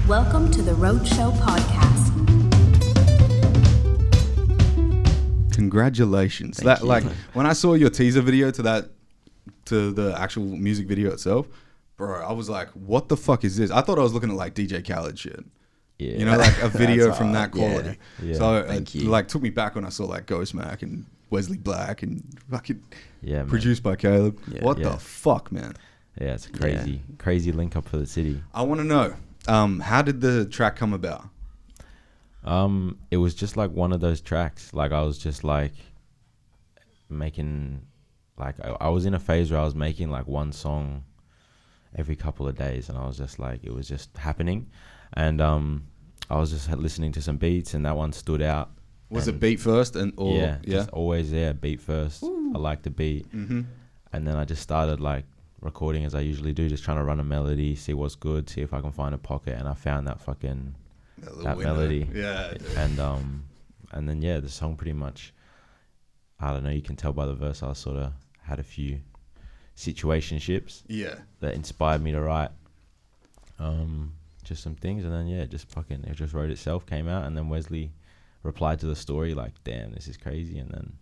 Welcome to the Roadshow Podcast. Congratulations. Thank you. Like when I saw your teaser video to the actual music video itself, bro, I was like, what the fuck is this? I thought I was looking at like DJ Khaled shit. Yeah. You know, like a video That's from hard. that quality. Yeah. So Thank you. like took me back when I saw like Gho Tmac400 and Wesley Black and fucking Yeah, man. produced by Caleb. Yeah. What Yeah. the fuck, man? Yeah, it's a crazy link up for the city. I want to know, how did the track come about? It was just like one of those tracks. Like I was just like making, like I was in a phase where I was making like one song every couple of days, and I was just like, it was just happening, and I was just listening to some beats, and that one stood out. Was it beat first Yeah, just always beat first. Ooh. I like the beat, Mm-hmm. and then I just started like recording as I usually do, just trying to run a melody, see what's good, see if I can find a pocket, and I found that fucking that melody. Yeah. Dude. And then the song pretty much, I don't know, you can tell by the verse I sort of had a few situationships Yeah. that inspired me to write just some things, and then it just wrote itself, came out, and then Wesley replied to the story like, damn, this is crazy. And then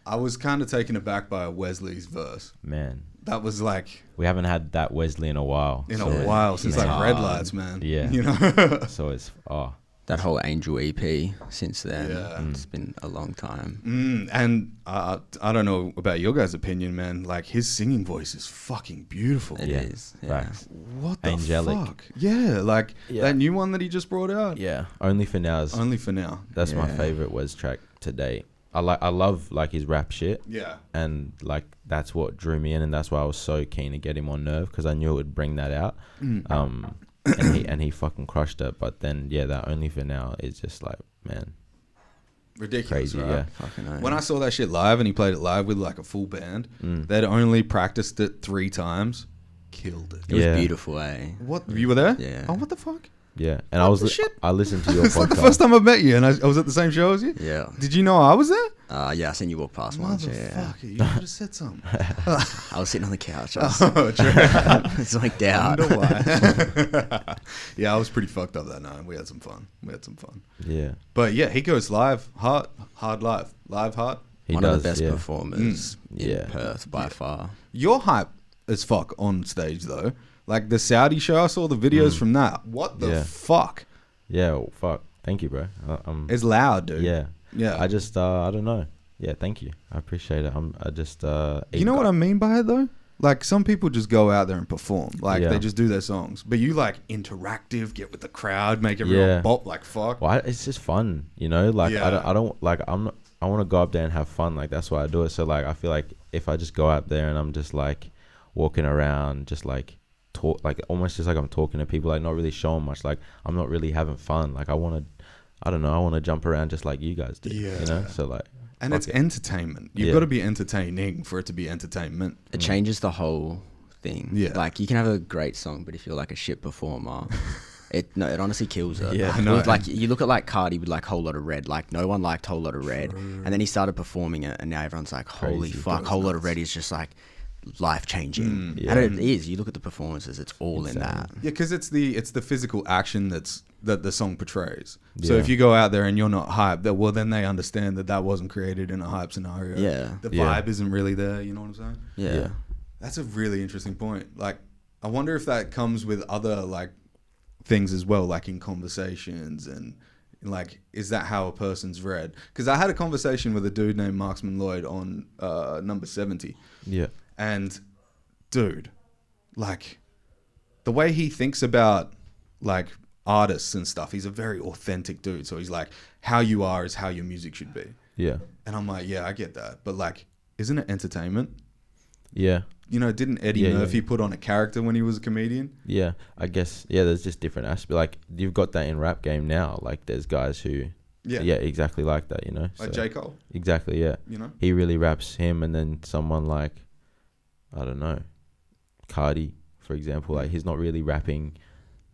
I was kind of taken aback by Wesley's verse. man, That was like we haven't had that Wesley in a while. since like Red Lights, man. Yeah. You know. So it's That whole Angel EP since then, Yeah. it's been a long time. And I don't know about your guys' opinion, man. Like his singing voice is fucking beautiful. It is. Yeah. facts. What the Angelic. fuck? Yeah, like that new one that he just brought out. Yeah, Only for Now is Only for Now. that's my Yeah. favorite Wes track to date. I love like his rap shit, Yeah. and like that's what drew me in, and that's why I was so keen to get him on Nerve, because I knew it would bring that out. And he fucking crushed it. But then that Only for Now is just like, man, Ridiculous, crazy. right? Yeah, Fucking hell. When I saw that shit live and he played it live with like a full band, they'd only practiced it 3 times. Killed it. It was Yeah. beautiful, eh? What? You were there? Yeah. Oh, what the fuck? yeah. And What the shit? I listened to your It's podcast. like the first time I met you, and I was at the same show as you. Yeah. Did you know I was there? Yeah, I seen you walk past once. Yeah. Motherfucker, you should have said something. I was sitting on the couch. I was Oh, true. zonked out. Wonder why. Yeah, I was pretty fucked up that night. We had some fun. Yeah, But yeah, he goes live, hard live hard. he One does, of the best yeah. performers in Yeah. Perth by far. You're hype as fuck on stage though. Like the Saudi show, I saw the videos from that. What the Yeah. fuck? Yeah, well, fuck. Thank you, bro. It's loud, dude. Yeah. Yeah. I just I don't know. Yeah, thank you. I appreciate it. I just You know what I mean by it though? Like some people just go out there and perform. Like Yeah. they just do their songs. But you like interactive, get with the crowd, make everyone Yeah. bop like fuck. Well, it's just fun, you know. Like Yeah. I don't like I'm not, I want to go up there and have fun. Like that's why I do it. So like I feel like if I just go out there and I'm just like walking around, just like talk, like almost just like I'm talking to people, like not really showing much. Like I'm not really having fun. Like I want to jump around just like you guys do. Yeah. You know. So like. And fuck it's it. entertainment. You've Yeah. got to be entertaining for it to be entertainment. It changes the whole thing. Yeah. Like you can have a great song, but if you're like a shit performer, it honestly kills it. Yeah, I It know. was like you look at like Cardi with like Whole Lot of Red. Like no one liked Whole Lot of Red, and then he started performing it, and now everyone's like, holy Crazy. fuck, Whole Lot of Red is just like life changing. Yeah. And it is. You look at the performances; it's all in that. Yeah, because it's the physical action that the song portrays. So Yeah. if you go out there and you're not hyped, then they understand that wasn't created in a hype scenario. Yeah. The Yeah. vibe isn't really there. You know what I'm saying? Yeah. That's a really interesting point. Like, I wonder if that comes with other like things as well, like in conversations and like, is that how a person's read? Because I had a conversation with a dude named Marksman Lloyd on number 70. Yeah. And dude, like the way he thinks about like artists and stuff, he's a very authentic dude. So he's like, how you are is how your music should be. Yeah. And I'm like, yeah, I get that. But like, isn't it entertainment? Yeah. You know, didn't Eddie Yeah, Murphy yeah. put on a character when he was a comedian? Yeah, I guess. Yeah, there's just different aspects. Like you've got that in rap game now. Like there's guys who, Yeah. exactly like that. You know, Like J. Cole, Exactly. Yeah, you know? he really raps him, and then someone like, I don't know, Cardi, for example. Like he's not really rapping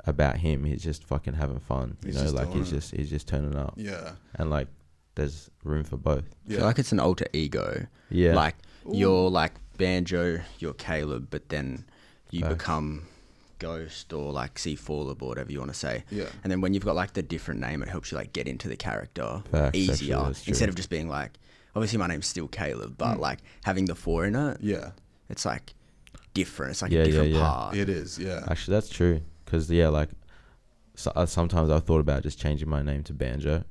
about him. He's just fucking having fun. You He's know, just like doing he's just turning up, Yeah. and like there's room for both. I feel like it's an alter ego. Yeah. Like you're like Banjo, you're Caleb, but then you Facts. become Ghost or like C4LEB or whatever you want to say. Yeah. And then when you've got like the different name, it helps you like get into the character Facts, easier actually, that's true. instead of just being like, obviously my name's still Caleb, but like having the 4 in it, Yeah. it's like different. It's like Yeah, a different yeah. part. It is. Yeah. Actually, that's true. Because, like, sometimes I've thought about just changing my name to Banjo.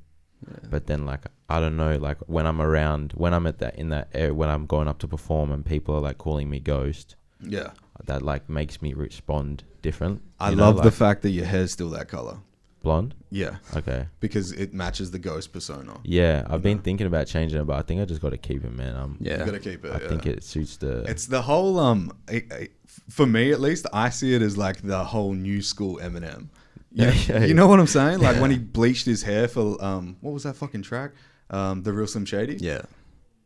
Yeah. But then, like, I don't know, like, when I'm at that, in that area, when I'm going up to perform and people are, like, calling me Ghost, Yeah. that, like, makes me respond different. I You know, love like, the fact that your hair's still that color. blonde. Yeah. Okay. Because it matches the Ghost persona. Yeah, I've been thinking about changing it, but I think I just got to keep it, man. You Yeah. gotta keep it. I think it suits the... It's the whole for me at least, I see it as like the whole new school Eminem. You know what I'm saying? Like when he bleached his hair for what was that fucking track? The Real Slim Shady. Yeah.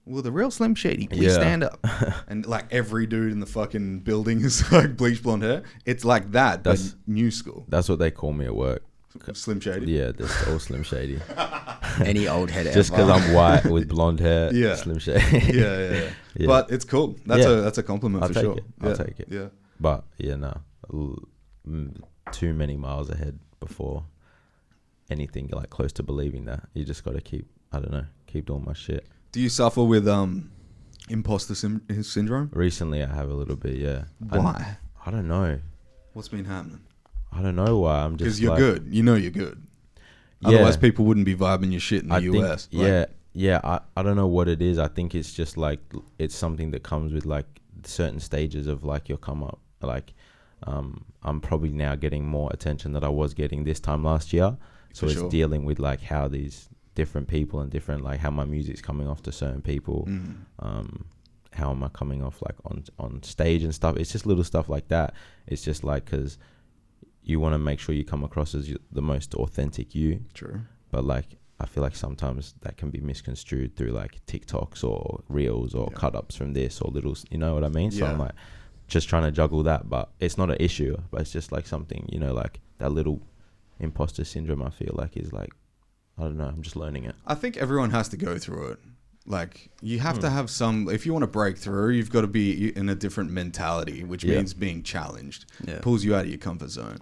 Will the Real Slim Shady please stand up? And like every dude in the fucking building is like bleached blonde hair. It's like that, but new school. That's what they call me at work. Slim Shady. Yeah, that's all Slim Shady. Any old head Just because I'm white with blonde hair, Yeah. Slim Shady. Yeah. Yeah. But it's cool. That's Yeah. that's a compliment I'll for take sure. it. I'll take it. Yeah. But yeah, no, too many miles ahead before anything like close to believing that. You just got to keep doing my shit. Do you suffer with imposter syndrome? Recently, I have a little bit. Yeah. Why? I don't know. What's been happening? I don't know why. I'm just Because you're like, good. You know you're good. Yeah. Otherwise, people wouldn't be vibing your shit in the US. Think, yeah. I don't know what it is. I think it's just like it's something that comes with like certain stages of like your come up. Like, I'm probably now getting more attention than I was getting this time last year. So it's dealing with like how these different people and different like how my music's coming off to certain people. How am I coming off like on stage and stuff? It's just little stuff like that. It's just like because you want to make sure you come across as the most authentic you. True. But like I feel like sometimes that can be misconstrued through like TikToks or reels or cut ups from this or little, you know what I mean? So I'm like just trying to juggle that, but it's not an issue, but it's just like something, you know, like that little imposter syndrome I feel like is like, I don't know, I'm just learning it. I think everyone has to go through it. Like you have to have some, if you want to break through, you've got to be in a different mentality, which means being challenged. Pulls you out of your comfort zone.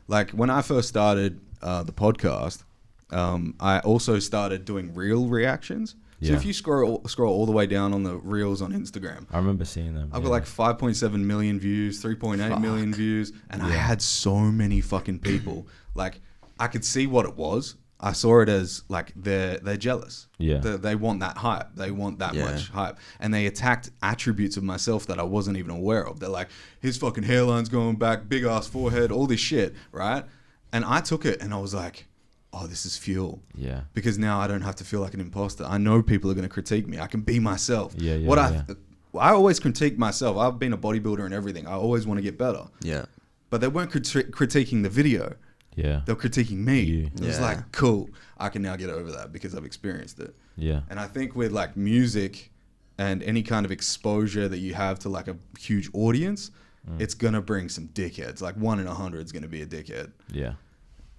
Like when I first started the podcast, I also started doing reel reactions. So if you scroll all the way down on the reels on Instagram, I remember seeing them. I've got like 5.7 million views, 3.8 million views, and I had so many fucking people. Like I could see what it was. I saw it as like they're jealous. Yeah, they want that hype. They want that much hype, and they attacked attributes of myself that I wasn't even aware of. They're like, his fucking hairline's going back, big ass forehead, all this shit, right? And I took it and I was like, oh, this is fuel. Yeah, because now I don't have to feel like an imposter. I know people are going to critique me. I can be myself. I always critique myself. I've been a bodybuilder and everything. I always want to get better. Yeah, but they weren't critiquing the video. Yeah, they're critiquing me. It was like, cool, I can now get over that because I've experienced it. Yeah, and I think with like music and any kind of exposure that you have to like a huge audience, it's gonna bring some dickheads. Like 1 in 100 is gonna be a dickhead. Yeah,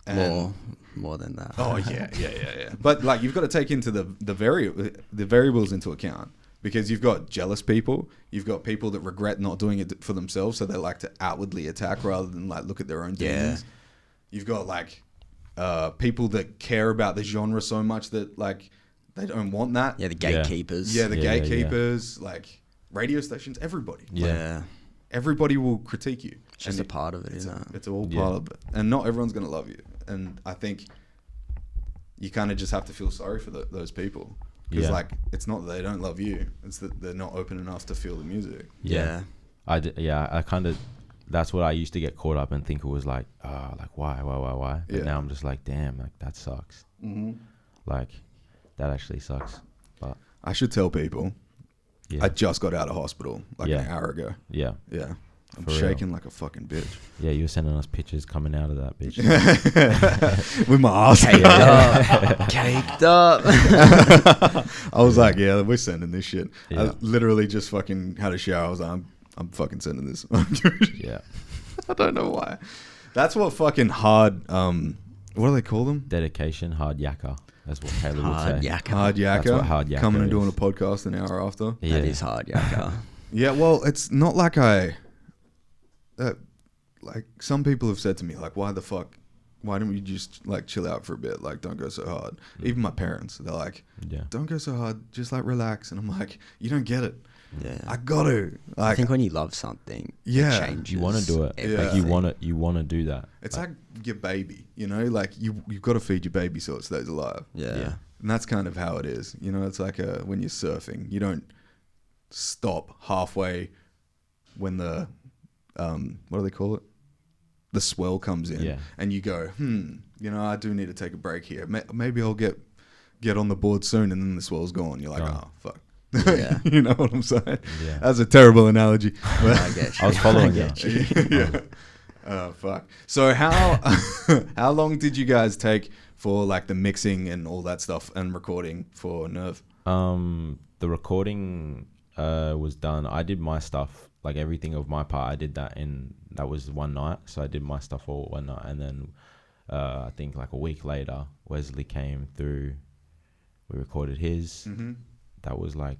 and more than that. Oh yeah. But like you've got to take into the variables into account. Because you've got jealous people, you've got people that regret not doing it for themselves, so they like to outwardly attack rather than like look at their own demons. You've got like people that care about the genre so much that like they don't want that. Yeah, the gatekeepers. Yeah, the gatekeepers, like radio stations, everybody. Yeah. Like, everybody will critique you. It's just a part of it, isn't it? It's all part of it. And not everyone's going to love you. And I think you kind of just have to feel sorry for those people. Because like, it's not that they don't love you. It's that they're not open enough to feel the music. Yeah. I kind of... That's what I used to get caught up and think it was like, like why? But now I'm just like, damn, like that sucks. Like that actually sucks. But I should tell people, I just got out of hospital like an hour ago. Yeah. I'm shaking like a fucking bitch. Yeah, you were sending us pictures coming out of that bitch. With my ass caked up. I was like, yeah, we're sending this shit. I literally just fucking had a shower. I was like, I'm fucking sending this. Yeah. I don't know why. That's what fucking hard, what do they call them? Dedication, hard yakka. That's what Caleb would say. Hard yakka. That's what hard yakka Coming and is. doing a podcast an hour after. Yeah. That is hard yakka. Yeah, well, it's not like like some people have said to me, like, why don't we just like chill out for a bit? Like, don't go so hard. Even my parents, they're like, don't go so hard, just like relax. And I'm like, you don't get it. Yeah, I got to. Like, I think when you love something, yeah, it changes. You want to do it. Yeah. Like you want to do that. It's like your baby, you know, like you've got to feed your baby so it stays alive. Yeah. And that's kind of how it is. You know, it's like when you're surfing, you don't stop halfway when the, what do they call it? The swell comes in, and you go, you know, I do need to take a break here. Maybe I'll get on the board soon, and then the swell's gone. You're like, oh, fuck. Yeah. You know what I'm saying? Yeah. That's a terrible analogy. But I get you. I was following you. yeah. Oh, fuck. So how long did you guys take for like the mixing and all that stuff and recording for Nerve? The recording was done. I did my stuff, like everything of my part. I did that was one night. So I did my stuff all one night, and then I think like a week later, Wesley came through. We recorded his. Mm-hmm. That was like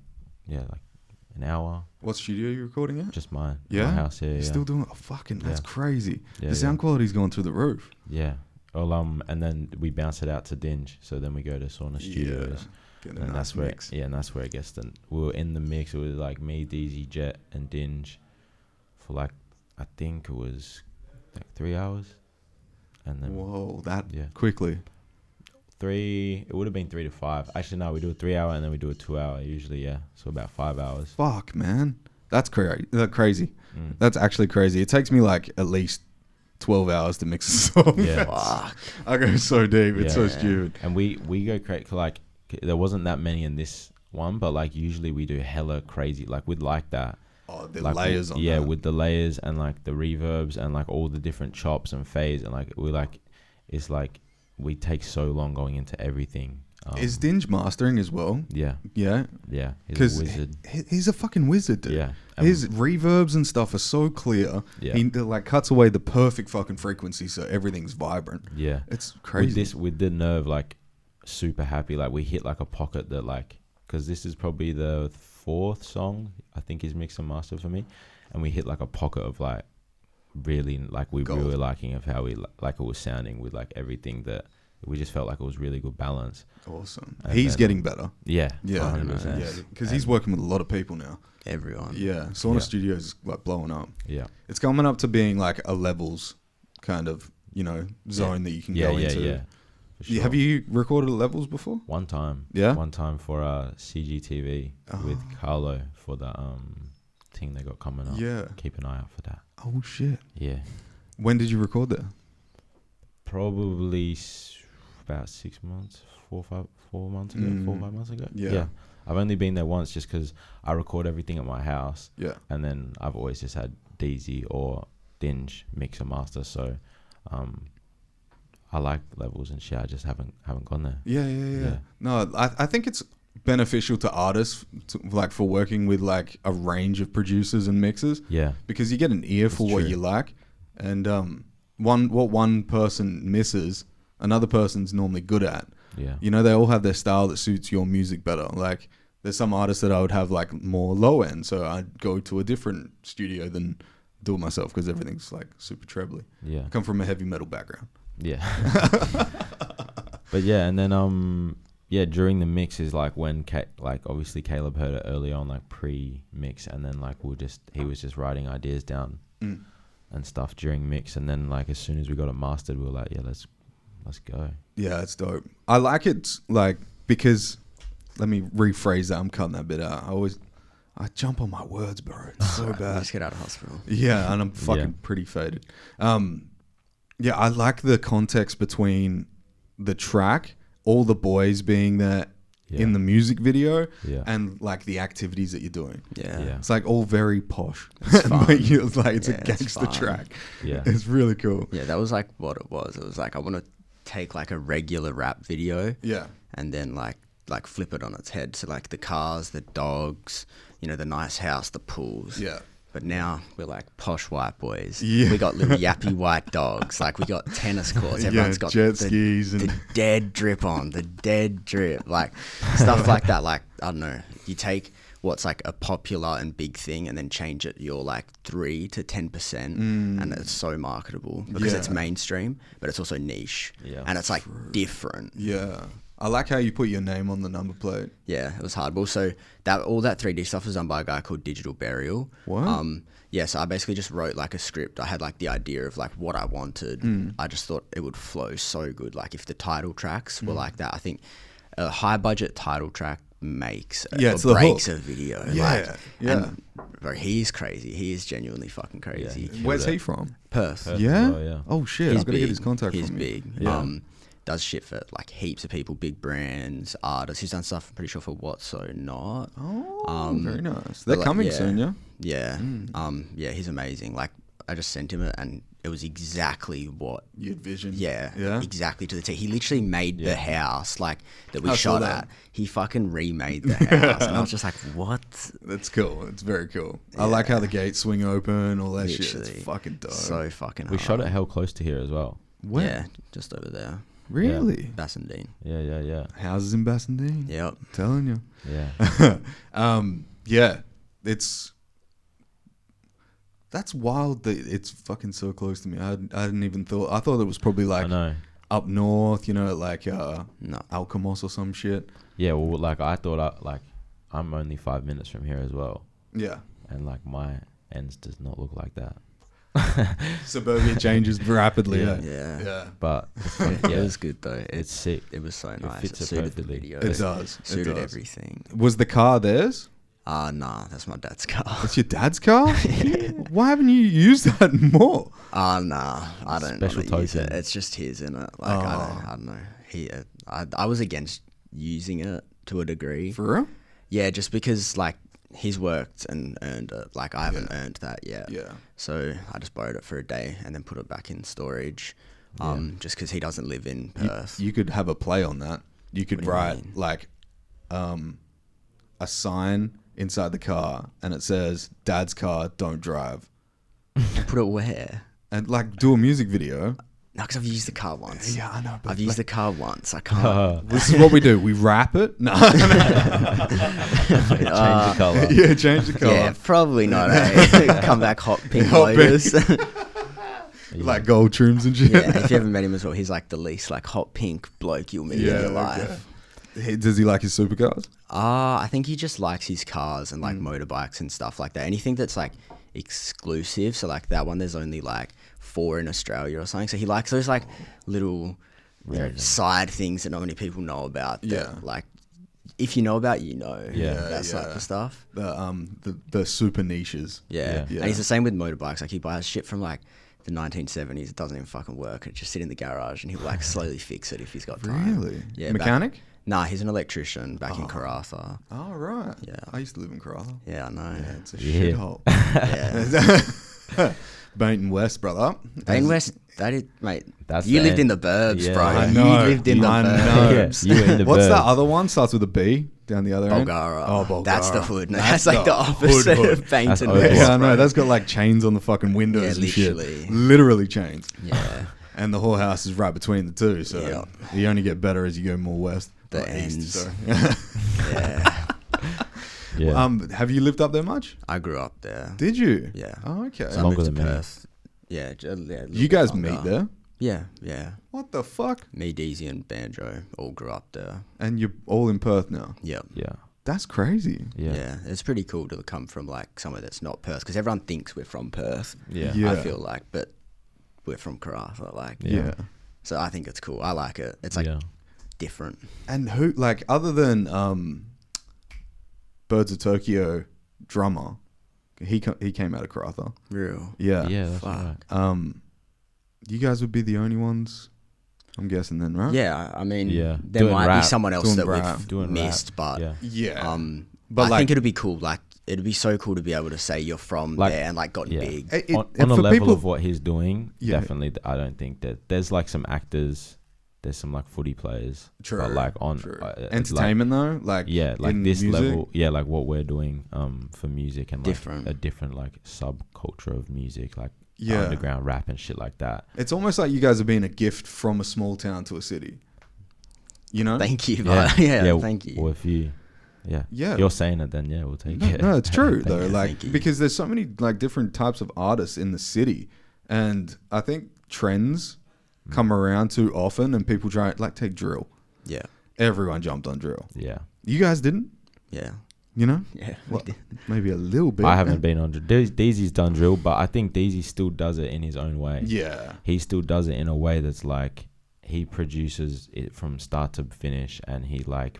an hour. What studio are you recording at? Just mine. Yeah? My house here. You're Yeah. still doing it? Oh, fucking, that's crazy. Yeah, the sound quality's gone through the roof. Yeah. Well, and then we bounce it out to Dinge. So then we go to Sauna Studios. Get a And nice that's where, mix. and that's where it gets done. We were in the mix. It was like me, DZ, Jet, and Dinge for like, I think it was like 3 hours. And then Whoa, that quickly. it would have been 3 to 5. Actually, no, we do a 3 hour and then we do a 2 hour usually. Yeah, so about 5 hours. Fuck, man. That's crazy. Mm. That's actually crazy. It takes me like at least 12 hours to mix a song. Yeah. Fuck. I go so deep. It's so Yeah. stupid. And we go crazy. Like there wasn't that many in this one, but like usually we do hella crazy. Like we'd like that. Oh, the Like, layers on yeah, that. with the layers and like the reverbs and like all the different chops and fades and like it's like we take so long going into everything. Is Dinge mastering as well? Yeah, Yeah. yeah. He's Because a wizard. he's a fucking wizard, dude. Yeah. His reverbs and stuff are so clear. Yeah. He like cuts away the perfect fucking frequency so everything's vibrant. Yeah. It's crazy. With the Nerve, like super happy. Like we hit like a pocket that like, because this is probably the 4th song I think is mixed and mastered for me, and we hit like a pocket of like really like we Gold. really liking of how we like it was sounding with like everything that we just felt like it was really good balance. Awesome. And He's then- getting better. Yeah, Yeah. 100%. Yeah. Because he's working with a lot of people now. Everyone. Yeah. Sauna Yeah. Studios is like blowing up. Yeah. It's coming up to being like a levels kind of, you know, zone that you can Yeah, go yeah, into. yeah. For sure. Have you recorded at levels before? One time. Yeah? One time for CGTV with Carlo for the thing they got coming up. Yeah. Keep an eye out for that. Oh, shit. Yeah. When did you record that? Probably about 6 months, 4 months ago, 4 or 5 months ago. Yeah. I've only been there once just because I record everything at my house. Yeah. And then I've always just had DZ or Dinge mix and master. So I like levels and shit. I just haven't gone there. Yeah. No, I think it's beneficial to artists like for working with like a range of producers and mixers. Yeah. Because you get an ear for what true. you like, and what one person misses, another person's normally good at. Yeah. You know, they all have their style that suits your music better. Like, there's some artists that I would have like more low end, so I'd go to a different studio than do it myself because everything's like super trebly. Yeah. I come from a heavy metal background. Yeah. But yeah, and then during the mix is like when like obviously Caleb heard it early on, like pre-mix, and then like he was just writing ideas down and stuff during mix, and then like as soon as we got it mastered, we were like, yeah, let's go. Yeah, it's dope. I like it like because, let me rephrase that. I'm cutting that bit out. I jump on my words, bro. It's so bad. Just get out of hospital. Yeah, and I'm fucking pretty faded. Yeah, I like the context between the track, all the boys being there in the music video, and like the activities that you're doing. Yeah. It's like all very posh. It's fun. But it's like it's a Yeah, it's gangster fun. track. Yeah. It's really cool. Yeah, that was like what it was. It was like I want to take like a regular rap video Yeah. and then like flip it on its head. So like the cars, the dogs, you know, the nice house, the pools. Yeah. But now we're like posh white boys. Yeah. We got little yappy white dogs. Like we got tennis courts. Everyone's got jet skis the and dead drip on, the dead drip, like stuff like that. Like, I don't know, you take what's like a popular and big thing and then change it your like 3 to 10%, and it's so marketable because it's mainstream, but it's also niche, and it's like different. Yeah. I like how you put your name on the number plate. Yeah, it was hard. But also, all that 3D stuff was done by a guy called Digital Burial. What? Yeah, so I basically just wrote like a script. I had like the idea of like what I wanted. I just thought it would flow so good. Like if the title tracks were like that, I think a high budget title track makes it's or the breaks hook. a video. Yeah, And, bro, he's crazy. He is genuinely fucking crazy. Where's he from? Perth. Yeah? well, yeah. Oh, shit. He's I've got to big. get his contact He's from big. you. Yeah. Does shit for like heaps of people, big brands, artists. He's done stuff, I'm pretty sure, for What So Not. Oh, very nice. but, They're like, coming yeah. soon, yeah? Yeah. Yeah, he's amazing. Like, I just sent him it and it was exactly what You'd vision. yeah, exactly to the T. He literally made the house like that we I saw shot that. at. He fucking remade the house, and I was just like, "What?" That's cool. It's very cool. I like how the gates swing open, all that shit. Literally. It's fucking dope. So fucking. We hard. shot it hell close to here as well. Where? Yeah, just over there, Really? Bassendean. Yeah. Houses in Bassendean. Yep. I'm telling you. Yeah. Yeah. That's wild that it's fucking so close to me. I hadn't even thought. I thought it was probably I like know. up north, you know, like No. Alkimos or some shit. Yeah, well, like I thought, I'm only 5 minutes from here as well, Yeah. and like my ends does not look like that. Suburbia changes rapidly. Yeah. Yeah. But It was good though. it's sick. It was so nice. fits It it suited the perfectly. video. It does. It Suited does. everything. Was the car theirs? Nah, that's my dad's car. It's your dad's car? Why haven't you used that more? Nah, I don't Special wanna use it. token. It's just his, in it. Like I don't know. I was against using it to a degree. For real? Yeah, just because like he's worked and earned it. Like I haven't earned that yet. Yeah. So I just borrowed it for a day and then put it back in storage. Just because he doesn't live in Perth. You could have a play on that. You could What do you write mean? like a sign inside the car and it says dad's car, don't drive. Put it where? And like do a music video. No, because I've used the car once. Yeah, I know. But I've used the car once. I can't. this is what we do. We wrap it. No. Change the color. Yeah, change the color. Yeah, probably not. Come back hot pink Hot pink. Lotus. Like gold trims and shit. Yeah, if you haven't met him as well, he's like the least like hot pink bloke you'll meet in your life. Does he like his supercars? I think he just likes his cars and like motorbikes and stuff like that. Anything that's like exclusive. So like that one, there's only like 4 in Australia or something. So he likes those like little side things that not many people know about. That, Yeah. like if you know about, you know. Yeah. That type of stuff. The super niches. Yeah. Yeah. And he's the same with motorbikes. Like he buys shit from like the 1970s. It doesn't even fucking work. It just sit in the garage and he'll like slowly fix it if he's got time. Really? Yeah. Mechanic? Nah, he's an electrician back in Karratha. Oh, right. Yeah. I used to live in Karratha. Yeah, I know. Yeah, it's a Yeah. shithole. Yeah. Bainton West, brother. Bain West, that is, mate. That's You the lived in end. the burbs, Yeah. bro. I You know. lived in the I know. burbs. Yeah, you were in the What's that burbs. other one? Starts with a B down the other end. Bulgara. Oh, Bulgara. That's the hood. No, That's that's like the opposite hood. of That's Bainton over. West. Yeah, I know. bro. That's got like chains on the fucking windows Yeah, and shit. literally. Literally chains. Yeah. And the whole house is right between the two, so Yeah. you only get better as you go more west. The Or east, ends. sorry. Yeah. Yeah. Have you lived up there much? I grew up there. Did you? Yeah. Oh, okay. So I Longer moved to than me. Perth. Yeah. A little You bit guys longer. meet there? Yeah, yeah. What the fuck? Me, Deezy, and Banjo all grew up there. And you're all in Perth now? Yep. Yeah. That's crazy. Yeah. Yeah, it's pretty cool to come from like somewhere that's not Perth because everyone thinks we're from Perth. Yeah. Yeah. I feel like, but we're from Karratha. Like, Yeah. so I think it's cool. I like it. It's like Yeah. different. And who, like, other than Birds of Tokyo drummer, he came out of Karratha. Real. Yeah. Yeah, that's Fuck. right. You guys would be the only ones, I'm guessing then, right? Yeah, I mean, Yeah. there Doing might rap. be someone else Doing that rap. we've Doing missed, rap. but Yeah. Yeah. but I like- think it'd be cool. Like, it'd be so cool to be able to say you're from Like, there and like gotten Yeah. big. It- on and a for level people- of what he's doing, Yeah. definitely, I don't think that there's like some actors there's some like footy players. True. But like on entertainment though, like this music? level, like what we're doing for music and like Different. a different like subculture of music, like Yeah. underground rap and shit like that. It's almost like you guys are being a gift from a small town to a city. You know? Thank you, but yeah, thank you. Well, if you, Yeah. if you're saying it, then we'll take it. No, it's true Thank though. you. Like Thank you. because there's so many like different types of artists in the city, and I think trends come around too often, and people try like take drill. Yeah, Everyone jumped on drill. Yeah. You guys didn't, yeah, you know? yeah. Well, maybe a little bit. I haven't been on drill. Deezy's done drill, but I think Deezy still does it in his own way. Yeah. He still does it in a way that's like he produces it from start to finish, and he like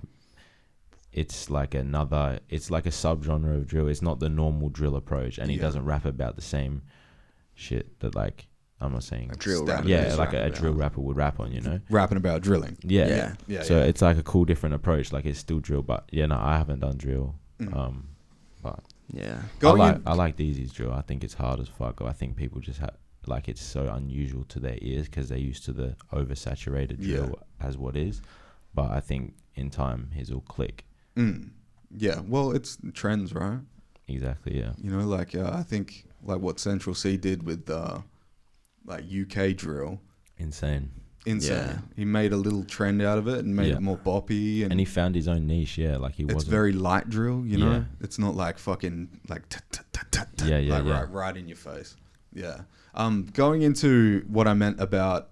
it's like a subgenre of drill. It's not the normal drill approach, and he doesn't rap about the same shit that like I'm not saying A drill Standard rapper. yeah, is like a rapping drill about. rapper would rap on, you know. Rapping about drilling. Yeah. Yeah. So it's like a cool different approach. Like it's still drill, but no, I haven't done drill. But Yeah, I like Deezy's drill. I think it's hard as fuck. I think people just like it's so unusual to their ears because they're used to the oversaturated drill as what is. But I think in time his will click. Yeah. Well, it's trends, right? Exactly. Yeah. You know, like I think like what Central C did with like UK drill. Insane. Insane. Yeah. He made a little trend out of it and made it more boppy, And he found his own niche. Yeah, like he it's wasn't. very light drill, you know. Yeah. It's not like fucking like right in your face. Yeah. Going into what I meant about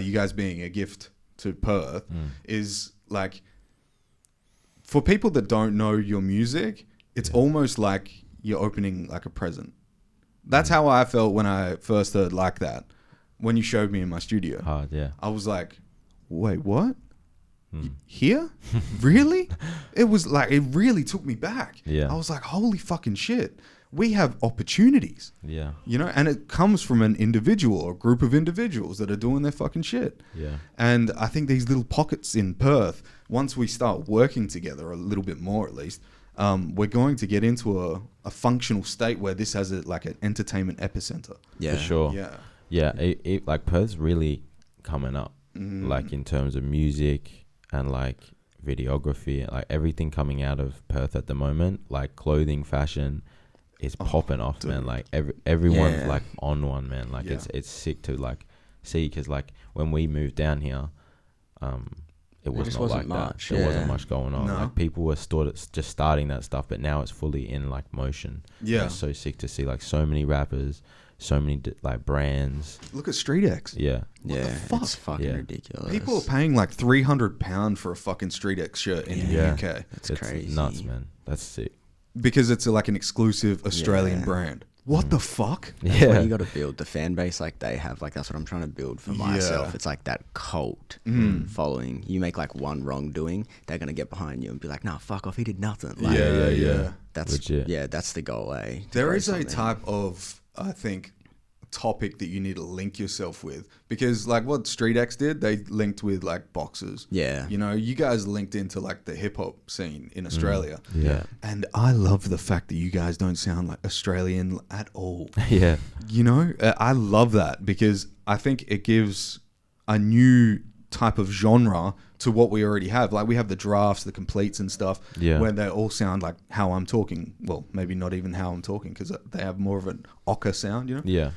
you guys being a gift to Perth is like for people that don't know your music, it's almost like you're opening like a present. That's how I felt when I first heard Like That. When you showed me in my studio, Hard. Yeah. I was like, wait, what? Here? Really? It was like, it really took me back. Yeah. I was like, holy fucking shit. We have opportunities, Yeah. you know, and it comes from an individual or group of individuals that are doing their fucking shit. Yeah. And I think these little pockets in Perth, once we start working together a little bit more at least, we're going to get into a functional state where this has like an entertainment epicenter. yeah, For sure. Yeah. Yeah, it like Perth's really coming up, like in terms of music and like videography, like everything coming out of Perth at the moment, like clothing, fashion, is popping off, dude. man. Like everyone's Yeah. like on one, man. Like it's sick to like see, because like when we moved down here, it was just not wasn't like much, that. There wasn't yeah. much going on. No. Like people were just starting that stuff, but now it's fully in like motion. Yeah. It's so sick to see like so many rappers, so many like brands. Look at Street X. Yeah. yeah. fuck? It's fucking Yeah. ridiculous. People are paying like £300 for a fucking Street X shirt in the UK It's It's crazy. nuts, man. That's sick. because it's like an exclusive Australian Yeah. brand. What the fuck? That's Yeah. what you got to build the fan base like they have. Like that's what I'm trying to build for myself. It's like that cult following. You make like one wrongdoing, they're gonna get behind you and be like, "Nah, fuck off. He did nothing." Like, Yeah. That's Legit. That's the goal. There is a type of, I think, topic that you need to link yourself with, because like what Street X did, they linked with like boxers. Yeah. You know, you guys linked into like the hip hop scene in Australia. Yeah. And I love the fact that you guys don't sound like Australian at all. Yeah. You know, I love that because I think it gives a new type of genre to what we already have. Like we have the drafts, the completes and stuff, Yeah. where they all sound like how I'm talking. Well, maybe not even how I'm talking, because they have more of an ochre sound, you know? Yeah.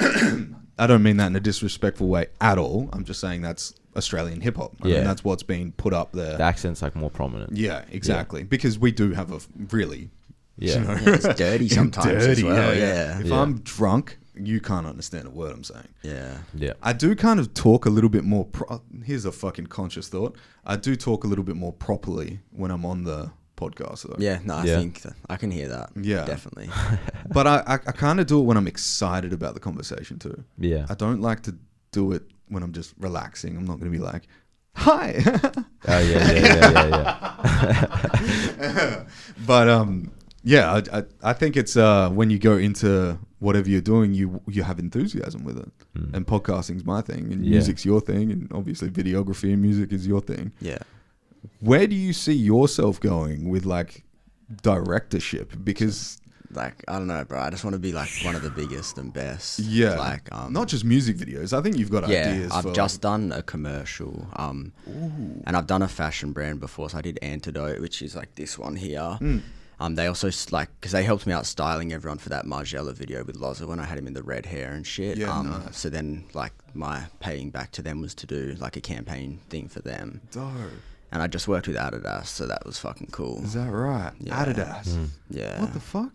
I don't mean that in a disrespectful way at all. I'm just saying that's Australian hip hop. I Yeah. mean, that's what's being put up there. The accent's like more prominent. Yeah, exactly. Because we do have a really Yeah. you know, Yeah, it's dirty sometimes as well. Yeah. If Yeah. I'm drunk, you can't understand a word I'm saying. Yeah. Yeah. I do kind of talk a little bit more. Here's a fucking conscious thought. I do talk a little bit more properly when I'm on the podcast, though. Yeah. No, I Yeah. think I can hear that. Yeah. Definitely. But I kind of do it when I'm excited about the conversation too. Yeah. I don't like to do it when I'm just relaxing. I'm not going to be like, hi. Oh yeah. But yeah, I think it's when you go into whatever you're doing, you have enthusiasm with it. And podcasting's my thing, and music's your thing, and obviously videography and music is your thing. Yeah. Where do you see yourself going with like directorship? Because Like, I don't know, bro. I just want to be like one of the biggest and best. Yeah. Like, not just music videos. I think you've got ideas. I've for just done a commercial. And I've done a fashion brand before. So I did Antidote, which is like this one here. They also because they helped me out styling everyone for that Margiela video with Loza when I had him in the red hair and shit. Yeah, nice. So then like my paying back to them was to do like a campaign thing for them. Dope. And I just worked with Adidas, so that was fucking cool. Is that right? Yeah. Adidas. Yeah. What the fuck?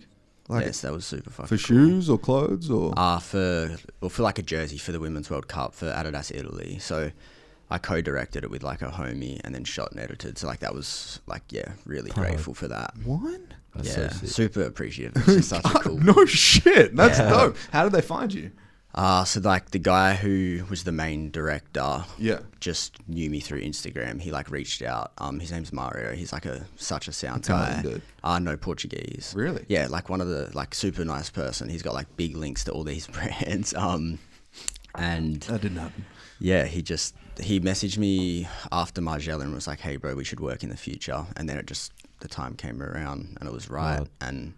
Like Yes, that was super fucking for cool. shoes or clothes or? For like a jersey for the Women's World Cup for Adidas Italy. So I co-directed it with like a homie and then shot and edited. So like that was like, yeah, really grateful for that. What? That's Yeah, so sick. super appreciative. It's just such a cool. No shit. That's Yeah. dope. How did they find you? So like the guy who was the main director Yeah. just knew me through Instagram. He like reached out. His name's Mario. He's like such a sound Italian guy. dude. No Portuguese. Really? Yeah, like one of the like super nice person. He's got like big links to all these brands. And That didn't happen. yeah, he messaged me after Margiela and was like, "Hey, bro, we should work in the future." And then the time came around and it was right. Right. And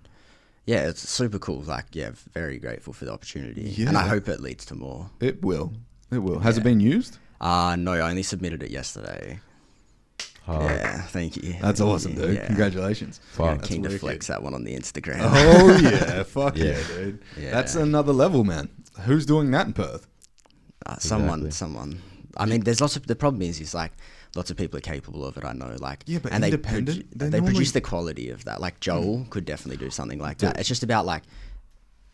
yeah, it's super cool. Like, yeah, very grateful for the opportunity. Yeah. And I hope it leads to more. It will. It will. Has it Yeah. been used? No, I only submitted it yesterday. Oh, Yeah, thank you. That's Thank awesome, you. dude. Yeah. Congratulations. I'm Fuck. keen to wicked. flex that one on the Instagram. Oh yeah, fuck yeah, Yeah. dude. Yeah. That's another level, man. Who's doing that in Perth? Someone. Exactly. I mean, there's lots of. The problem is like lots of people are capable of it. I know, like Yeah, but and independent, They they normally- produce the quality of that. Like Joel could definitely do something like that. It's just about like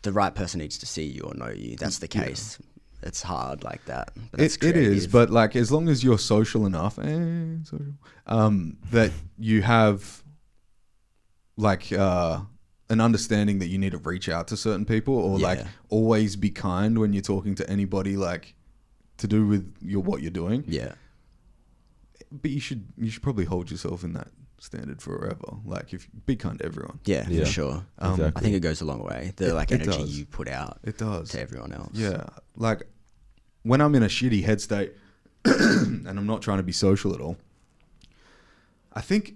the right person needs to see you or know you. That's the case. It's hard like that. But it's It is, creative. but like as long as you're social enough, that you have like an understanding that you need to reach out to certain people or like Yeah. always be kind when you're talking to anybody like to do with what you're doing. yeah, But you should probably hold yourself in that standard forever. Like if be kind to everyone. yeah, Yeah. for sure. Exactly. I think it goes a long way. The like it energy does. you put out It does. to everyone else. Yeah. Like when I'm in a shitty head state and I'm not trying to be social at all, I think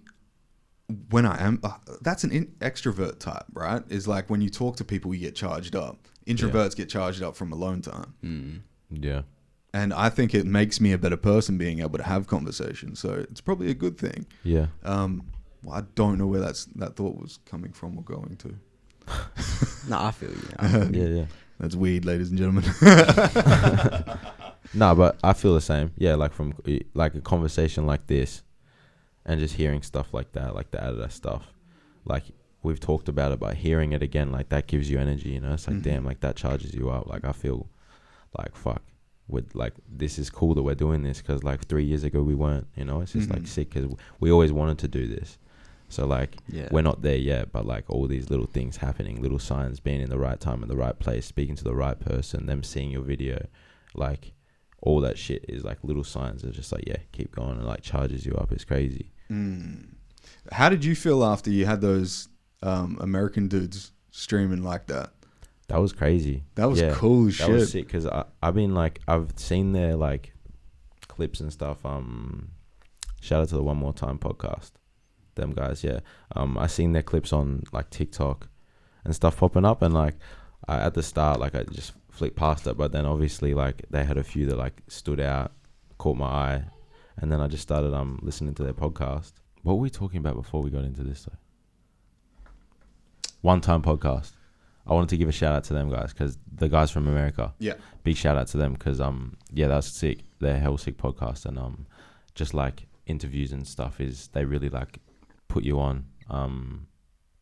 when I am, that's an extrovert type, right? Is like when you talk to people, you get charged up. Introverts get charged up from alone time. Yeah. And I think it makes me a better person being able to have conversations. So it's probably a good thing. Yeah. Well, I don't know where that thought was coming from or going to. No, I feel you. Yeah. Yeah. That's weed, ladies and gentlemen. No, but I feel the same. Yeah, like from like a conversation like this, and just hearing stuff like that, like the Adidas stuff, like we've talked about it, but hearing it again, like that gives you energy. You know, it's like damn, like that charges you up. Like I feel like fuck, with like this is cool that we're doing this because like 3 years ago we weren't. You know, it's just like sick because we always wanted to do this. So like Yeah. we're not there yet, but like all these little things happening, little signs, being in the right time in the right place, speaking to the right person, them seeing your video, like all that shit is like little signs. It's just like, yeah, keep going, and like charges you up. It's crazy. How did you feel after you had those American dudes streaming like that? That was crazy. That was cool as That shit. was sick because I've been like, I've seen their like clips and stuff. Shout out to the One More Time podcast. Them guys, yeah. I seen their clips on like TikTok and stuff popping up, and like at the start, like I just flicked past it, but then obviously like they had a few that like stood out, caught my eye, and then I just started listening to their podcast. What were we talking about before we got into this though? One Time podcast. I wanted to give a shout out to them guys because the guys from America. Yeah. Big shout out to them because yeah, that's sick. They're hell sick podcast, and just like interviews and stuff is they really like put you on.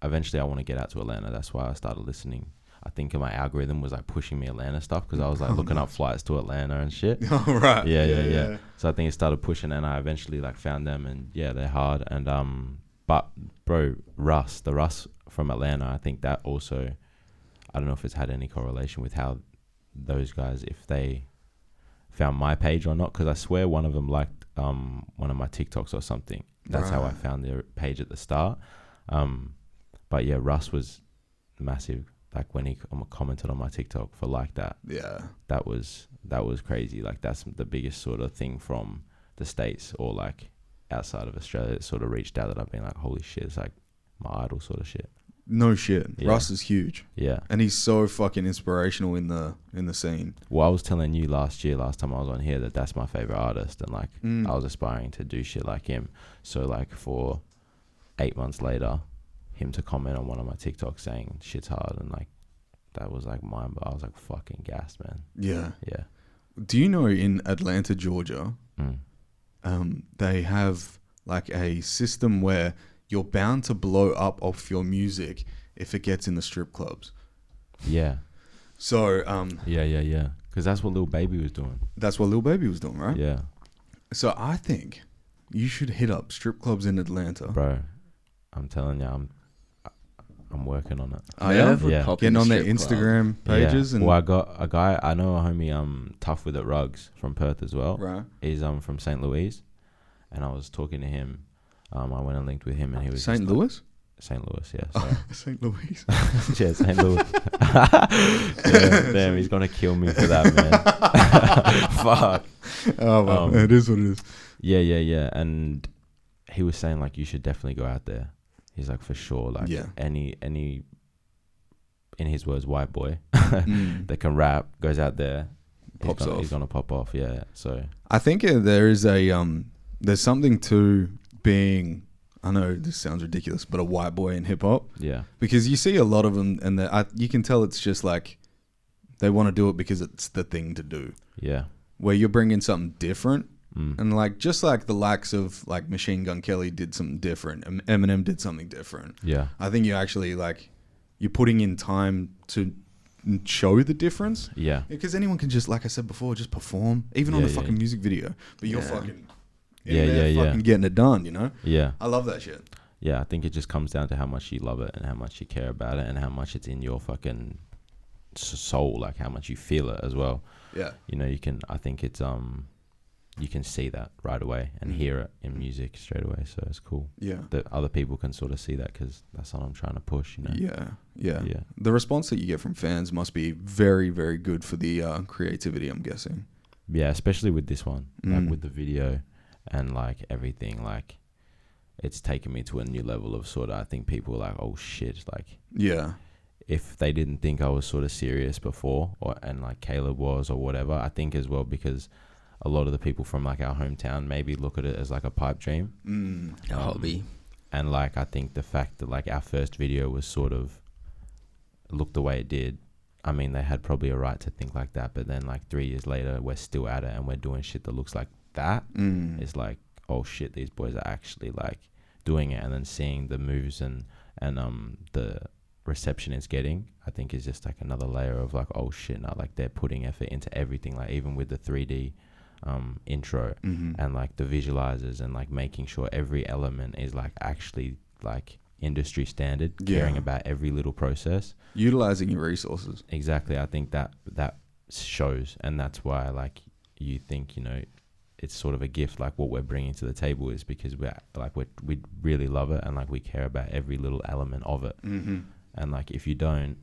Eventually I want to get out to Atlanta. That's why I started listening. I think my algorithm was like pushing me Atlanta stuff because I was like looking up flights to Atlanta and shit. Oh, right. Yeah. So I think it started pushing, and I eventually like found them, and yeah, they're hard. And but bro, the Russ from Atlanta, I think that also, I don't know if it's had any correlation with how those guys, if they found my page or not, because I swear one of them liked one of my TikToks or something. That's how I Right. found their page at the start. But yeah, Russ was massive. Like when he commented on my TikTok for like that, Yeah. that was crazy. Like that's the biggest sort of thing from the States or like outside of Australia that sort of reached out that I've been like, holy shit, it's like my idol sort of shit. No shit. Yeah. Russ is huge. Yeah. And he's so fucking inspirational in the scene. Well, I was telling you last time I was on here that's my favorite artist, and like I was aspiring to do shit like him. So like for 8 months later, him to comment on one of my TikToks saying shit's hard, and like that was like mine, but I was like fucking gassed, man. Yeah. Yeah. Do you know in Atlanta, Georgia, Mm. they have like a system where you're bound to blow up off your music if it gets in the strip clubs. Yeah. So Yeah. Because that's what Lil Baby was doing. that's what Lil Baby was doing, right? Yeah. So I think you should hit up strip clubs in Atlanta. Bro, I'm telling you, I'm working on it. Oh, yeah? Merv would Yeah. pop in Getting the on their strip club. Instagram pages. Yeah. And Well, I got a guy, I know a homie, Tough With It Rugs from Perth as well. right. He's from St. Louis, and I was talking to him. I went and linked with him, and he was St. just like- Louis? St. Louis, yeah. Sorry. St. Louis. Yeah, St. Louis. Damn, he's gonna kill me for that, man. Fuck. Oh, well, it is what it is. Yeah. And he was saying like you should definitely go out there. He's like for sure, like Yeah. any in his words, white boy Mm. that can rap goes out there, Pops off. He's gonna pop off. Yeah. So I think there is there's something to being, I know this sounds ridiculous, but a white boy in hip hop, yeah, because you see a lot of them and you can tell it's just like they want to do it because it's the thing to do, yeah, where you're bringing something different. mm. And like, just like the likes of like Machine Gun Kelly did something different, Eminem did something different. yeah, I think you actually like, you're putting in time to show the difference. yeah, Because anyone can just, like I said before, just perform, even on Yeah, the yeah. fucking music video. But you're Yeah. fucking Yeah, there yeah. fucking getting it done, you know? yeah. I love that shit. Yeah, I think it just comes down to how much you love it and how much you care about it and how much it's in your fucking soul, like how much you feel it as well. Yeah. You know, I think it's you can see that right away and hear it in music straight away, so it's cool Yeah. that other people can sort of see that, because that's what I'm trying to push, you know. Yeah. Yeah. The response that you get from fans must be very, very good for the creativity, I'm guessing. Yeah, especially with this one, Mm. like with the video and like everything, like it's taken me to a new level of sort of, I think people are like, oh shit, like Yeah. if they didn't think I was sort of serious before, and like Caleb was or whatever, I think as well, because a lot of the people from like our hometown maybe look at it as like a pipe dream. A hobby. And like, I think the fact that like our first video was sort of looked the way it did, I mean, they had probably a right to think like that, but then like 3 years later, we're still at it and we're doing shit that looks like that. It's like, oh shit, these boys are actually like doing it, and then seeing the moves and the reception it's getting, I think is just like another layer of like, oh shit, now like they're putting effort into everything, like even with the 3D intro and like the visualizers and like making sure every element is like actually like industry standard, caring about every little process, Utilizing your resources. exactly. I think that shows, and that's why like you think, you know, it's sort of a gift, like what we're bringing to the table is because we really love it and like we care about every little element of it. And like if you don't,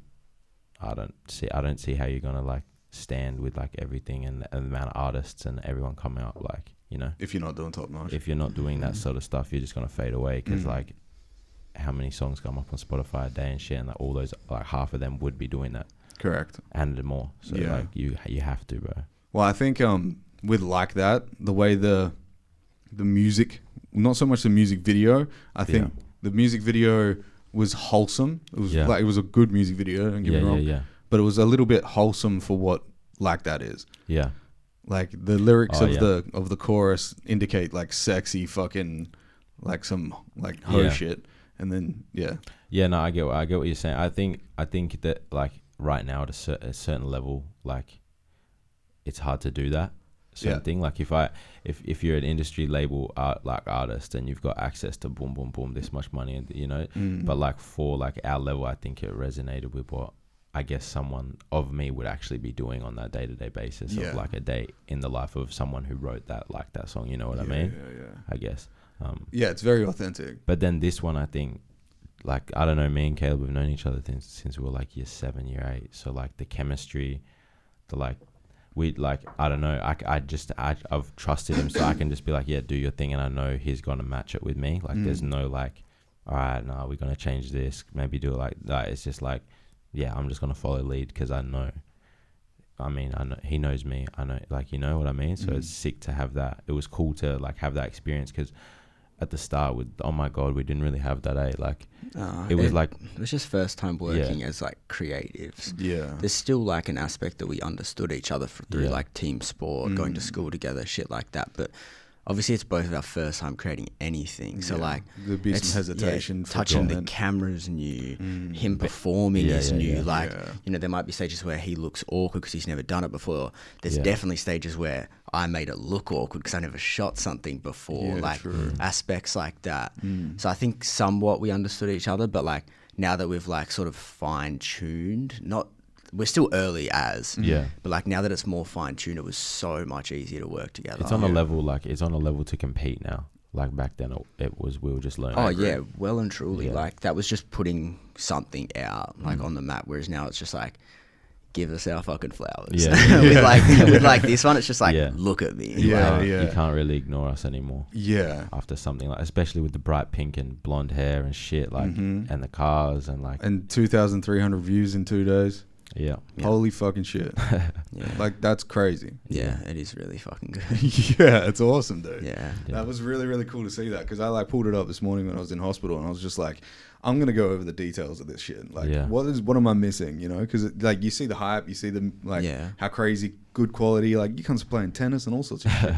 I don't see how you're gonna like stand with like everything and the amount of artists and everyone coming out, like, you know, If you're not doing top notch. if you're not doing that sort of stuff, you're just gonna fade away, because like how many songs come up on Spotify a day and shit, and like all those, like half of them would be doing that Correct. and more. So Yeah. like you have to, bro. Well, I think with like that, the way the music, not so much the music video, I think the music video was wholesome. It was like, it was a good music video, don't get me wrong. Yeah. But it was a little bit wholesome for what like that is. Yeah. Like the lyrics Oh, of the chorus indicate like sexy fucking like some like hoe Yeah. shit, and then Yeah, no, I get what you're saying. I think that like right now at a certain level, like it's hard to do that certain thing. Like if you're an industry label artist and you've got access to boom boom boom this much money, and you know, but like for like our level, I think it resonated with what I guess someone of me would actually be doing on that day-to-day basis of like a day in the life of someone who wrote that, like that song, you know what I mean? I guess. Yeah, it's very authentic. But then this one, I think, like, I don't know, me and Caleb have known each other since we were like year 7, year 8. So like the chemistry, I don't know, I've trusted him, so I can just be like, yeah, do your thing, and I know he's gonna match it with me. Like there's no like all right, nah, we're gonna change this, maybe do it like that. It's just like, yeah, I'm just gonna follow lead because I know. I mean, I know he knows me. I know, like, you know what I mean. So it's sick to have that. It was cool to like have that experience because at the start, with oh my god, we didn't really have that. Like, it was like it was just first time working as like creatives. Yeah. There's still like an aspect that we understood each other through Yeah. like team sport, going to school together, shit like that. But obviously, it's both of our first time creating anything. So like, There'd be it's- some hesitation. for touching the comment. camera's new. Him performing is new. yeah. Like, Yeah. you know, there might be stages where he looks awkward because he's never done it before. There's Yeah. definitely stages where I made it look awkward because I never shot something before. Yeah, like true. aspects like that. So I think somewhat we understood each other, but like now that we've like sort of fine tuned, we're still early Yeah. but like now that it's more fine tuned, it was so much easier to work together. it's on a level, like it's on a level to compete now. Like back then, it was we were just learning. Oh yeah, well and truly. Yeah. Like that was just putting something out like on the map. Whereas now it's just like, give us our fucking flowers. Yeah. with like this one, it's just like, Yeah. look at me. Yeah, Like, You can't really ignore us anymore. Yeah. After something like, especially with the bright pink and blonde hair and shit, like, and the cars and like, And 2,300 views in 2 days. yeah. Holy fucking shit. yeah. Like, that's crazy. Yeah, it is really fucking good. Yeah, it's awesome, dude. Yeah. That was really, really cool to see that because I like pulled it up this morning when I was in hospital and I was just like, I'm gonna go over the details of this shit. Like, Yeah. what am I missing? You know, because like you see the hype, you see the like how crazy good quality. Like you comes playing tennis and all sorts of shit.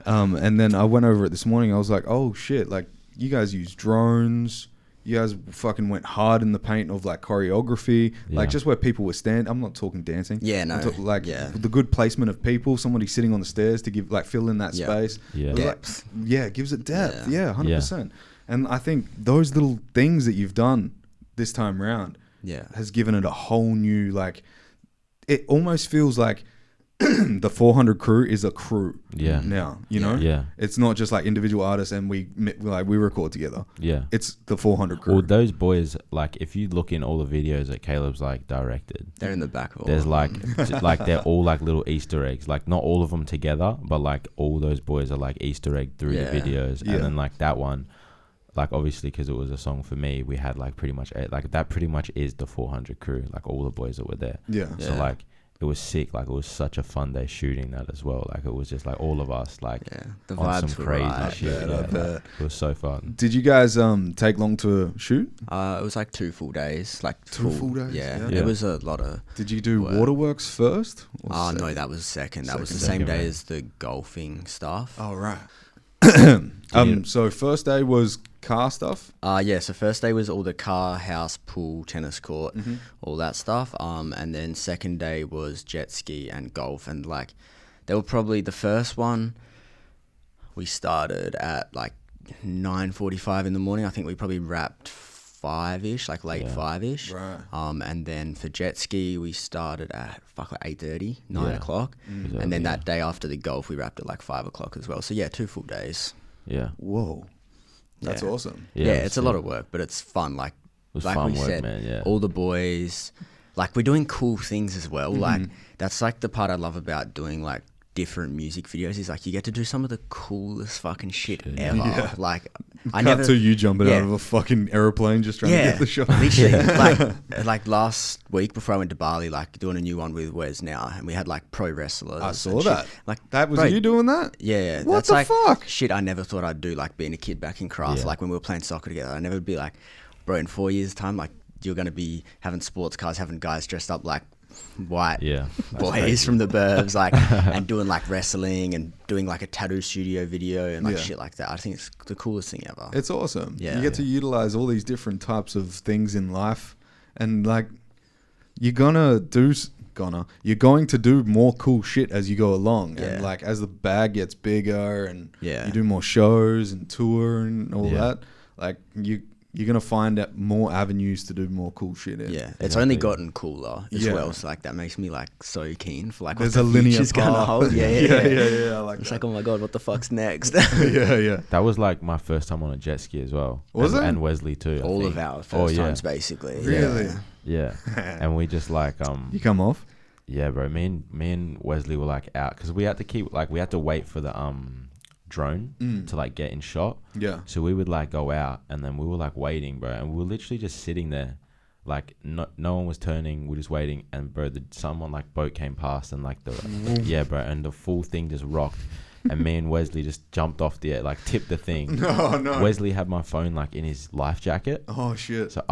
And then I went over it this morning. I was like, oh shit! Like you guys use drones. You guys fucking went hard in the paint of like choreography, Yeah. like just where people were standing. I'm not talking dancing. Yeah, no. Like the good placement of people, somebody sitting on the stairs to give like fill in that Yeah. space. Yeah. It was like- Depth. yeah, it gives it depth. Yeah. Yeah, 100%. And I think those little things that you've done this time round Yeah. has given it a whole new like. It almost feels like the 400 crew is a crew. Yeah. Now you know. Yeah. It's not just like individual artists and we record together. Yeah. It's the 400 crew. Well, those boys, like, if you look in all the videos that Caleb's like directed, They're in the back of all there's of like, them. like they're all like little Easter eggs. Like not all of them together, but like all those boys are like Easter egg through Yeah. the videos. Yeah. And then like that one, like obviously because it was a song for me, we had like pretty much like that pretty much is the 400 crew. Like all the boys that were there. Yeah. So Yeah. like it was sick. Like it was such a fun day shooting that as well. Like it was just like all of us like Yeah. The on vibes some were crazy right. shit. bet, I Yeah, bet. like, it was so fun. Did you guys take long to shoot? It was like 2 full days. Like Two full days, Yeah. yeah. It was a lot of. Did you do Work. waterworks first? or Oh no, second? that was second. That was the Second, same day right. as the golfing stuff. Oh right. you- So first day was car stuff. Yeah, so first day was all the car, house, pool, tennis court, Mm-hmm. all that stuff. And then second day was jet ski and golf. And like, they were probably the first one. We started at like 9:45 in the morning. I think we probably wrapped 5-ish, like late Yeah. 5-ish. Right. And then for jet ski, we started at like 8:30, 9 Yeah. o'clock. Mm. And then Yeah. that day after the golf, we wrapped at like 5 o'clock as well. So yeah, 2 full days. Yeah. Whoa. That's Yeah. awesome. Yeah, it was it's a lot sick. of work, but it's fun. Like was like fun we work, said, man, yeah. all the boys, like we're doing cool things as well. Like that's like the part I love about doing like different music videos is like you get to do some of the coolest fucking shit ever. Yeah. Like I Cut never. to you jumping yeah. out of a fucking aeroplane just trying to Yeah, get the shot. literally. Like last week before I went to Bali, like doing a new one with Wes now, and we had like pro wrestlers. I saw and shit. that. Like That was bro, you doing that? Yeah, What that's the like fuck? shit I never thought I'd do. Like being a kid back in craft, Yeah. like when we were playing soccer together, I never would be like, bro, in 4 years' time, like you're gonna be having sports cars, having guys dressed up like white Yeah. That's boys crazy. from the burbs, like and doing like wrestling and doing like a tattoo studio video and like Yeah. shit like that. I think it's the coolest thing ever. It's awesome. Yeah. You get to utilize all these different types of things in life, and like you're going to do more cool shit as you go along, Yeah. and like as the bag gets bigger, and Yeah. you do more shows and tour and all Yeah. that. Like you're gonna find out more avenues to do more cool shit in. Yeah, it's only Exactly. gotten cooler as Yeah. well. So like that makes me like so keen for like There's what a the linear future's gonna path. hold. Yeah. yeah. I like It's that. like, oh my god, what the fuck's next? yeah. That was like my first time on a jet ski as well. Was and, it? And Wesley too. I All think. of our Oh, first yeah. times, basically. Really? Yeah. And we just like You come off. yeah, bro. Me and Wesley were like out because we had to keep like we had to wait for the drone to like get in shot. Yeah. So we would like go out, and then we were like waiting, bro, and we were literally just sitting there, like no one was turning. We were just waiting, and bro, someone like boat came past, and like yeah, bro, and the full thing just rocked. And me and Wesley just jumped off the like tipped the thing. No. Wesley had my phone like in his life jacket. Oh shit. So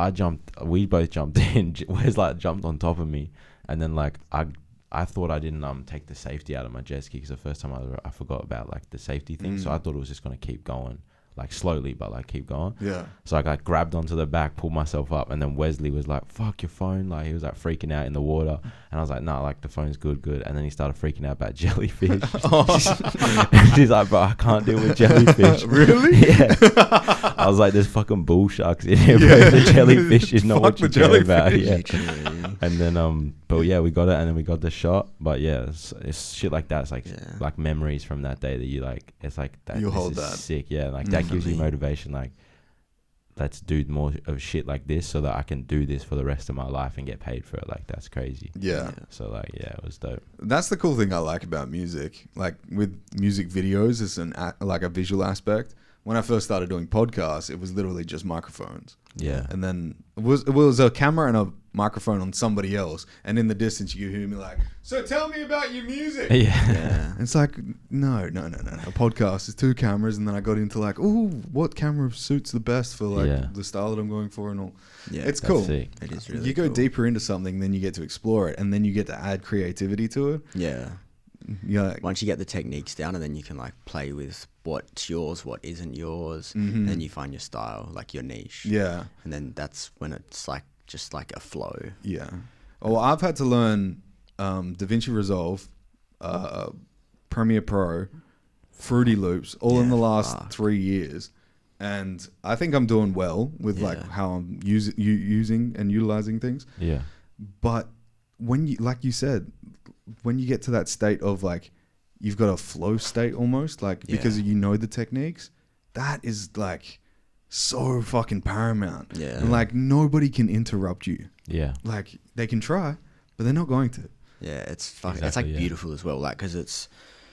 we both jumped in. Wes like jumped on top of me, and then like I thought I didn't take the safety out of my jet ski, because the first time I forgot about like the safety thing. So I thought it was just gonna keep going, like slowly, but like keep going. Yeah. So I got grabbed onto the back, pulled myself up, and then Wesley was like, "Fuck your phone!" Like he was like freaking out in the water, and I was like, "Nah, like the phone's good." And then he started freaking out about jellyfish. And he's like, "Bro, I can't deal with jellyfish." Really? Yeah. I was like, "There's fucking bull sharks in here, bro. The jellyfish is not what you care about." Yeah. And then but yeah, we got it, and then we got the shot. But yeah, it's shit like that. It's like like memories from that day that you like. It's like that. You this hold is that. sick. Yeah, like that gives you motivation. Like, let's do more of shit like this so that I can do this for the rest of my life and get paid for it. Like that's crazy. Yeah. So like yeah, it was dope. That's the cool thing I like about music. Like with music videos, it's like a visual aspect. When I first started doing podcasts, it was literally just microphones. Yeah. And then it was a camera and a microphone on somebody else, and in the distance you hear me like, "So tell me about your music." Yeah. And it's like, no. A podcast is 2 cameras, and then I got into like, ooh, what camera suits the best for like the style that I'm going for and all. Yeah, it's That's cool. sick. It is really You go cool. deeper into something, then you get to explore it, and then you get to add creativity to it. Yeah. Yeah. Once you get the techniques down, and then you can like play with what's yours, what isn't yours, Mhm. then you find your style, like your niche. Yeah. And then that's when it's like just like a flow. Yeah. Well, I've had to learn DaVinci Resolve, Premiere Pro, Fruity Loops, all in the last 3 years. And I think I'm doing well with like how I'm using and utilizing things. Yeah. But when you, like you said, when you get to that state of like, you've got a flow state almost, like because you know the techniques, that is like so fucking paramount. Yeah. And like nobody can interrupt you. Yeah. Like they can try, but they're not going to. Yeah, it's fucking, Exactly, it's like beautiful as well, like, because it's,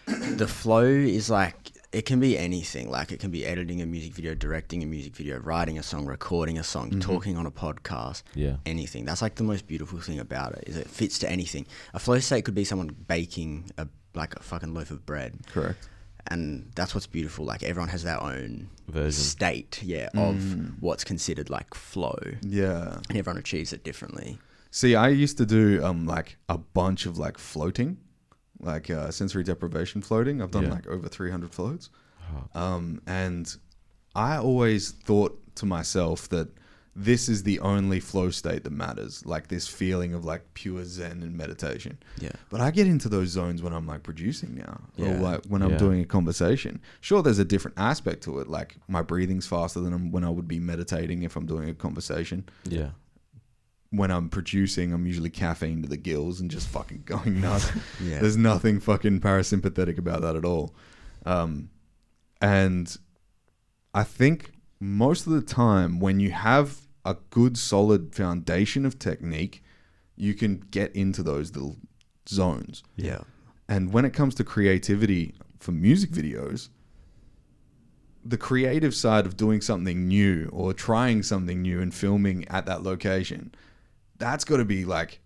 the flow is like, it can be anything, like it can be editing a music video, directing a music video, writing a song, recording a song, talking on a podcast, anything. That's like the most beautiful thing about it, is it fits to anything. A flow state could be someone baking a fucking loaf of bread. Correct. And that's what's beautiful, like everyone has their own version state, of what's considered like flow. Yeah. And everyone achieves it differently. See, I used to do like a bunch of like floating, like sensory deprivation floating. I've done like over 300 floats. And I always thought to myself that this is the only flow state that matters, like this feeling of like pure zen and meditation. Yeah. But I get into those zones when I'm like producing now, or Yeah. like when I'm doing a conversation. Sure, there's a different aspect to it. Like my breathing's faster than when I would be meditating if I'm doing a conversation. Yeah. When I'm producing, I'm usually caffeine to the gills and just fucking going nuts. Yeah. There's nothing fucking parasympathetic about that at all. And I think most of the time when you have a good solid foundation of technique, you can get into those little zones. Yeah. And when it comes to creativity for music videos, the creative side of doing something new or trying something new and filming at that location, that's got to be like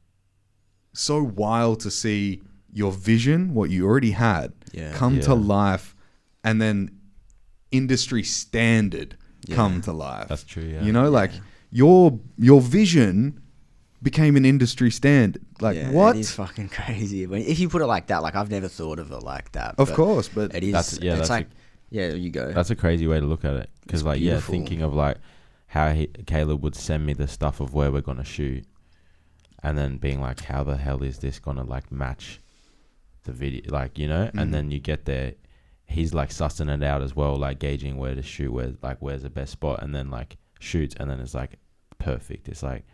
so wild to see your vision, what you already had, come to life, and then industry standard come to life. That's true. Yeah. You know, like your vision became an industry standard. Like what? It is fucking crazy. If you put it like that, like I've never thought of it like that. Of course, but it is. It's like, there you go. That's a crazy way to look at it. Because like, beautiful. thinking of like how Caleb would send me the stuff of where we're going to shoot. And then being like, how the hell is this going to like match the video? Like, you know, and then you get there, he's like sussing it out as well, like gauging where to shoot, where's the best spot, and then like shoots, and then it's like perfect. It's like,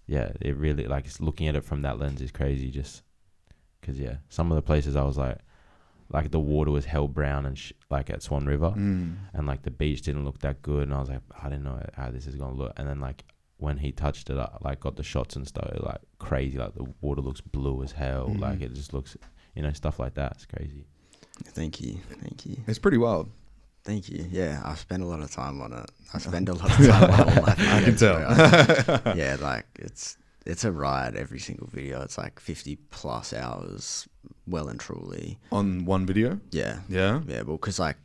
it really, like, it's looking at it from that lens is crazy, just because some of the places I was like the water was hell brown and like at Swan River, and like the beach didn't look that good, and I was like, I didn't know how this is gonna look. And then like when he touched it up, like got the shots and stuff, like crazy, like the water looks blue as hell, like it just looks, you know, stuff like that. It's crazy. Thank you. It's pretty wild. Thank you. Yeah, I spend a lot of time on it. I spend a lot of time on all my videos. I can tell. Yeah, like it's a ride every single video. It's like 50 plus hours, well and truly. On one video? Yeah. Yeah? Yeah, well, because like,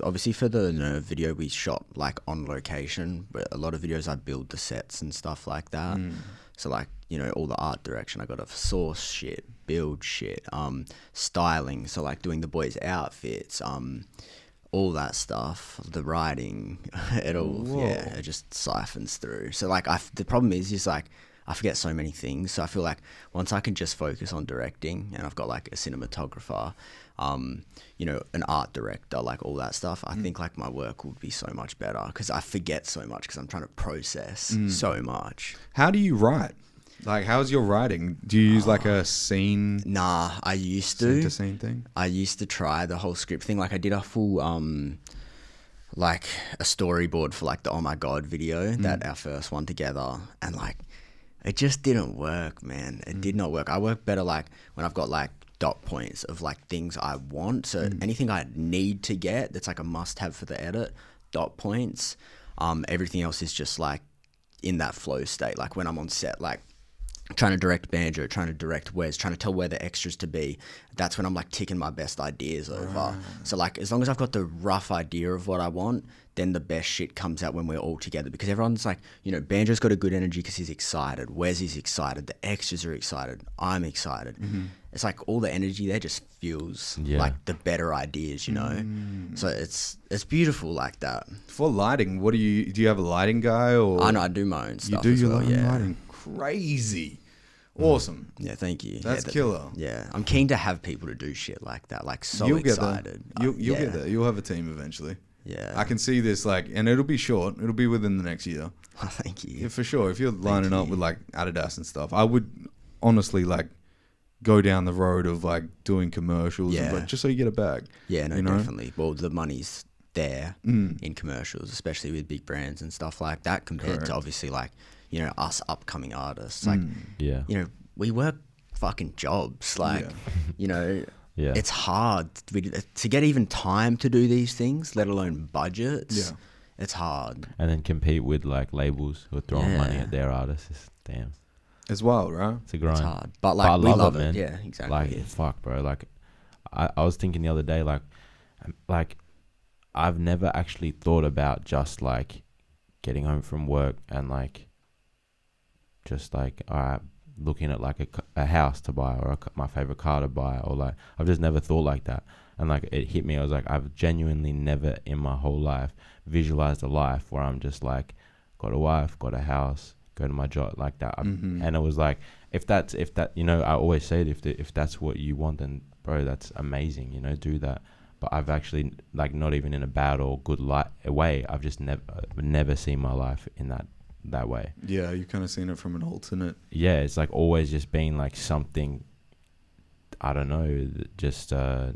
obviously for the Nerve video, we shot like on location, but a lot of videos I build the sets and stuff like that. So like, all the art direction, I got to source shit, build shit, styling. So like doing the boys' outfits, all that stuff, the writing, it all, it just siphons through. So like, the problem is like, I forget so many things. So I feel like once I can just focus on directing, and I've got like a cinematographer, an art director, like all that stuff, I think like my work would be so much better because I forget so much because I'm trying to process so much. How do you write? Like, how's your writing? Do you use like a scene? Nah, I used Scene to. to scene thing? I used to try the whole script thing. Like I did a full, like a storyboard for like the Oh My God video, that our first one together. And like, it just didn't work, man. It did not work. I work better like when I've got like dot points of like things I want. So anything I need to get that's like a must have for the edit, dot points. Everything else is just like in that flow state. Like when I'm on set, like trying to direct Banjo, trying to direct Wes, trying to tell where the extras to be, that's when I'm like ticking my best ideas over. So like as long as I've got the rough idea of what I want, then the best shit comes out when we're all together, because everyone's like, Banjo's got a good energy because he's excited, Wes is excited, the extras are excited, I'm excited. It's like all the energy there just fuels like the better ideas, So it's beautiful like that. For lighting, do you have a lighting guy or? I know, I do my own stuff. You do as your well, own lighting. Crazy. Awesome. Yeah, thank you. That's killer. Yeah, I'm keen to have people to do shit like that. Like You'll excited. Get there. You'll get there. You'll have a team eventually. Yeah. I can see this and it'll be short. It'll be within the next year. Oh, thank you. Yeah, for sure. If you're lining up with like Adidas and stuff, I would honestly like go down the road of like doing commercials, but just so you get a bag. Yeah, no, definitely. Well, the money's there in commercials, especially with big brands and stuff like that, compared to obviously like, us upcoming artists. Like, we work fucking jobs. Like, it's hard to get even time to do these things, let alone budgets. Yeah. It's hard. And then compete with like labels who are throwing money at their artists. Damn. It's wild, right? It's a grind. It's hard. But like, we love it, man. Yeah, exactly. Like, fuck, bro. Like, I was thinking the other day, like, I've never actually thought about just like getting home from work and like, just like, all right, looking at like a house to buy or my favorite car to buy, or like, I've just never thought like that. And like, it hit me. I was like, I've genuinely never in my whole life visualized a life where I'm just like, got a wife, got a house, go to my job like that. And it was like, if that, I always say it, if that's what you want, then bro, that's amazing, do that. But I've actually, like, not even in a bad or good way, I've just never seen my life in that way. Yeah, you've kind of seen it from an alternate. Yeah, it's like always just being like something, I don't know, just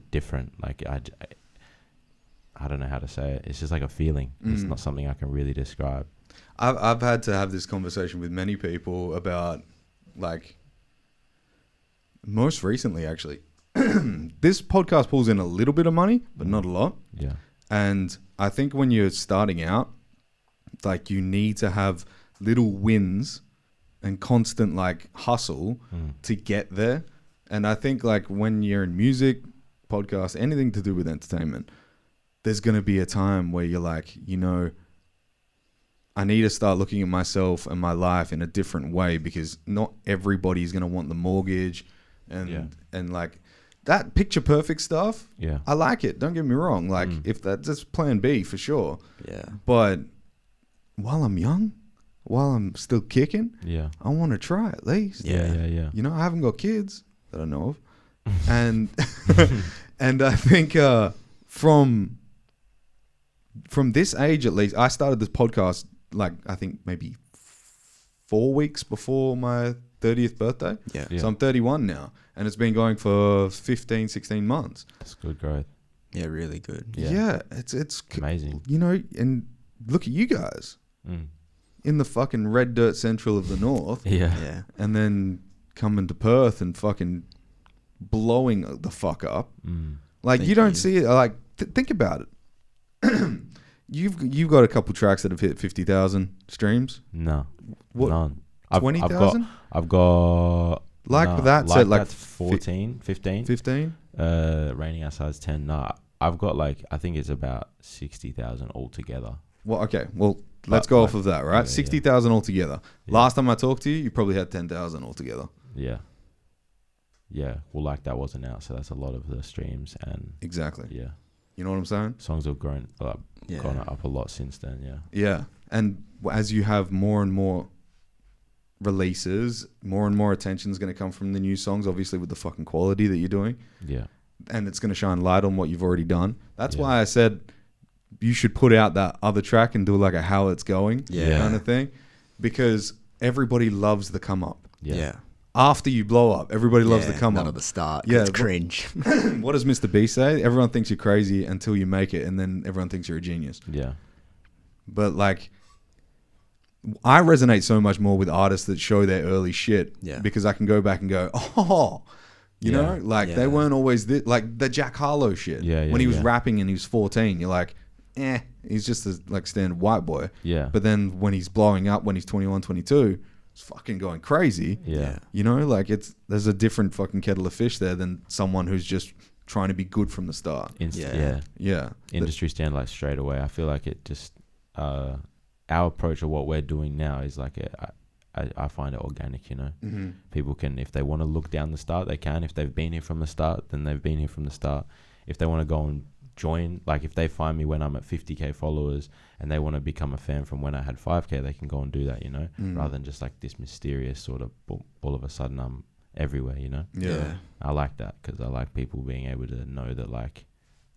different. Like I don't know how to say it. It's just like a feeling. It's not something I can really describe. I've had to have this conversation with many people about, like, most recently actually. This podcast pulls in a little bit of money, but not a lot. Yeah. And I think when you're starting out, like, you need to have little wins and constant like hustle to get there. And I think like when you're in music, podcast, anything to do with entertainment, there's going to be a time where you're like, I need to start looking at myself and my life in a different way, because not everybody's going to want the mortgage and like that picture perfect stuff. Yeah. I like it. Don't get me wrong. Like if that's plan B for sure. Yeah. But while I'm young, while I'm still kicking, I want to try at least. Yeah. I haven't got kids that I know of. And and I think from this age at least, I started this podcast like I think maybe 4 weeks before my 30th birthday. Yeah. So I'm 31 now, and it's been going for 15, 16 months. That's good growth. Yeah, really good. Yeah, it's amazing. And look at you guys in the fucking red dirt central of the north. Yeah. And then coming to Perth and fucking blowing the fuck up. Like Thank you don't you. see it. Like think about it. You've got a couple tracks that have hit 50,000 streams. No, What? none. 20,000? I've got Like nah, that's at like that's 14, 15. 15. Raining outside's 10. Nah, I've got like I think it's about 60,000 altogether. Well, okay. Well, let's But, go like, off of that, right? yeah, 60,000 altogether. Yeah. Last time I talked to you, you probably had 10,000 altogether. Yeah. Yeah. Well, like that wasn't out, so that's a lot of the streams and Exactly. yeah, You know what I'm saying? songs have grown Yeah. gone up a lot since then. Yeah. Yeah. And as you have more and more releases, more and more attention is going to come from the new songs, obviously with the fucking quality that you're doing. Yeah. And it's going to shine light on what you've already done. That's Yeah. why I said you should put out that other track and do like a how it's going Yeah. kind of thing. Because everybody loves the come up. Yeah. Yeah. After you blow up, everybody loves the come None up. of the start. Yeah, It's but- cringe. What does Mr. B say? Everyone thinks you're crazy until you make it, and then everyone thinks you're a genius. Yeah. But like, I resonate so much more with artists that show their early shit. Yeah. Because I can go back and go, oh, you Yeah. know, like Yeah. they weren't always this, like the Jack Harlow shit. Yeah, yeah, when he was yeah. rapping and he was 14, you're like, he's just a like standard white boy. Yeah. But then when he's blowing up, when he's 21, 22, it's fucking going crazy. Yeah. You know, like there's a different fucking kettle of fish there than someone who's just trying to be good from the start. Yeah. Yeah. Yeah. Industry stand like straight away. I feel like it just our approach of what we're doing now is like I find it organic, you know. Mm-hmm. People can, if they want to look down the start, they can. If they've been here from the start, then they've been here from the start. If they want to go and join, like if they find me when I'm at 50k followers and they want to become a fan from when I had 5k, they can go and do that, you know, rather than just like this mysterious sort of all of a sudden I'm everywhere, you know. Yeah. I like that because I like people being able to know that like,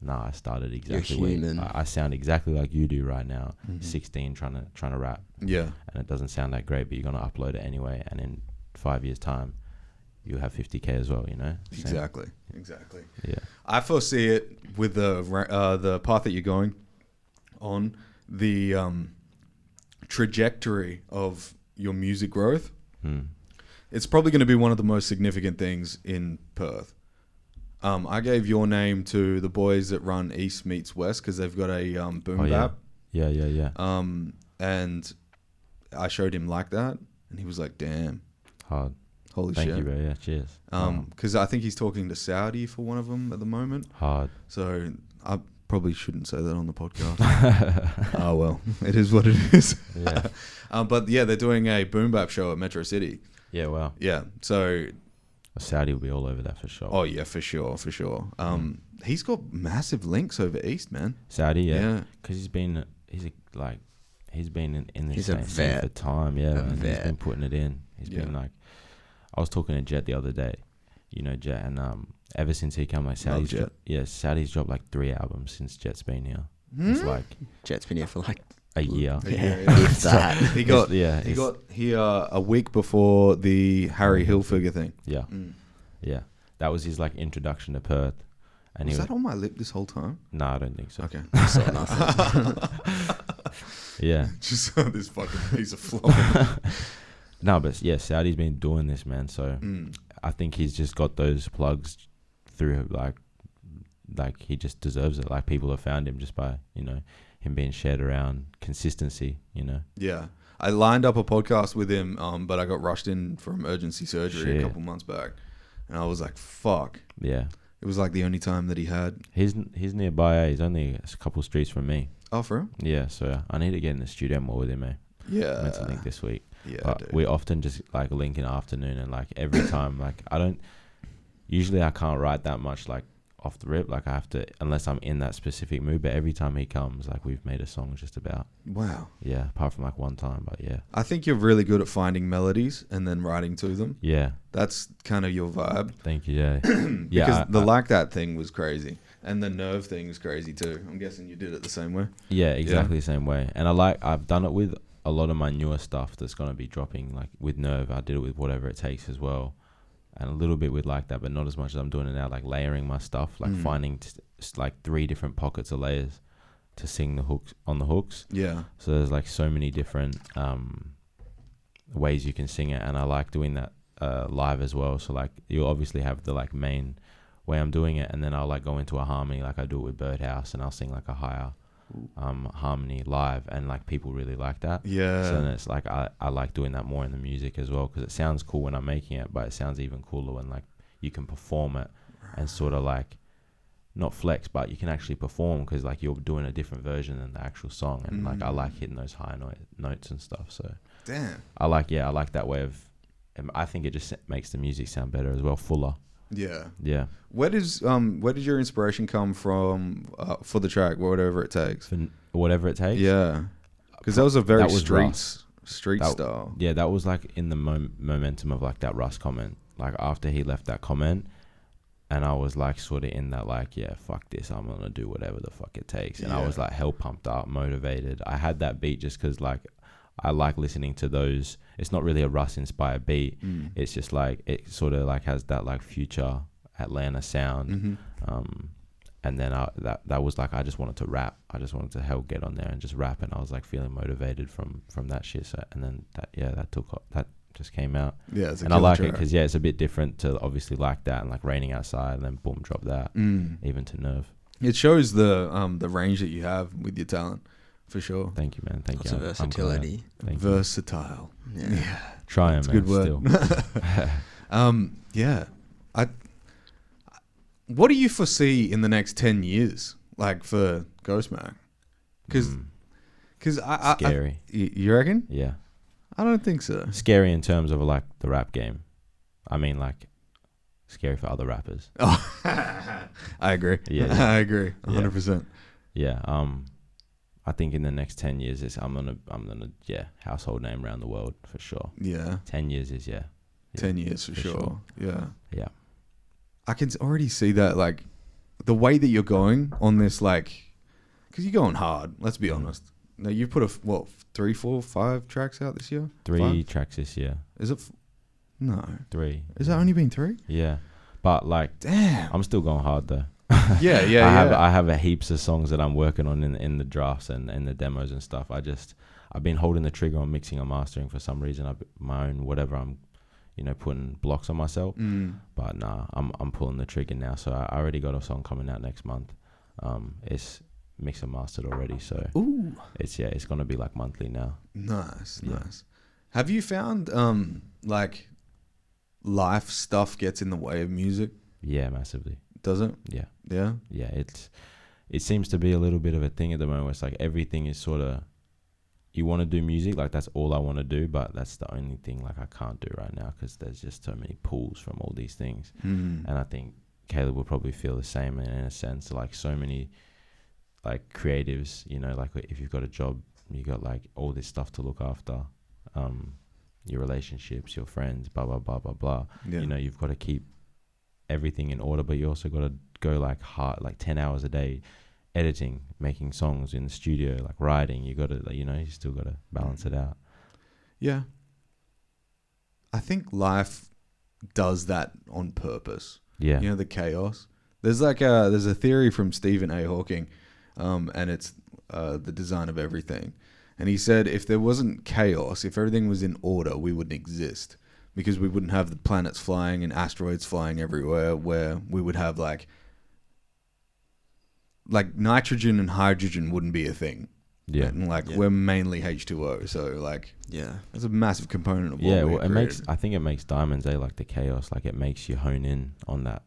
nah, I started exactly You're human. I sound exactly like you do right now, Mhm. 16 trying to rap, Yeah. and it doesn't sound that great, but you're gonna upload it anyway, and in 5 years time you have 50k as well, you know. Same. Exactly. Yeah. I foresee it with the path that you're going on, the trajectory of your music growth. It's probably going to be one of the most significant things in Perth. I gave your name to the boys that run East Meets West because they've got a boom bap. Yeah. And I showed him like that, and he was like, "Damn, Hard. holy Thank shit!" you, bro. Yeah, cheers. Because I think he's talking to Saudi for one of them at the moment. Hard. So I probably shouldn't say that on the podcast. Oh well, it is what it is. Yeah. But yeah, they're doing a boom bap show at Metro City. Yeah. Wow. Yeah. So Saudi will be all over that for sure. oh yeah, for sure. He's got massive links over East, man. Saudi, Yeah. because he's been in this He's a scene vet. for time, yeah, A man. He's vet. been putting it in. He's Yeah. been like, I was talking to Jet the other day, you know Jet, and ever since he came, like Saudi's Jet. Saudi's dropped like 3 albums since Jet's been here. It's like Jet's been here for like a year. if that. He got It's- he got here a week before the Harry Hilfiger thing. Yeah, yeah. That was his like introduction to Perth, and Was he that on my lip this whole time? No, I don't think so. Okay. Saw nothing. Yeah. Just saw this fucking piece of flop. No, but yeah, Saudi's been doing this, man. So I think he's just got those plugs through, like he just deserves it. Like people have found him just by, you know, him being shared around consistency, you know. Yeah. I lined up a podcast with him, but I got rushed in for emergency surgery Shit. a couple months back. And I was like, fuck. Yeah. It was like the only time that he had. He's nearby, eh? He's only a couple streets from me. Oh, for real? Yeah, so I need to get in the studio more with him, eh? Yeah. Meant to link this week. Yeah, But dude. we often just like link in the afternoon, and like every time, like usually I can't write that much like off the rip. Like I have to, unless I'm in that specific mood, but every time he comes, like we've made a song just about. Wow. Yeah, apart from like one time, but yeah. I think you're really good at finding melodies and then writing to them. Yeah, That's kind of your vibe. thank you, yeah. Because Yeah, the like that thing was crazy. And the nerve thing was crazy too. I'm guessing you did it the same way. yeah, exactly the same way. And I've done it with a lot of my newer stuff that's going to be dropping, like with Nerve. I did it with Whatever It Takes as well. And a little bit with Like That, but not as much as I'm doing it now, like layering my stuff, like finding like 3 different pockets of layers to sing the hooks on the hooks. Yeah. So there's like so many different ways you can sing it, and I like doing that live as well. So like you obviously have the like main way I'm doing it, and then I'll like go into a harmony like I do it with Birdhouse, and I'll sing like a higher harmony live, and like people really like that. Yeah. So then it's like I like doing that more in the music as well, because it sounds cool when I'm making it, but it sounds even cooler when like you can perform it and sort of like not flex, but you can actually perform, because like you're doing a different version than the actual song, and like I like hitting those high notes and stuff. So damn, I like that way of. I think it just makes the music sound better as well, fuller. Yeah. Where does your inspiration come from for the track, whatever it takes? For whatever it takes. Yeah, because that was a very street that, style. Yeah, that was like in the momentum of like that Russ comment. Like after he left that comment, and I was like sort of in that like, yeah, fuck this, I'm gonna do whatever the fuck it takes. And I was like hell pumped up, motivated. I had that beat just because like I like listening to those. It's not really a Russ inspired beat. It's just like it sort of like has that like future Atlanta sound. And then that was like I just wanted to rap. I just wanted to hell get on there and just rap, and I was like feeling motivated from that shit. So, and then that just came out. Yeah, it's a and I like track. it because it's a bit different to obviously like that and like Raining Outside, and then boom, drop that even to Nerve. It shows the range that you have with your talent. For sure. Thank you, man. Thank Lots you. of versatility. Versatile. Yeah. Trying, It's a man. good word. Still. Yeah. What do you foresee in the next 10 years, like for Gho Tmac? Because Scary. You reckon? Yeah. I don't think so. Scary in terms of like the rap game. I mean, like scary for other rappers. Oh, I agree. Yeah. I agree. 100%. Yeah. I think in the next 10 years, I'm gonna household name around the world for sure. Yeah. 10 years is 10 years for sure. Yeah. Yeah. I can already see that, like, the way that you're going on this, like, because you're going hard, let's be honest. Now, you've put 3, 4, 5 tracks out this year? 3 5? tracks this year. Is it? No. 3. Is that only been 3? Yeah. But, like, damn. I'm still going hard, though. Yeah. I have a heaps of songs that I'm working on in the drafts and in the demos and stuff. I've been holding the trigger on mixing and mastering for some reason. My own whatever, I'm putting blocks on myself. But nah, I'm pulling the trigger now. So I already got a song coming out next month. It's mixed and mastered already. So it's gonna be like monthly now. Nice. Have you found like life stuff gets in the way of music? Yeah, massively. Does it? Yeah. Yeah. Yeah. It seems to be a little bit of a thing at the moment. Where it's like everything is sort of, you want to do music, like that's all I want to do, but that's the only thing like I can't do right now because there's just so many pulls from all these things. And I think Caleb will probably feel the same in a sense. Like so many like creatives, like if you've got a job, you got like all this stuff to look after, your relationships, your friends, blah blah blah blah blah. Yeah. You've got to keep everything in order, but you also got to go like hard, like 10 hours a day editing, making songs in the studio, like writing. You got to, like, you still got to balance it out. Yeah. I think life does that on purpose. Yeah. The chaos. There's a theory from Stephen A. Hawking, and it's the design of everything. And he said if there wasn't chaos, if everything was in order, we wouldn't exist. Because we wouldn't have the planets flying and asteroids flying everywhere, where we would have like nitrogen and hydrogen wouldn't be a thing. Yeah. And we're mainly H2O, so like that's a massive component of what we created. I think it makes diamonds, like the chaos, like it makes you hone in on that.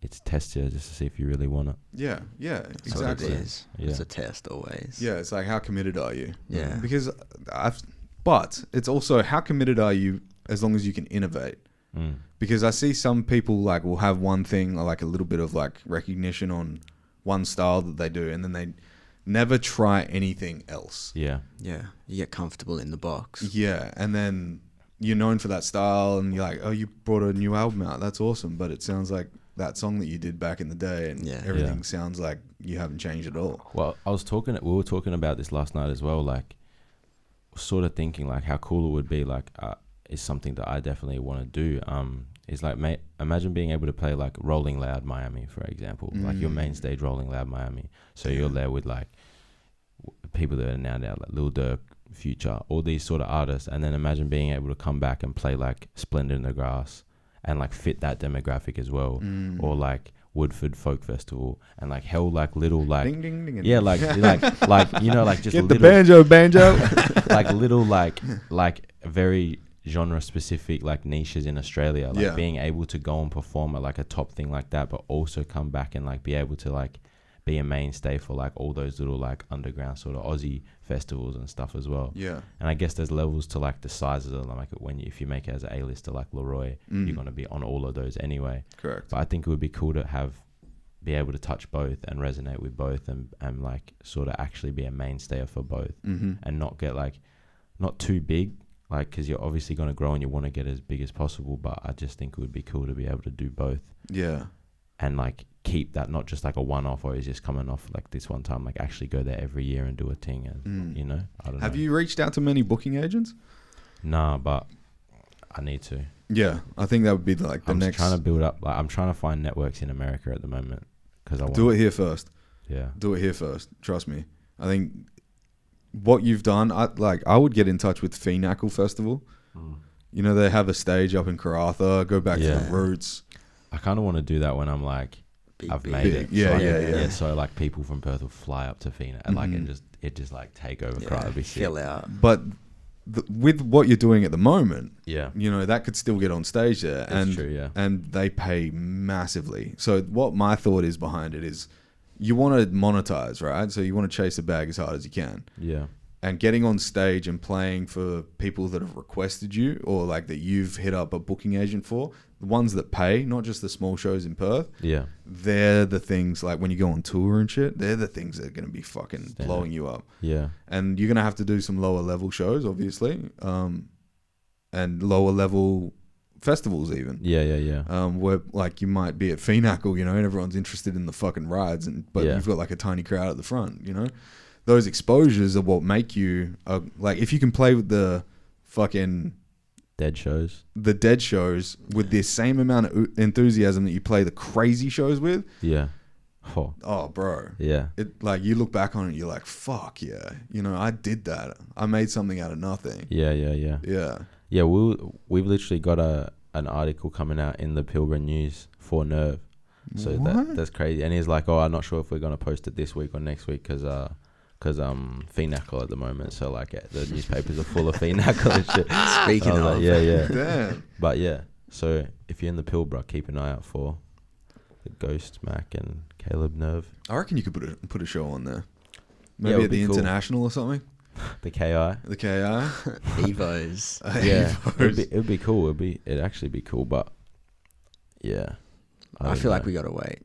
It's tested just to see if you really want it. Yeah, That's what it exactly. is. Yeah. It's a test always. Yeah, it's like how committed are you? Yeah. Because but it's also how committed are you as long as you can innovate. Because I see some people like will have one thing or like a little bit of like recognition on one style that they do, and then they never try anything else. Yeah. Yeah. You get comfortable in the box. Yeah, and then you're known for that style, and you're like, oh, you brought a new album out. That's awesome, but it sounds like that song that you did back in the day, and everything sounds like you haven't changed at all. Well, we were talking about this last night as well, like sort of thinking like how cool it would be, like is something that I definitely want to do. Is like, imagine being able to play like Rolling Loud Miami, for example, like your main stage Rolling Loud Miami. So you're there with like people that are now like Lil Durk, Future, all these sort of artists, and then imagine being able to come back and play like Splendid in the Grass and like fit that demographic as well, or like Woodford Folk Festival, and like held like little like Ding, ding, ding, yeah like you know like just get little, the banjo. like little like very genre specific like niches in Australia, like being able to go and perform at like a top thing like that, but also come back and like be able to like be a mainstay for like all those little like underground sort of Aussie festivals and stuff as well. Yeah. And I guess there's levels to like the sizes of like if you make it as an A-lister like Leroy, you're going to be on all of those anyway. Correct. But I think it would be cool to be able to touch both and resonate with both and like sort of actually be a mainstay for both, and not get like not too big, like because you're obviously going to grow and you want to get as big as possible, but I just think it would be cool to be able to do both. Yeah. And like keep that not just like a one-off or is just coming off like this one time, like actually go there every year and do a thing, and you know, I don't know. Have you reached out to many booking agents? Nah, but I need to. Yeah, I think that would be like the I'm next. trying to build up. Like I'm trying to find networks in America at the moment because I want Do it here first. Yeah. Do it here first. Trust me. I think what you've done, I would get in touch with Finacle Festival. You know, they have a stage up in Karratha. Go back to the roots. I kind of want to do that when I'm like, I've made it. Yeah, so yeah. So like people from Perth will fly up to Fina and like it just like take over. It'd be sick. Fill out. But with what you're doing at the moment, Yeah. you know, that could still get on stage there. That's true, yeah. And they pay massively. So what my thought is behind it is you want to monetize, right? So you want to chase the bag as hard as you can. Yeah. And getting on stage and playing for people that have requested you or like that you've hit up a booking agent for, the ones that pay, not just the small shows in Perth. Yeah. They're the things like when you go on tour and shit, they're the things that are going to be fucking blowing you up. Yeah. And you're going to have to do some lower level shows, obviously. And lower level festivals even. Yeah. Where like you might be at Finacle, you know, and everyone's interested in the fucking rides, but you've got like a tiny crowd at the front, you know. Those exposures are what make you like if you can play with the fucking dead shows with the same amount of enthusiasm that you play the crazy shows with. Yeah. Oh, bro. Yeah. It like you look back on it, you're like, fuck yeah, you know, I did that. I made something out of nothing. Yeah. Yeah. We've literally got an article coming out in the Pilbara News for Nerve. So that's crazy. And he's like, oh, I'm not sure if we're gonna post it this week or next week because Finacle at the moment, so like the newspapers are full of Finacle and shit. Speaking of, like, yeah. Damn. But yeah, so if you're in the Pilbara, keep an eye out for the Gho Tmac and Caleb Nerve. I reckon you could put a show on there. Maybe at the cool. International or something. The KI. The KI. Evos. Yeah, it'd be cool. It'd actually be cool, but yeah, I feel like we gotta wait.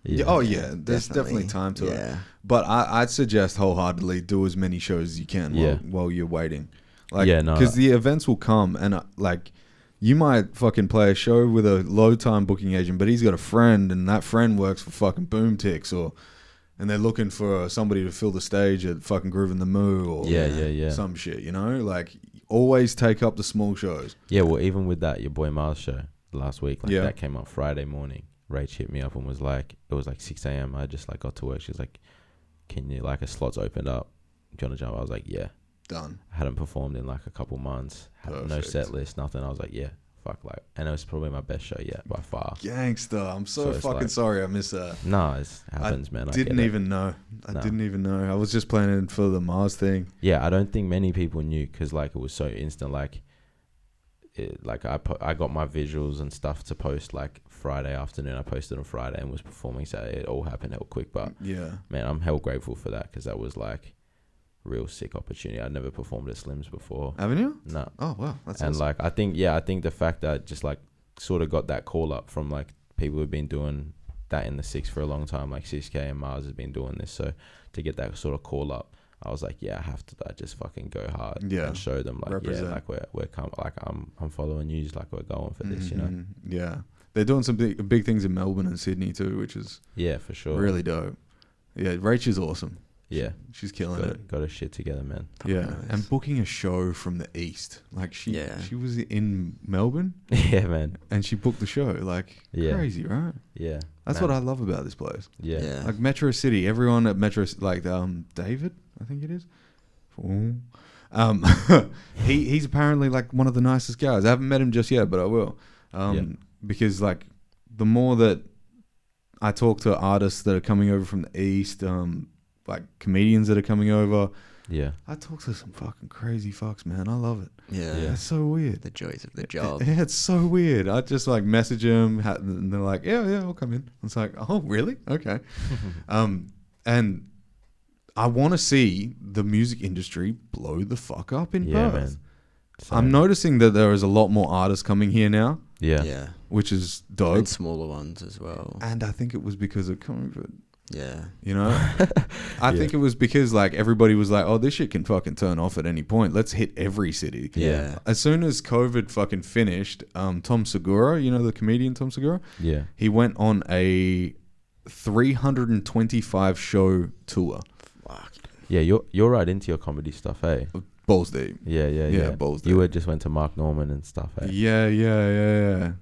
Yeah. Oh yeah, there's definitely time to it. But I'd suggest wholeheartedly do as many shows as you can while you're waiting. Like, because the events will come and like you might fucking play a show with a low time booking agent, but he's got a friend and that friend works for fucking Boomtix and they're looking for somebody to fill the stage at fucking Groove in the Moo or some shit, you know? Like always take up the small shows. Yeah, well even with that your boy Mars show last week, like that came up Friday morning. Rach hit me up and was like, it was like 6 a.m. I just like got to work. She's like, can you like a slot's opened up? Do you want to jump? I was like, yeah. Done. I hadn't performed in like a couple months. Had no set list, nothing. I was like, yeah, fuck like. And it was probably my best show yet by far. Gangster. I'm so fucking like, sorry I missed that. Nah, it happens, man. I didn't even know. I was just planning for the Mars thing. Yeah, I don't think many people knew because like it was so instant. Like, I got my visuals and stuff to post like Friday afternoon. I posted on Friday and was performing Saturday. It all happened hell quick, but man, I'm hell grateful for that because that was like real sick opportunity. I'd never performed at Slim's before. Haven't you? No. Oh wow, that's and awesome. Like I think the fact that I just like sort of got that call up from like people who've been doing that in the Six for a long time, like 6K and Mars has been doing this. So to get that sort of call up, I was like, yeah, I have to just fucking go hard and show them like, represent. Yeah, like we're coming, like I'm following you, like we're going for this, you know? Yeah, they're doing some big things in Melbourne and Sydney too, which is for sure really dope. Yeah, Rach is awesome. Yeah, she's killing it. Got her shit together, man. Yeah, nice. And booking a show from the east, like she was in Melbourne. Yeah, man. And she booked the show, like crazy, right? Yeah, that's what I love about this place. Yeah, like Metro City. Everyone at Metro, like David, I think it is. He's apparently like one of the nicest guys. I haven't met him just yet, but I will. Because like the more that I talk to artists that are coming over from the East, like comedians that are coming over. Yeah. I talk to some fucking crazy fucks, man. I love it. Yeah. It's so weird. The joys of the job. Yeah, it's so weird. I just like message them and they're like, yeah, I'll come in. It's like, oh, really? Okay. And I want to see the music industry blow the fuck up in Perth. Man. I'm noticing that there is a lot more artists coming here now, Yeah. Yeah. which is dope. And smaller ones as well. And I think it was because of COVID. Yeah. You know, I think it was because like everybody was like, oh, this shit can fucking turn off at any point. Let's hit every city. Yeah. As soon as COVID fucking finished, Tom Segura, you know, the comedian Tom Segura? Yeah. He went on a 325 show tour. Fuck. Yeah, you're right into your comedy stuff, eh? Balls deep. Yeah. Balls You deep. were just went to Mark Norman and stuff, eh? Yeah.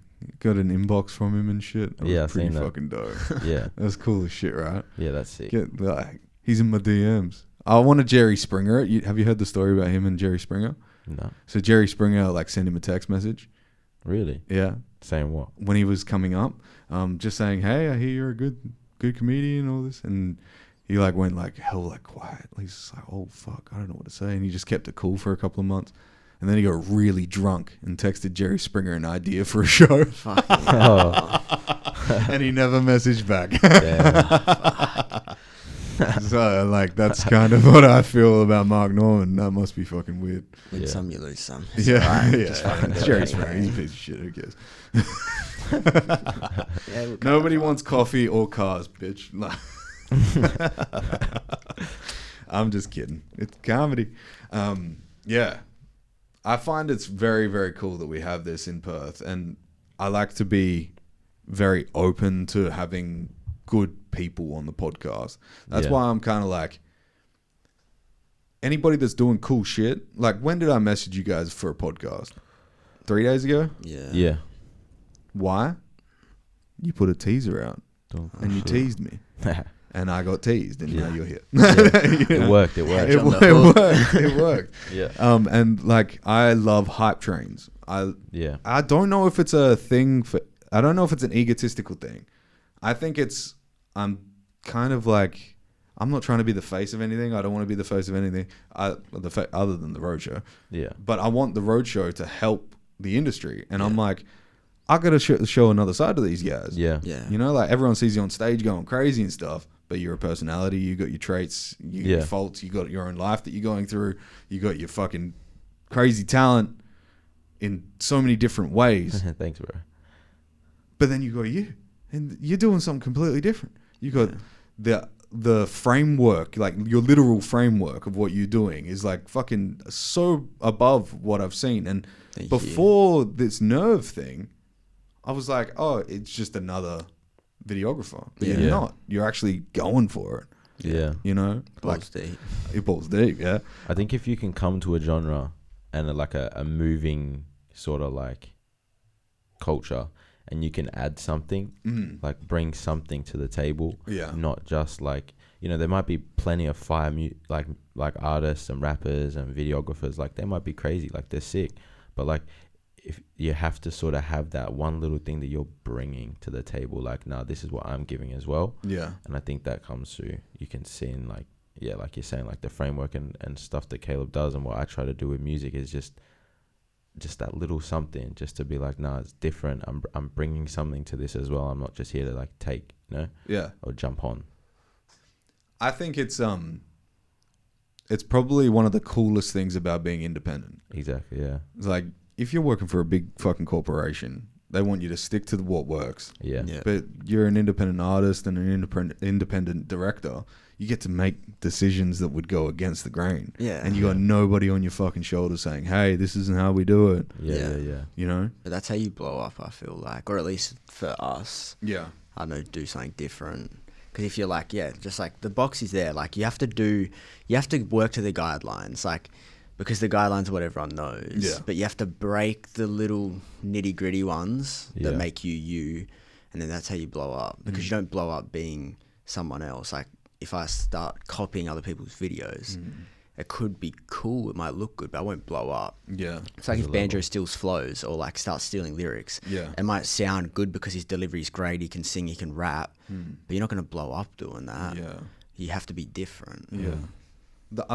Got an inbox from him and shit. That Yeah, was I pretty seen that. fucking dope. Yeah. That's cool as shit, right? Yeah, that's sick. He's in my DMs. I want a Jerry Springer. Have you heard the story about him and Jerry Springer? No. So Jerry Springer like sent him a text message. Really? Yeah. Saying what? When he was coming up, just saying, hey, I hear you're a good comedian, all this. And he like went like hell like quiet. He's just like, oh fuck, I don't know what to say. And he just kept it cool for a couple of months. And then he got really drunk and texted Jerry Springer an idea for a show. Oh. And he never messaged back. Damn. So like that's kind of what I feel about Mark Norman. That must be fucking weird. Win Yeah. some, you lose some. It's Yeah, alright. Just fucking do it Jerry anyway. Springer, he's a piece of shit. Who cares? Yeah, we'll Nobody cut wants coffee or cars, bitch. I'm just kidding. It's comedy. Yeah. I find it's very, very cool that we have this in Perth. And I like to be very open to having good people on the podcast. That's Yeah. why I'm kind of like, anybody that's doing cool shit. Like, when did I message you guys for a podcast? 3 days ago? Yeah. Yeah. Why? You put a teaser out and you teased me. And I got teased, and now you're here. It worked. It on the worked. It worked. Yeah. And like, I love hype trains. Yeah. I don't know if it's a thing for. I don't know if it's an egotistical thing. I think it's. I'm kind of like. I'm not trying to be the face of anything. I don't want to be the face of anything. Other than the Roadshow. Yeah. But I want the Roadshow to help the industry, and I'm like, I got to show another side to these guys. Yeah. Yeah. You know, like everyone sees you on stage going crazy and stuff, but you're a personality. You got your traits, your faults. You got your own life that you're going through. You got your fucking crazy talent in so many different ways. Thanks, bro. But then you got you, and you're doing something completely different. You got the framework, like your literal framework of what you're doing is like fucking so above what I've seen. And Thank before this nerve thing, I was like, oh, it's just another videographer. But you're not. You're actually going for it. Yeah. You know? Balls deep. It balls deep, yeah. I think if you can come to a genre and like a moving sort of like culture, and you can add something, like bring something to the table, not just like, you know, there might be plenty of like artists and rappers and videographers, like they might be crazy, like they're sick, but like if you have to sort of have that one little thing that you're bringing to the table, like, nah, this is what I'm giving as well. Yeah. And I think that comes through. You can see in like, yeah, like you're saying, like the framework and stuff that Caleb does, and what I try to do with music is just that little something, just to be like, nah, it's different. I'm bringing something to this as well. I'm not just here to like take, you know, or jump on. I think it's probably one of the coolest things about being independent. Exactly. Yeah. It's like, if you're working for a big fucking corporation, they want you to stick to what works. Yeah. But you're an independent artist and an independent director. You get to make decisions that would go against the grain. Yeah. And you got nobody on your fucking shoulders saying, hey, this isn't how we do it. Yeah. You know? But that's how you blow up, I feel like. Or at least for us. Yeah. I don't know, do something different. Because if you're like, just like the box is there, like you have to work to the guidelines, like, because the guidelines are what everyone knows. Yeah. But you have to break the little nitty gritty ones that make you, and then that's how you blow up. Because you don't blow up being someone else. Like if I start copying other people's videos, it could be cool. It might look good, but I won't blow up. Yeah. It's like There's if a Banjo level. steals flows or like starts stealing lyrics. Yeah. It might sound good because his delivery is great. He can sing, he can rap, Hmm. but you're not going to blow up doing that. Yeah. You have to be different. Yeah.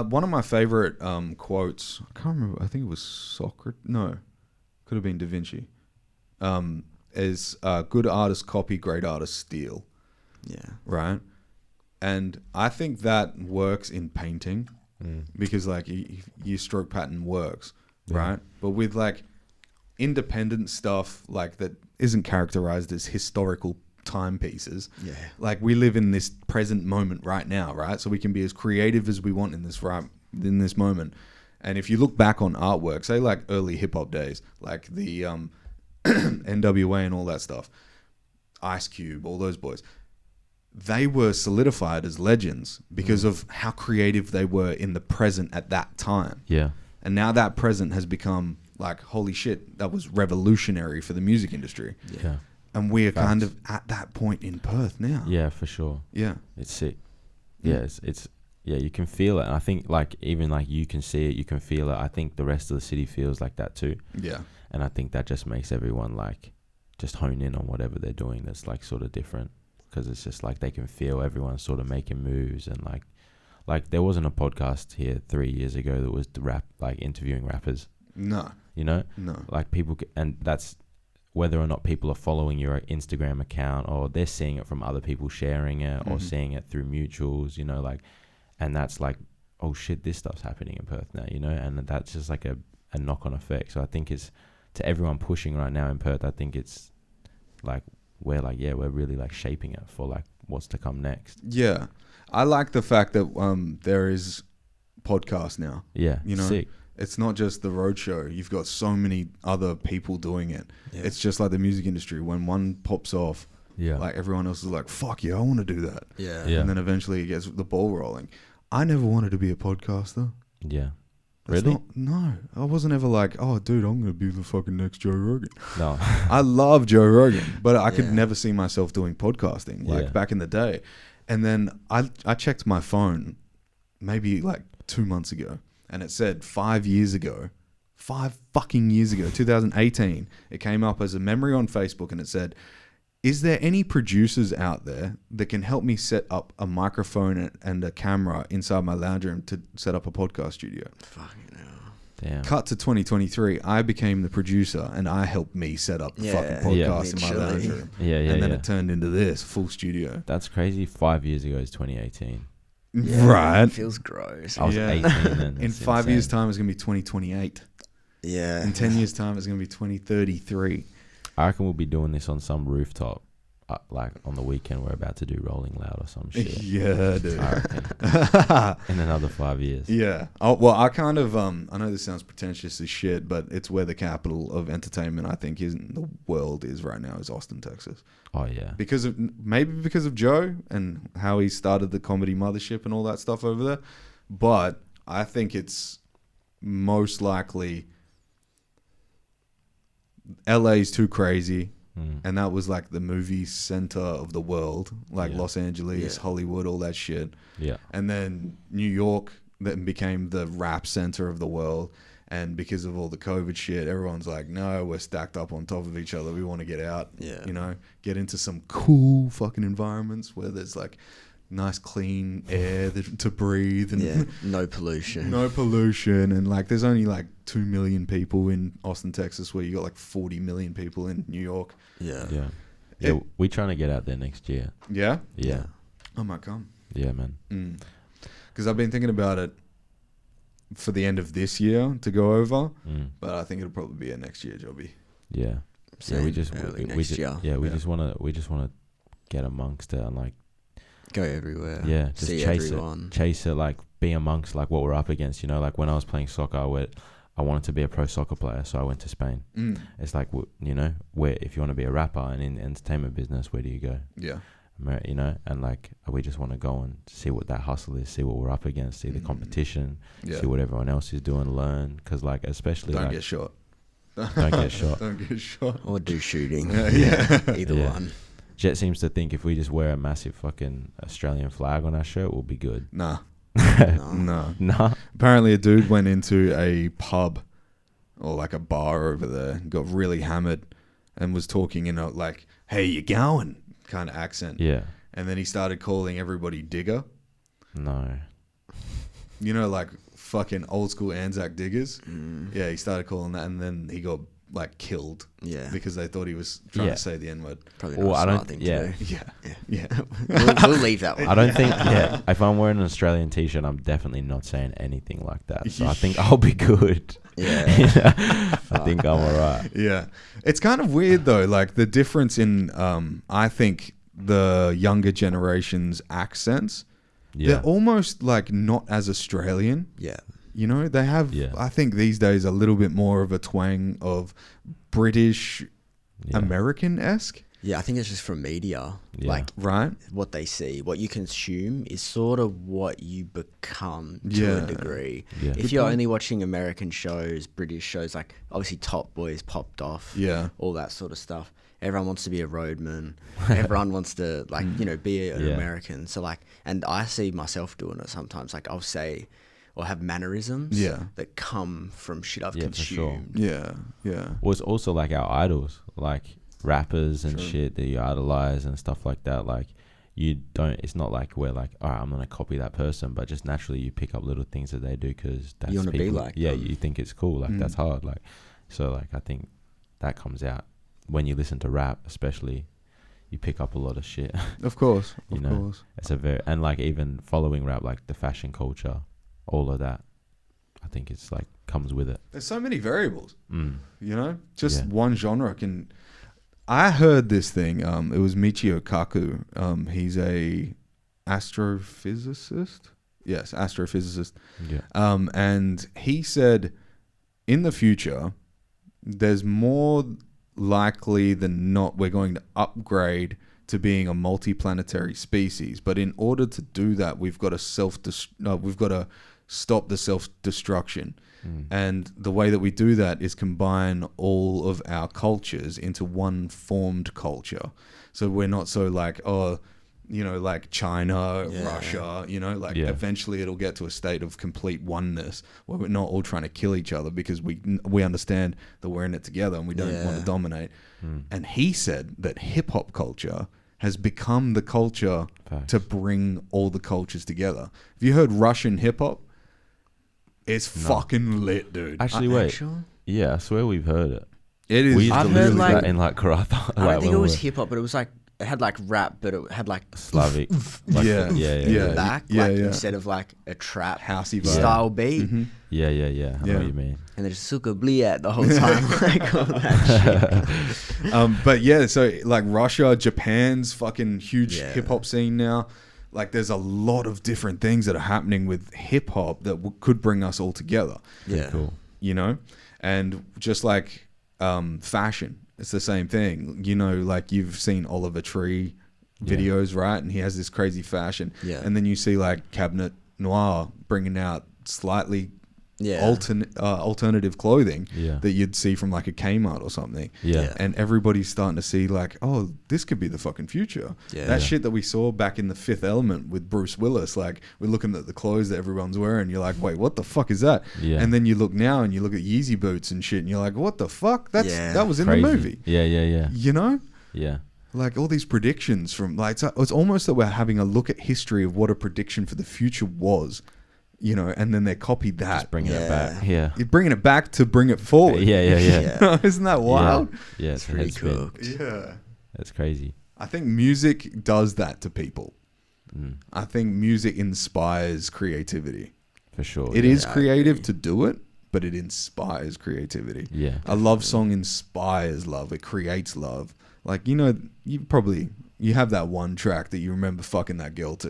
One of my favorite quotes, I can't remember, I think it was Socrates. No, could have been Da Vinci. Is good artists copy, great artists steal. Yeah. Right? And I think that works in painting because like your stroke pattern works, right? But with like independent stuff like that isn't characterized as historical timepieces. Yeah. Like we live in this present moment right now, right? So we can be as creative as we want in this moment. And if you look back on artwork, say like early hip hop days, like the NWA and all that stuff, Ice Cube, all those boys, they were solidified as legends because of how creative they were in the present at that time. Yeah. And now that present has become like, holy shit, that was revolutionary for the music industry. Yeah. And we are kind Facts. of at that point in Perth now. Yeah, for sure. Yeah. It's sick. Yeah, it's yeah, you can feel it. And I think like even like you can see it, you can feel it. I think the rest of the city feels like that too. Yeah. And I think that just makes everyone like just hone in on whatever they're doing that's like sort of different, because it's just like they can feel everyone sort of making moves. And like there wasn't a podcast here 3 years ago that was like interviewing rappers, No. you know, No. like people and that's whether or not people are following your Instagram account or they're seeing it from other people sharing it or seeing it through mutuals, you know, like, and that's like, oh shit, this stuff's happening in Perth now, you know, and that's just like a knock-on effect. So I think it's to everyone pushing right now in Perth, I think it's like we're really like shaping it for like what's to come next. Yeah. I like the fact that there is podcast now. Yeah, You know, sick. it's not just the Roadshow. You've got so many other people doing it. Yeah. It's just like the music industry. When one pops off, Yeah, like everyone else is like, fuck yeah, I want to do that. Yeah. Yeah. And then eventually it gets the ball rolling. I never wanted to be a podcaster. yeah. That's Really? No. I wasn't ever like, oh, dude, I'm going to be the fucking next Joe Rogan. No. I love Joe Rogan, but I could Yeah. never see myself doing podcasting like Yeah. back in the day. And then I checked my phone maybe like 2 months ago, and it said 5 years ago, 5 fucking years ago, 2018, it came up as a memory on Facebook, and it said, is there any producers out there that can help me set up a microphone and a camera inside my lounge room to set up a podcast studio? Fucking hell. Damn. Cut to 2023, I became the producer and I helped me set up the Yeah, fucking podcast in my literally. lounge room. Yeah, yeah, And then yeah. it turned into this full studio. That's crazy. 5 years ago is 2018. Yeah, Right. It feels gross. I was Yeah. 18 then. In That's 5 years' insane. time, it's going to be 2028. Yeah. In 10 years' time, it's going to be 2033. I reckon we'll be doing this on some rooftop, like on the weekend. We're about to do Rolling Loud or some shit. Yeah, dude. I reckon. In another 5 years. Yeah. Oh, well, I kind of, I know this sounds pretentious as shit, but it's where the capital of entertainment, I think, in the world is right now, is Austin, Texas. Oh yeah. Maybe because of Joe and how he started the comedy mothership and all that stuff over there. But I think it's most likely LA's too crazy. And that was like the movie center of the world, like Yeah. Los Angeles, Yeah. Hollywood, all that shit. Yeah. And then New York then became the rap center of the world. And because of all the COVID shit, everyone's like, no, we're stacked up on top of each other. We want to get out, Yeah. you know, get into some cool fucking environments where there's like nice clean air to breathe and Yeah. No pollution. no pollution. And like, there's only like 2 million people in Austin, Texas, where you got like 40 million people in New York. Yeah. Yeah. Yeah. We're trying to get out there next year. Yeah. Yeah. I might come. Yeah, man. Because I've been thinking about it for the end of this year to go over, but I think it'll probably be a next year jobby. Yeah. Yeah. Same, We just early we next just year. yeah we Yeah. just wanna get amongst it and like Go everywhere. yeah just See chase everyone. it like be amongst like what we're up against. You know, like when I was playing soccer, I wanted to be a pro soccer player, so I went to Spain. It's like you know, where if you want to be a rapper and in the entertainment business, where do you go? Yeah. You know, and like we just want to go and see what that hustle is, see what we're up against, see the competition, Yeah. see what everyone else is doing, learn. Because like especially Don't like get shot. don't get shot. Don't get shot. Or do shooting. Yeah. Either Yeah. one. Jet seems to think if we just wear a massive fucking Australian flag on our shirt, we'll be good. Nah. No. Nah. Apparently, a dude went into a pub or like a bar over there, got really hammered, and was talking in a like, "Hey, you going?" kind of accent. Yeah. And then he started calling everybody digger. No. You know, like fucking old school Anzac diggers. Yeah, he started calling that, and then he got like killed. Yeah. Because they thought he was trying Yeah. to say the N word. Probably Well, not a I smart don't- thing yeah. to do. Yeah. We'll leave that one. I don't think. Yeah. If I'm wearing an Australian t-shirt, I'm definitely not saying anything like that. So I think I'll be good. Yeah. I think I'm alright. Yeah. It's kind of weird though, like the difference in I think the younger generation's accents. Yeah. They're almost like not as Australian. Yeah. You know, they have Yeah. I think these days a little bit more of a twang of British Yeah. American-esque, Yeah, I think it's just from media. Yeah. Like right? what they see, what you consume is sort of what you become to Yeah. a degree. Yeah. If you're only watching American shows, British shows, like obviously Top Boys popped off, Yeah. all that sort of stuff. Everyone wants to be a roadman. Everyone wants to like, be an Yeah. American. So like, and I see myself doing it sometimes. Like I'll say or have mannerisms Yeah. that come from shit I've Yeah, for sure. consumed. Yeah. Yeah. Well, it's also like our idols, like rappers and shit that you idolize and stuff like that. Like you don't. It's not like we're like, all right, I'm gonna copy that person, but just naturally you pick up little things that they do because that's You wanna be people- like yeah, them. you think it's cool. Like that's hard. Like so, like I think that comes out when you listen to rap, especially. You pick up a lot of shit. Of course. You Of know, course. it's a very and like even following rap, like the fashion culture, all of that. I think it's like comes with it. There's so many variables. Mm. You know, just Yeah. one genre can. I heard this thing. It was Michio Kaku. He's a astrophysicist. Yes, astrophysicist. Yeah. And he said, in the future, there's more likely than not we're going to upgrade to being a multiplanetary species. But in order to do that, we've got to we've got to stop the self-destruction. And the way that we do that is combine all of our cultures into one formed culture. So we're not so like, like China, Russia, like eventually it'll get to a state of complete oneness where we're not all trying to kill each other because we understand that we're in it together and we don't want to dominate. And he said that hip hop culture has become the culture Facts. to bring all the cultures together. Have you heard Russian hip hop? It's fucking lit, dude. Actually, wait. Actual? Yeah, I swear we've heard it. It is. We used I've to heard, listen to like- that in like karate. I don't think it was hip hop, but it was like it had like rap, but it had like Slavic. Yeah. yeah. back, Yeah, like yeah. instead of like a trap Housey vibe. style beat, Yeah. I know Yeah. what you mean. and they're just suka bliat the whole time, like all that shit. But yeah, so like Russia, Japan's fucking huge Yeah. hip hop scene now. Like there's a lot of different things that are happening with hip hop that could bring us all together. Yeah, Cool. And just like fashion, it's the same thing. Like you've seen Oliver Tree videos, right? And he has this crazy fashion. Yeah. And then you see like Cabinet Noir bringing out slightly Yeah. alternative clothing Yeah. that you'd see from like a Kmart or something. Yeah. And everybody's starting to see like, oh, this could be the fucking future. Yeah. That Yeah. shit that we saw back in The Fifth Element with Bruce Willis, like we're looking at the clothes that everyone's wearing, you're like, wait, what the fuck is that? Yeah. And then you look now and you look at Yeezy boots and shit and you're like, what the fuck? Yeah. That was in Crazy. the movie. Yeah. You know? Yeah. Like all these predictions from like it's almost that we're having a look at history of what a prediction for the future was, and then they copied that. Just bringing it Yeah. back. Yeah. You're bringing it back to bring it forward. Yeah. Yeah. Isn't that wild? Yeah. It's Pretty head spin. cooked. Yeah. That's crazy. I think music does that to people. Mm. I think music inspires creativity. For sure. It yeah. is I creative agree. to do it, but it inspires creativity. Yeah. A love song inspires love. It creates love. Like, you have that one track that you remember fucking that girl to.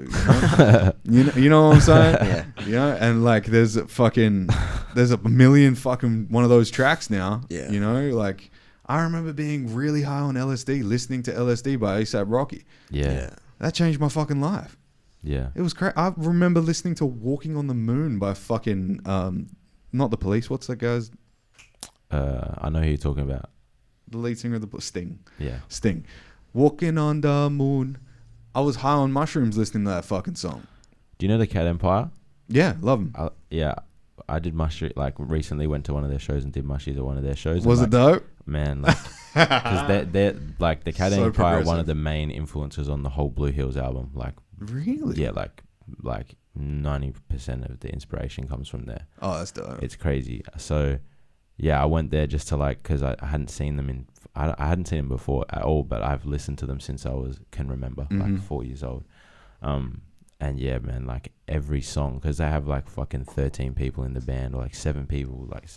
You know what I'm saying? Yeah. And like there's a million fucking one of those tracks now. Yeah. Like I remember being really high on LSD, listening to LSD by A$AP Rocky. Yeah. That changed my fucking life. Yeah. It was crazy. I remember listening to Walking on the Moon by fucking not The Police. What's that guy's? I know who you're talking about. The lead singer of Sting. Yeah. Sting. Walking on the Moon. I was high on mushrooms listening to that fucking song. Do you know the Cat Empire? Yeah, love them. I did Mushy, like recently went to one of their shows and did Mushies at one of their shows. Was and, it like, dope? Man, like, because they're like the Cat So Empire, one progressive. of the main influences on the whole Blue Hills album. Like, Really? yeah, like 90% of the inspiration comes from there. Oh, that's dope. It's crazy. So, yeah, I went there just to like, because I hadn't seen them I hadn't seen them before at all, but I've listened to them since I can remember, like 4 years old. And yeah, man, like every song, because they have like fucking 13 people in the band, or like 7 people, like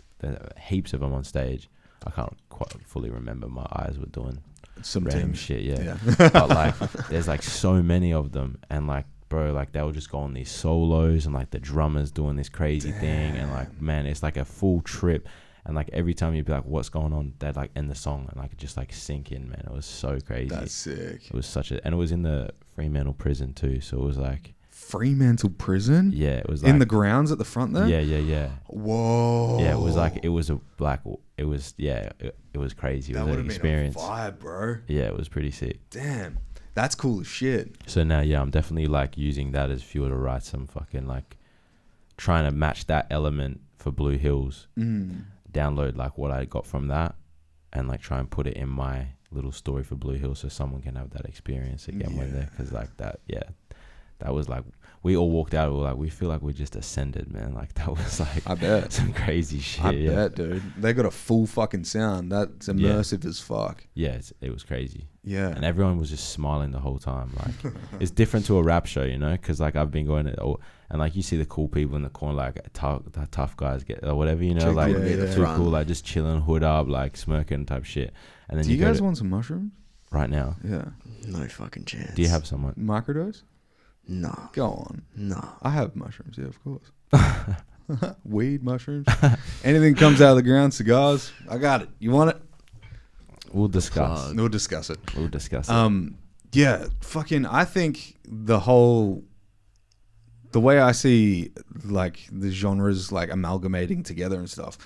heaps of them on stage. I can't quite fully remember. My eyes were doing Some random teams. shit, yeah. But like, there's like so many of them, and like, bro, like they'll just go on these solos, and like the drummers doing this crazy thing, and like, man, it's like a full trip. And like every time you'd be like, what's going on? They'd like end the song and like just like sink in, man. It was so crazy. That's sick. It was and it was in the Fremantle prison too. So it was like, Fremantle prison? yeah, it was like, In the grounds at the front there? yeah. Whoa. Yeah, it was like, it was it was crazy. It That was would an have experience. been a vibe, bro. Yeah, it was pretty sick. Damn. That's cool as shit. So now, yeah, I'm definitely like using that as fuel to write some fucking like, trying to match that element for Blue Hills. Download like what I got from that, and like try and put it in my little story for Blue Hills, so someone can have that experience again when they're, because like that was like, we all walked out, we feel like we just ascended, man. Like that was like, I bet. some crazy shit. I bet, dude. They got a full fucking sound. That's immersive as fuck. Yeah, it was crazy. Yeah. And everyone was just smiling the whole time. Like, it's different to a rap show, you know, because like I've been going to, and like you see the cool people in the corner, like the tough guys get or whatever, you know, Too like cool to be the too front. cool, like just chilling, hood up, like smirking type shit. And then Do you guys want some mushrooms? right now? Yeah. No fucking chance. Do you have someone? Microdose? No. Go on. No. I have mushrooms, yeah, of course. Weed, mushrooms. Anything comes out of the ground, cigars. I got it. You want it? We'll discuss. We'll discuss it. We'll discuss it. Yeah, fucking, I think the way I see like the genres like amalgamating together and stuff,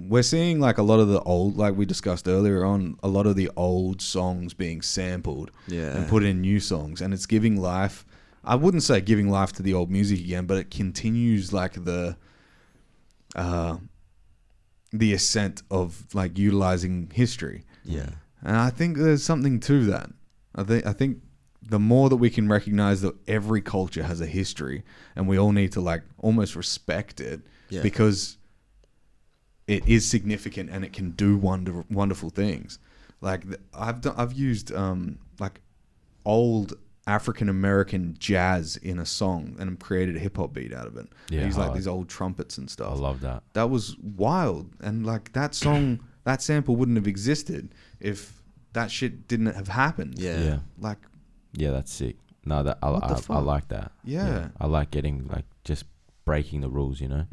we're seeing like a lot of the old, like we discussed earlier on, a lot of the old songs being sampled and put in new songs, and it's giving life. I wouldn't say giving life to the old music again, but it continues like the ascent of like utilizing history. Yeah. And I think there's something to that. I think the more that we can recognize that every culture has a history, and we all need to like almost respect it, because it is significant and it can do wonderful things. Like I've used like old African American jazz in a song and created a hip hop beat out of it. Yeah, Use like hard. these old trumpets and stuff. I love that. That was wild, and like that song, that sample wouldn't have existed if that shit didn't have happened. Yeah. Like, Yeah, that's sick. No, that I fuck? like that. Yeah. I like getting like just breaking the rules, you know.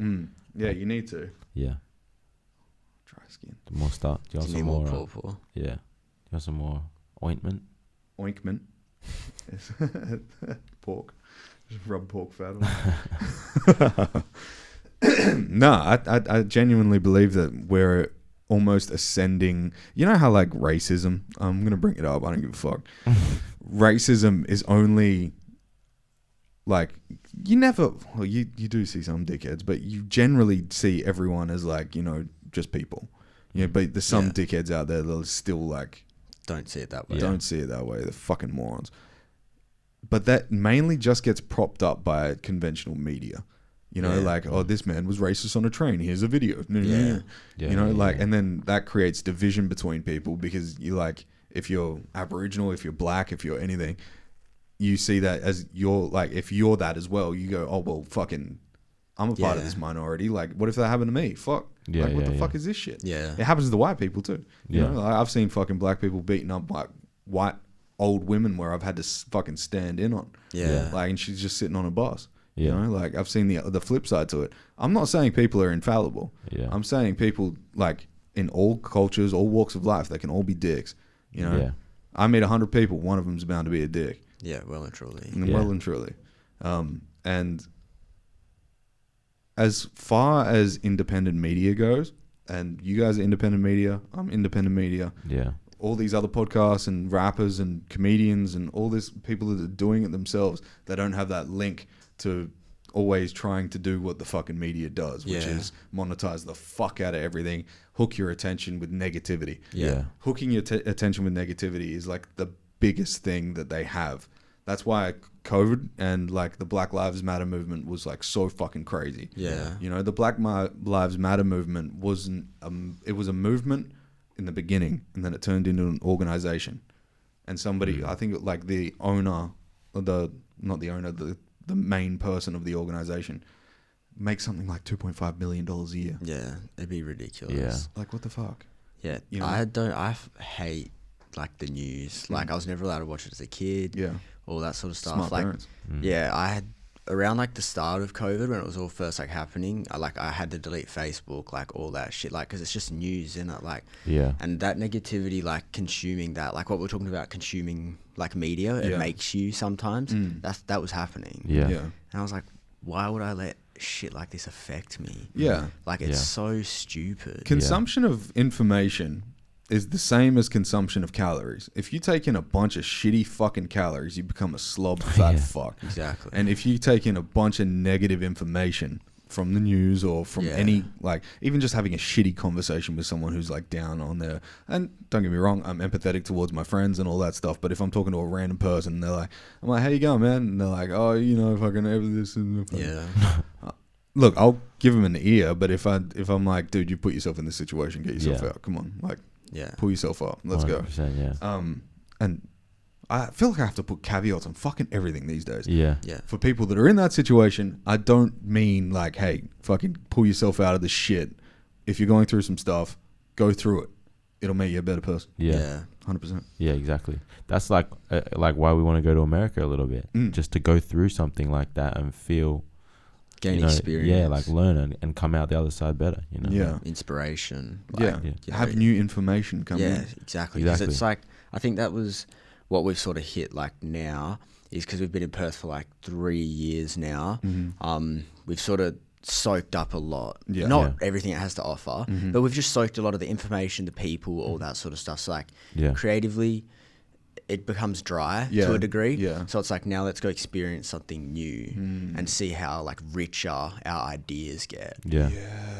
yeah, you need to. Yeah. Dry skin. More stuff. Do you want Do you some need more more? pawpaw? Yeah. You want some more ointment? Ointment. Pork. Just rub pork fat on. No, I genuinely believe that we're almost ascending. You know how like racism, I'm going to bring it up, I don't give a fuck. Racism is only like, you never, well, you do see some dickheads, but you generally see everyone as like, you know, just people. You know, but there's some dickheads out there that are still like, Don't see it that way. don't see it that way. They're fucking morons. But that mainly just gets propped up by conventional media. You know, like, oh, this man was racist on a train. Here's a video. You know, like, and then that creates division between people, because you like, if you're Aboriginal, if you're black, if you're anything, you see that as you're like, if you're that as well, you go, oh, well, fucking, I'm a part of this minority. Like, what if that happened to me? Fuck. Yeah, like, what the fuck is this shit? Yeah. It happens to white people too. You Yeah. know, like, I've seen fucking black people beating up like white old women where I've had to fucking stand in on. Yeah. Like, and she's just sitting on a bus. Yeah. You know, like, I've seen the flip side to it. I'm not saying people are infallible. Yeah. I'm saying people, like, in all cultures, all walks of life, they can all be dicks. You know? Yeah. I meet 100 people, one of them's bound to be a dick. Yeah, well and truly. Yeah. Well and truly. And as far as independent media goes, and you guys are independent media, I'm independent media. Yeah. All these other podcasts and rappers and comedians and all these people that are doing it themselves, they don't have that link to always trying to do what the fucking media does, which is monetize the fuck out of everything, hook your attention with negativity. Yeah. Hooking your attention with negativity is like the biggest thing that they have. That's why COVID and like the Black Lives Matter movement was like so fucking crazy. Yeah. You know, the Black Lives Matter movement wasn't, it was a movement in the beginning, and then it turned into an organization. And somebody, I think like the owner, or the main person of the organization makes something like $2.5 million a year. Yeah, it'd be ridiculous. Yeah. Like, what the fuck? Yeah, You know? I hate like the news. Like I was never allowed to watch it as a kid. Yeah. All that sort of stuff. Smart like, parents. yeah, I had around like the start of COVID when it was all first like happening. I had to delete Facebook, like all that shit, like because it's just news, isn't it? Like, Yeah. and that negativity, like consuming that, like what we're talking about, consuming like media, it makes you sometimes. That was happening. Yeah. Yeah. And I was like, why would I let shit like this affect me? Yeah. Like it's so stupid. Consumption of information is the same as consumption of calories. If you take in a bunch of shitty fucking calories, you become a slob fat fuck. Exactly. And if you take in a bunch of negative information from the news or from any, like, even just having a shitty conversation with someone who's like down on there, and don't get me wrong, I'm empathetic towards my friends and all that stuff, but if I'm talking to a random person and they're like, I'm like, how you going, man? And they're like, oh, you know, fucking this and look, I'll give them an ear, but if I'm like, dude, you put yourself in this situation, get yourself out. Come on, like, pull yourself up. Let's go. Yeah. And I feel like I have to put caveats on fucking everything these days. Yeah. Yeah. For people that are in that situation, I don't mean like, hey, fucking pull yourself out of this shit. If you're going through some stuff, go through it. It'll make you a better person. Yeah. 100%. Yeah, exactly. That's like why we want to go to America a little bit, just to go through something like that and feel, gain experience. Yeah, like learn and come out the other side better. You know. Yeah. Inspiration. Like, have new information come in. Yeah, exactly. Because it's like, I think that was what we've sort of hit like now is because we've been in Perth for like 3 years now. We've sort of soaked up a lot. Not everything it has to offer, but we've just soaked a lot of the information, the people, all that sort of stuff. So like creatively, it becomes dry to a degree. Yeah. So it's like, now let's go experience something new and see how like richer our ideas get. Yeah.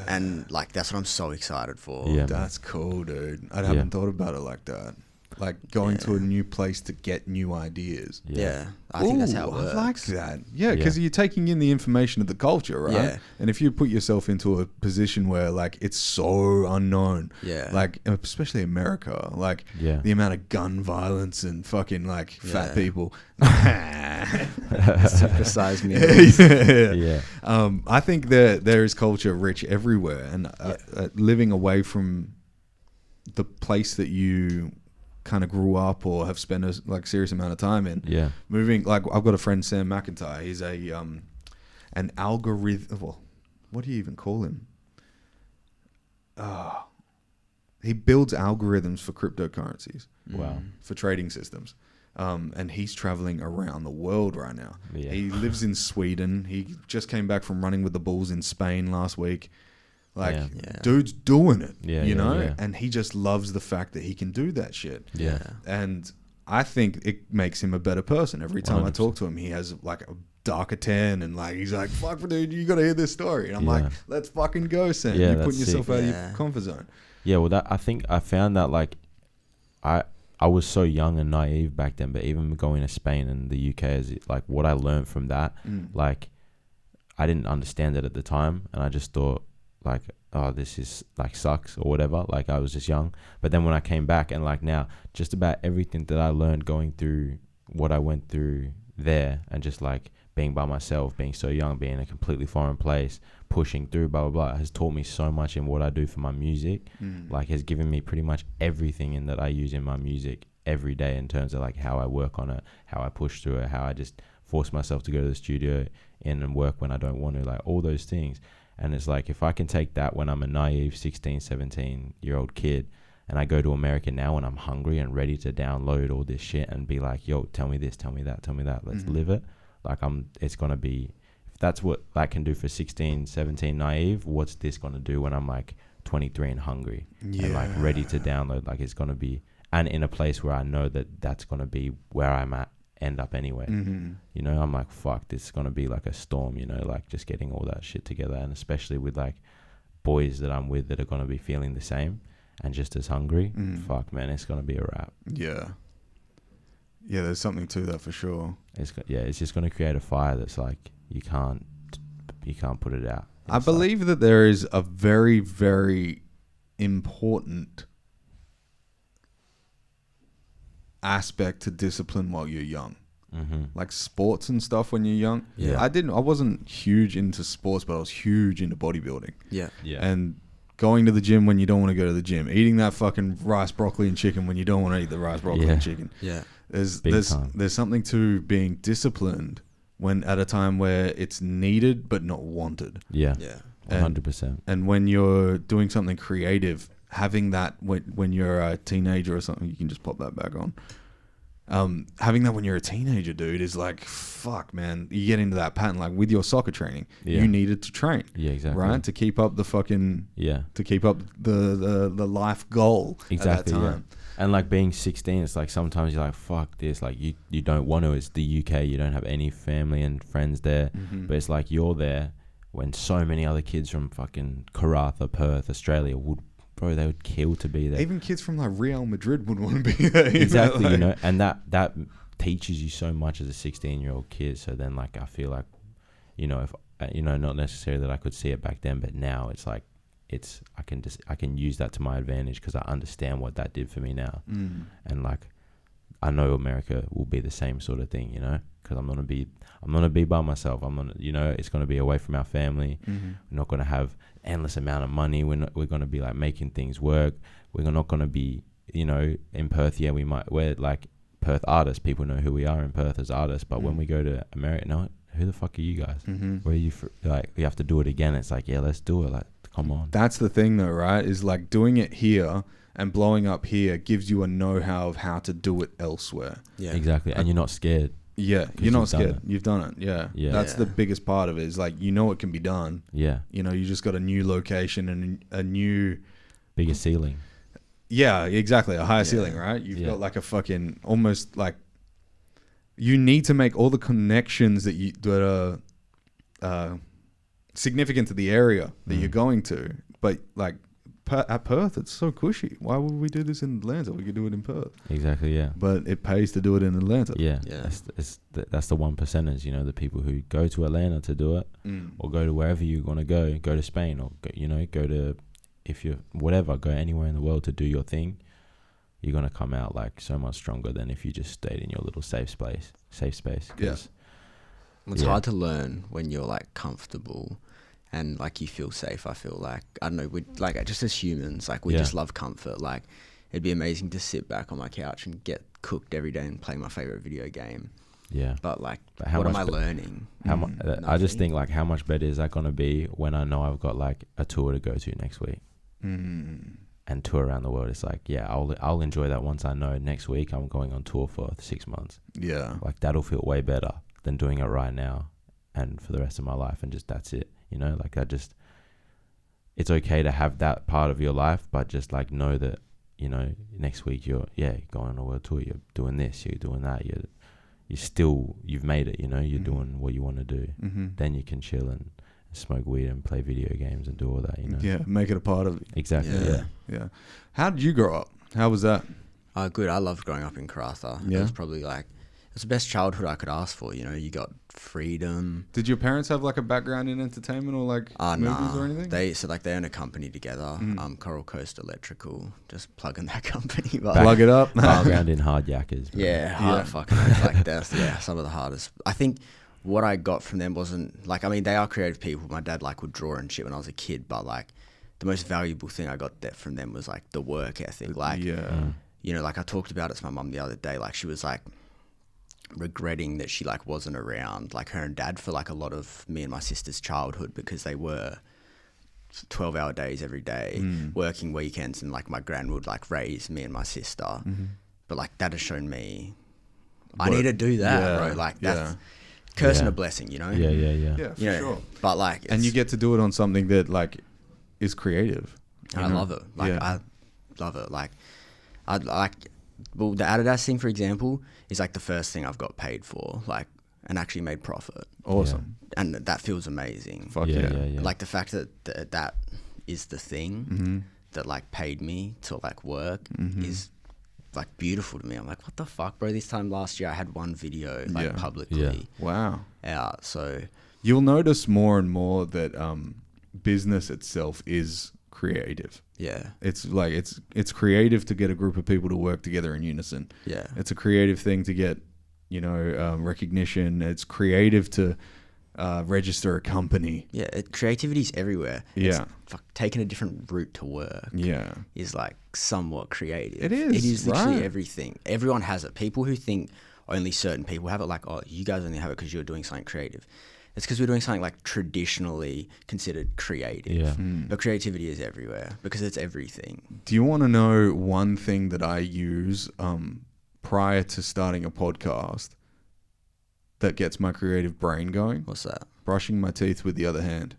And like, that's what I'm so excited for. Yeah. That's cool, dude. I haven't thought about it like that. Like going to a new place to get new ideas. Yeah. I think that's how it works. I like that. Yeah, because you're taking in the information of the culture, right? Yeah. And if you put yourself into a position where like it's so unknown, like especially America, like the amount of gun violence and fucking like fat people. Supersize me. Yeah. I think there is culture rich everywhere, and living away from the place that you kind of grew up or have spent a like serious amount of time in. Yeah. Moving, like I've got a friend, Sam McIntyre. He's an algorithm. Well, what do you even call him? He builds algorithms for cryptocurrencies. Wow. For trading systems. And he's traveling around the world right now. Yeah. He lives in Sweden. He just came back from running with the Bulls in Spain last week. Like, dude's doing it, you know? Yeah. And he just loves the fact that he can do that shit. Yeah. And I think it makes him a better person. Every time 100%. I talk to him, he has like a darker 10 and like, he's like, fuck, dude, you got to hear this story. And I'm like, let's fucking go, Sam. Yeah, You're putting yourself out of your comfort zone. Yeah, well, I think I found that like, I was so young and naive back then, but even going to Spain and the UK, is like what I learned from that, like, I didn't understand it at the time. And I just thought, like, oh, this is like sucks or whatever. Like I was just young. But then when I came back and like now, just about everything that I learned going through what I went through there and just like being by myself, being so young, being in a completely foreign place, pushing through, blah, blah, blah, has taught me so much in what I do for my music. Like has given me pretty much everything in that I use in my music every day in terms of like how I work on it, how I push through it, how I just force myself to go to the studio in and work when I don't want to, like all those things. And it's like, if I can take that when I'm a naive 16, 17-year-old kid and I go to America now and I'm hungry and ready to download all this shit and be like, yo, tell me this, tell me that, tell me that. Let's live it. Like it's going to be, if that's what that can do for 16, 17 naive, what's this going to do when I'm like 23 and hungry and like ready to download? Like it's going to be, and in a place where I know that that's going to be where I'm at end up anyway. You know, I'm like, fuck, this is gonna be like a storm, you know, like just getting all that shit together, and especially with like boys that I'm with that are gonna be feeling the same and just as hungry. Fuck, man, it's gonna be a wrap. Yeah, there's something to that for sure. It's just gonna create a fire that's like you can't put it out. I believe that there is a very, very important aspect to discipline while you're young. Like sports and stuff when you're young. I wasn't huge into sports, but I was huge into bodybuilding. And going to the gym when you don't want to go to the gym, eating that fucking rice, broccoli and chicken when you don't want to eat the rice, broccoli and chicken. There's something to being disciplined when at a time where it's needed but not wanted. 100%. And when you're doing something creative, having that when you're a teenager or something, you can just pop that back on. Having that when you're a teenager, dude, is like, fuck, man. You get into that pattern, like with your soccer training, you needed to train, right, to keep up the fucking, to keep up the life goal at that time. And like being 16, it's like sometimes you're like, fuck this, like you don't want to. It's the UK, you don't have any family and friends there, but it's like you're there when so many other kids from fucking Karratha, Perth, Australia they would kill to be there. Even kids from like Real Madrid would want to be there. Exactly, you know, and that teaches you so much as a 16-year-old kid. So then, like, I feel like, you know, if you know, not necessarily that I could see it back then, but now it's like I can use that to my advantage because I understand what that did for me now, and like I know America will be the same sort of thing, you know, because I'm gonna be by myself. You know, it's gonna be away from our family. We're not gonna have endless amount of money. We're gonna be like making things work. We're not gonna be, you know, in Perth. Yeah, we're like Perth artists. People know who we are in Perth as artists. But when we go to America, no, who the fuck are you guys? Where are you? Like, you have to do it again. It's like, yeah, let's do it. Like, come on. That's the thing, though, right? Is like doing it here and blowing up here gives you a know-how of how to do it elsewhere. Yeah, exactly. And you're not scared. Yeah, you're not scared. You've done it. Yeah. That's the biggest part of it. Is like, you know, it can be done. Yeah. You know, you just got a new location and a new bigger ceiling. Yeah, exactly. A higher ceiling, right? You've got like a fucking almost like you need to make all the connections that are significant to the area that you're going to. But like at Perth, it's so cushy. Why would we do this in Atlanta? We could do it in Perth. Exactly, yeah. But it pays to do it in Atlanta. Yeah. That's the 1%ers, you know, the people who go to Atlanta to do it, or go to wherever you want to go to Spain, or go, you know, go to, if you're whatever, go anywhere in the world to do your thing. You're gonna come out like so much stronger than if you just stayed in your little safe space. It's hard to learn when you're like comfortable and like you feel safe. I feel like, I don't know, we like, just as humans, like we just love comfort. Like, it'd be amazing to sit back on my couch and get cooked every day and play my favorite video game. Yeah. But like, what am I learning? I just think like, how much better is that going to be when I know I've got like a tour to go to next week and tour around the world? It's like, yeah, I'll enjoy that once I know next week I'm going on tour for 6 months. Yeah. Like, that'll feel way better than doing it right now and for the rest of my life, and just that's it. You know, like, it's okay to have that part of your life, but just like know that, you know, next week you're going on a world tour, you're doing this, you're doing that, you've made it, you know, you're doing what you want to do. Then you can chill and smoke weed and play video games and do all that, you know. Yeah, make it a part of it. Exactly. Yeah. How did you grow up? How was that? Good. I loved growing up in Karratha. It was probably like, it's the best childhood I could ask for. You know, you got freedom. Did your parents have like a background in entertainment or like movies or anything? They own a company together, Coral Coast Electrical. Just plugging that company. But plug it up. Background in hard yakkers. Hard fucking like that's some of the hardest. I think what I got from them wasn't like, I mean, they are creative people. My dad like would draw and shit when I was a kid, but like the most valuable thing I got from them was like the work ethic. Like, you know, like I talked about it to my mum the other day. Like, she was like regretting that she like wasn't around like her and dad for like a lot of me and my sister's childhood, because they were 12-hour days every day, working weekends, and like my gran would like raise me and my sister. But like that has shown me I need to do that, bro. Like that's curse and a blessing, you know? Yeah, for sure. But like, and you get to do it on something that like is creative. I love it. Like I love it. Like I like well, the Adidas thing, for example, is like the first thing I've got paid for, like, and actually made profit. Awesome. And that feels amazing. Fuck yeah. Like the fact that that is the thing Mm-hmm. that like paid me to like work is like beautiful to me. I'm like, what the fuck, bro? This time last year I had one video like publicly Wow. out. So You'll notice more and more that business itself is creative. yeah, It's like it's creative to get a group of people to work together in unison. yeah, It's a creative thing to get, recognition. It's creative to register a company. yeah. Creativity's everywhere. Yeah. It's taking a different route to work. Yeah. Is like somewhat creative. It is, It is literally right. everything. Everyone has it. People who think only certain people have it, like, oh, you guys only have it because you're doing something creative. It's because we're doing something like traditionally considered creative. Yeah. But creativity is everywhere because it's everything. Do you want to know one thing that I use prior to starting a podcast that gets my creative brain going? What's that? Brushing my teeth with the other hand.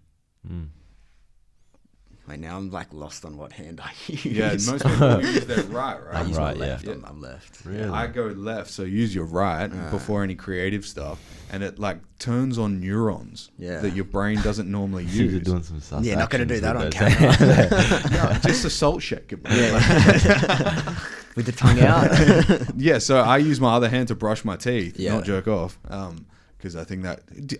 Wait, now I'm like lost on what hand I use. Yeah, most people use their right? I use right, my left. yeah. I'm left. Really? I go left, so use your right before any creative stuff, and it like turns on neurons that your brain doesn't normally You're use. doing some sus Yeah, not going to do actions that with on those. camera. No, just a salt shake. With the tongue out. Yeah, so I use my other hand to brush my teeth, Yeah. not jerk off, because I think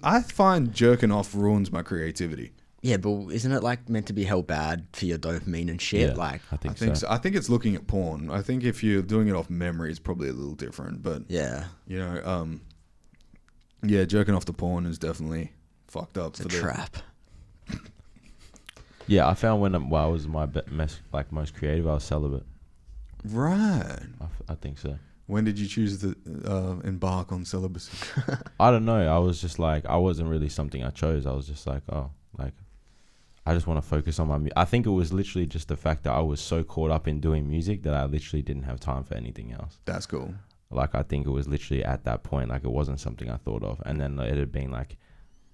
I find jerking off ruins my creativity. Yeah, but isn't it like meant to be held bad for your dopamine and shit? Yeah, Like, I I think, think so. so. I think it's looking at porn. I think if you're doing it off memory, it's probably a little different. But yeah, yeah, jerking off to porn is definitely fucked up. it's a trap. Yeah, I found when I was my most creative, I was celibate. Right. I think so. When did you choose to embark on celibacy? I don't know. I was just like, I wasn't really something I chose. I was just like, I just want to focus on my music. I think it was literally just the fact that I was so caught up in doing music that I literally didn't have time for anything else. That's cool. Like, I think it was literally at that point, like, it wasn't something I thought of. And then it had been like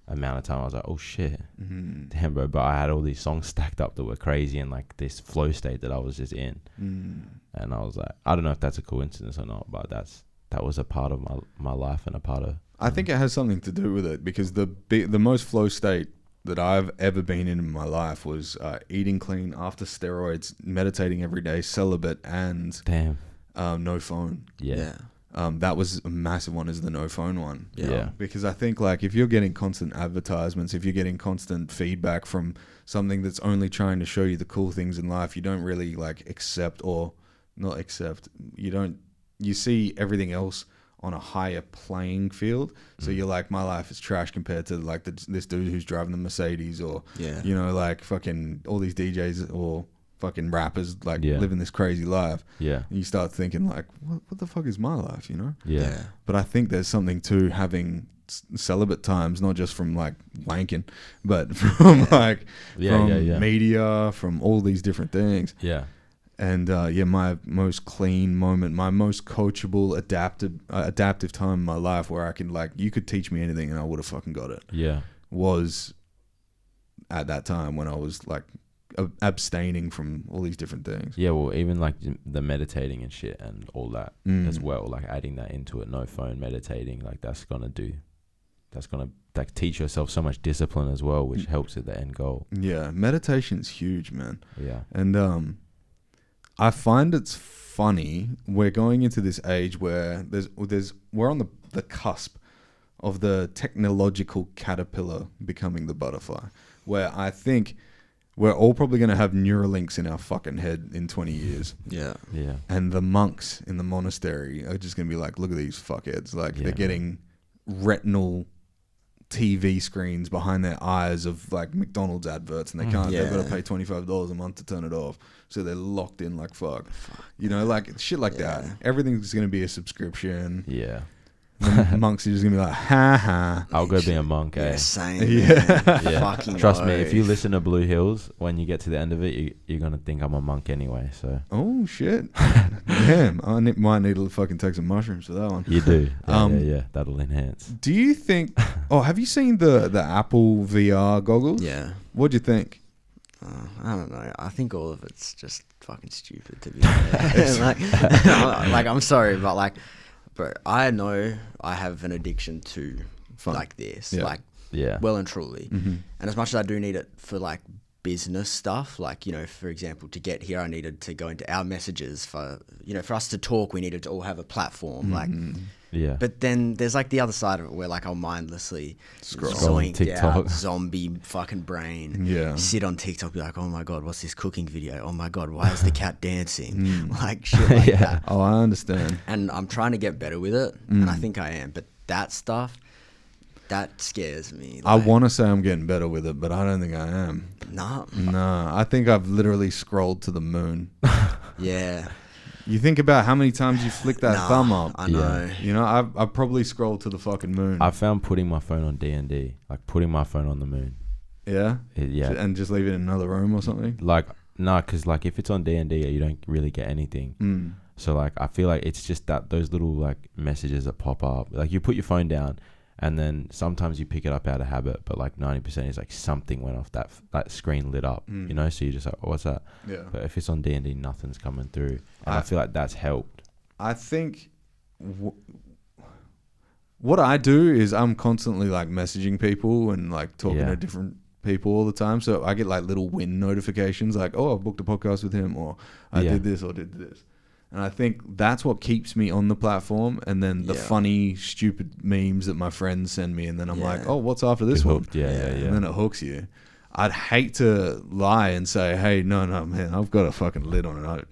amount of time I was like, oh shit, damn, bro. But I had all these songs stacked up that were crazy and like this flow state that I was just in. And I was like, I don't know if that's a coincidence or not, but that was a part of my life and a part of. I think it has something to do with it because the most flow state that I've ever been in my life was eating clean, after steroids, meditating every day, celibate, and Damn. No phone. Yeah. That was a massive one, is the no phone one. Yeah. Because I think like if you're getting constant advertisements, if you're getting constant feedback from something that's only trying to show you the cool things in life, you don't really like accept or not accept. You see everything else on a higher playing field. So you're like, my life is trash compared to like this dude who's driving the Mercedes, or, like fucking all these DJs or fucking rappers like living this crazy life. Yeah. And you start thinking like, what the fuck is my life, you know? Yeah. But I think there's something to having celibate times, not just from like wanking, but from media, from all these different things. Yeah. And my most clean moment, my most coachable, adaptive time in my life where I can like, you could teach me anything and I would have fucking got it. Yeah. Was at that time when I was like abstaining from all these different things. Yeah, well, even like the meditating and shit and all that as well, like adding that into it, no phone, meditating, like that's gonna like teach yourself so much discipline as well, which helps at the end goal. Yeah, meditation's huge, man. Yeah. And I find it's funny, we're going into this age where we're on the cusp of the technological caterpillar becoming the butterfly, where I think we're all probably going to have Neuralinks in our fucking head in 20 years. Yeah. Yeah. And the monks in the monastery are just going to be like, look at these fuckheads. Like, they're getting retinal TV screens behind their eyes of like McDonald's adverts, and they can't, they've got to pay $25 a month to turn it off. So they're locked in like fuck. You know, like shit like that. Everything's going to be a subscription. Yeah. The monks are just going to be like, ha ha. I'll go be a monk, eh? Yeah, same. Yeah. Fucking Trust me, oath. if you listen to Blue Hills, when you get to the end of it, you're going to think I'm a monk anyway, so. Oh, shit. Damn. Might need to fucking take some mushrooms for that one. You do. Yeah. That'll enhance. Do you think... Oh, have you seen the Apple VR goggles? Yeah. What'd you think? I don't know. I think all of it's just fucking stupid, to be fair. like, I'm sorry, but like, bro, I know I have an addiction to like this, like, well and truly. And as much as I do need it for like business stuff, like, you know, for example, to get here, I needed to go into our messages for, you know, for us to talk, we needed to all have a platform, like. Yeah. But then there's like the other side of it where like I'll mindlessly Scrolling TikTok, out, zombie fucking brain. Yeah. Sit on TikTok, be like, oh my God, what's this cooking video? Oh my God, why is the cat dancing? Like shit like that. Oh, I understand. And I'm trying to get better with it, and I think I am. But that stuff, that scares me. I Like, want to say I'm getting better with it, but I don't think I am. nah. No, I think I've literally scrolled to the moon. Yeah. You think about how many times you flick that thumb up. I know. You know, I've probably scrolled to the fucking moon. I found putting my phone on D&D, like putting my phone on the moon. Yeah? Yeah. And just leave it in another room or something? Like, nah, because like if it's on D&D, you don't really get anything. So like I feel like it's just that those little like messages that pop up. Like you put your phone down, and then sometimes you pick it up out of habit, but like 90% is like something went off, that screen lit up, you know? So you're just like, oh, what's that? Yeah. But if it's on D&D, nothing's coming through. And I feel like that's helped. I think what I do is I'm constantly like messaging people and like talking to different people all the time. So I get like little win notifications like, oh, I've booked a podcast with him, or I did this or did this. And I think that's what keeps me on the platform. And then the funny, stupid memes that my friends send me. And then I'm like, oh, what's after this one? Yeah. And then it hooks you. I'd hate to lie and say, hey, no, man, I've got a fucking lid on it.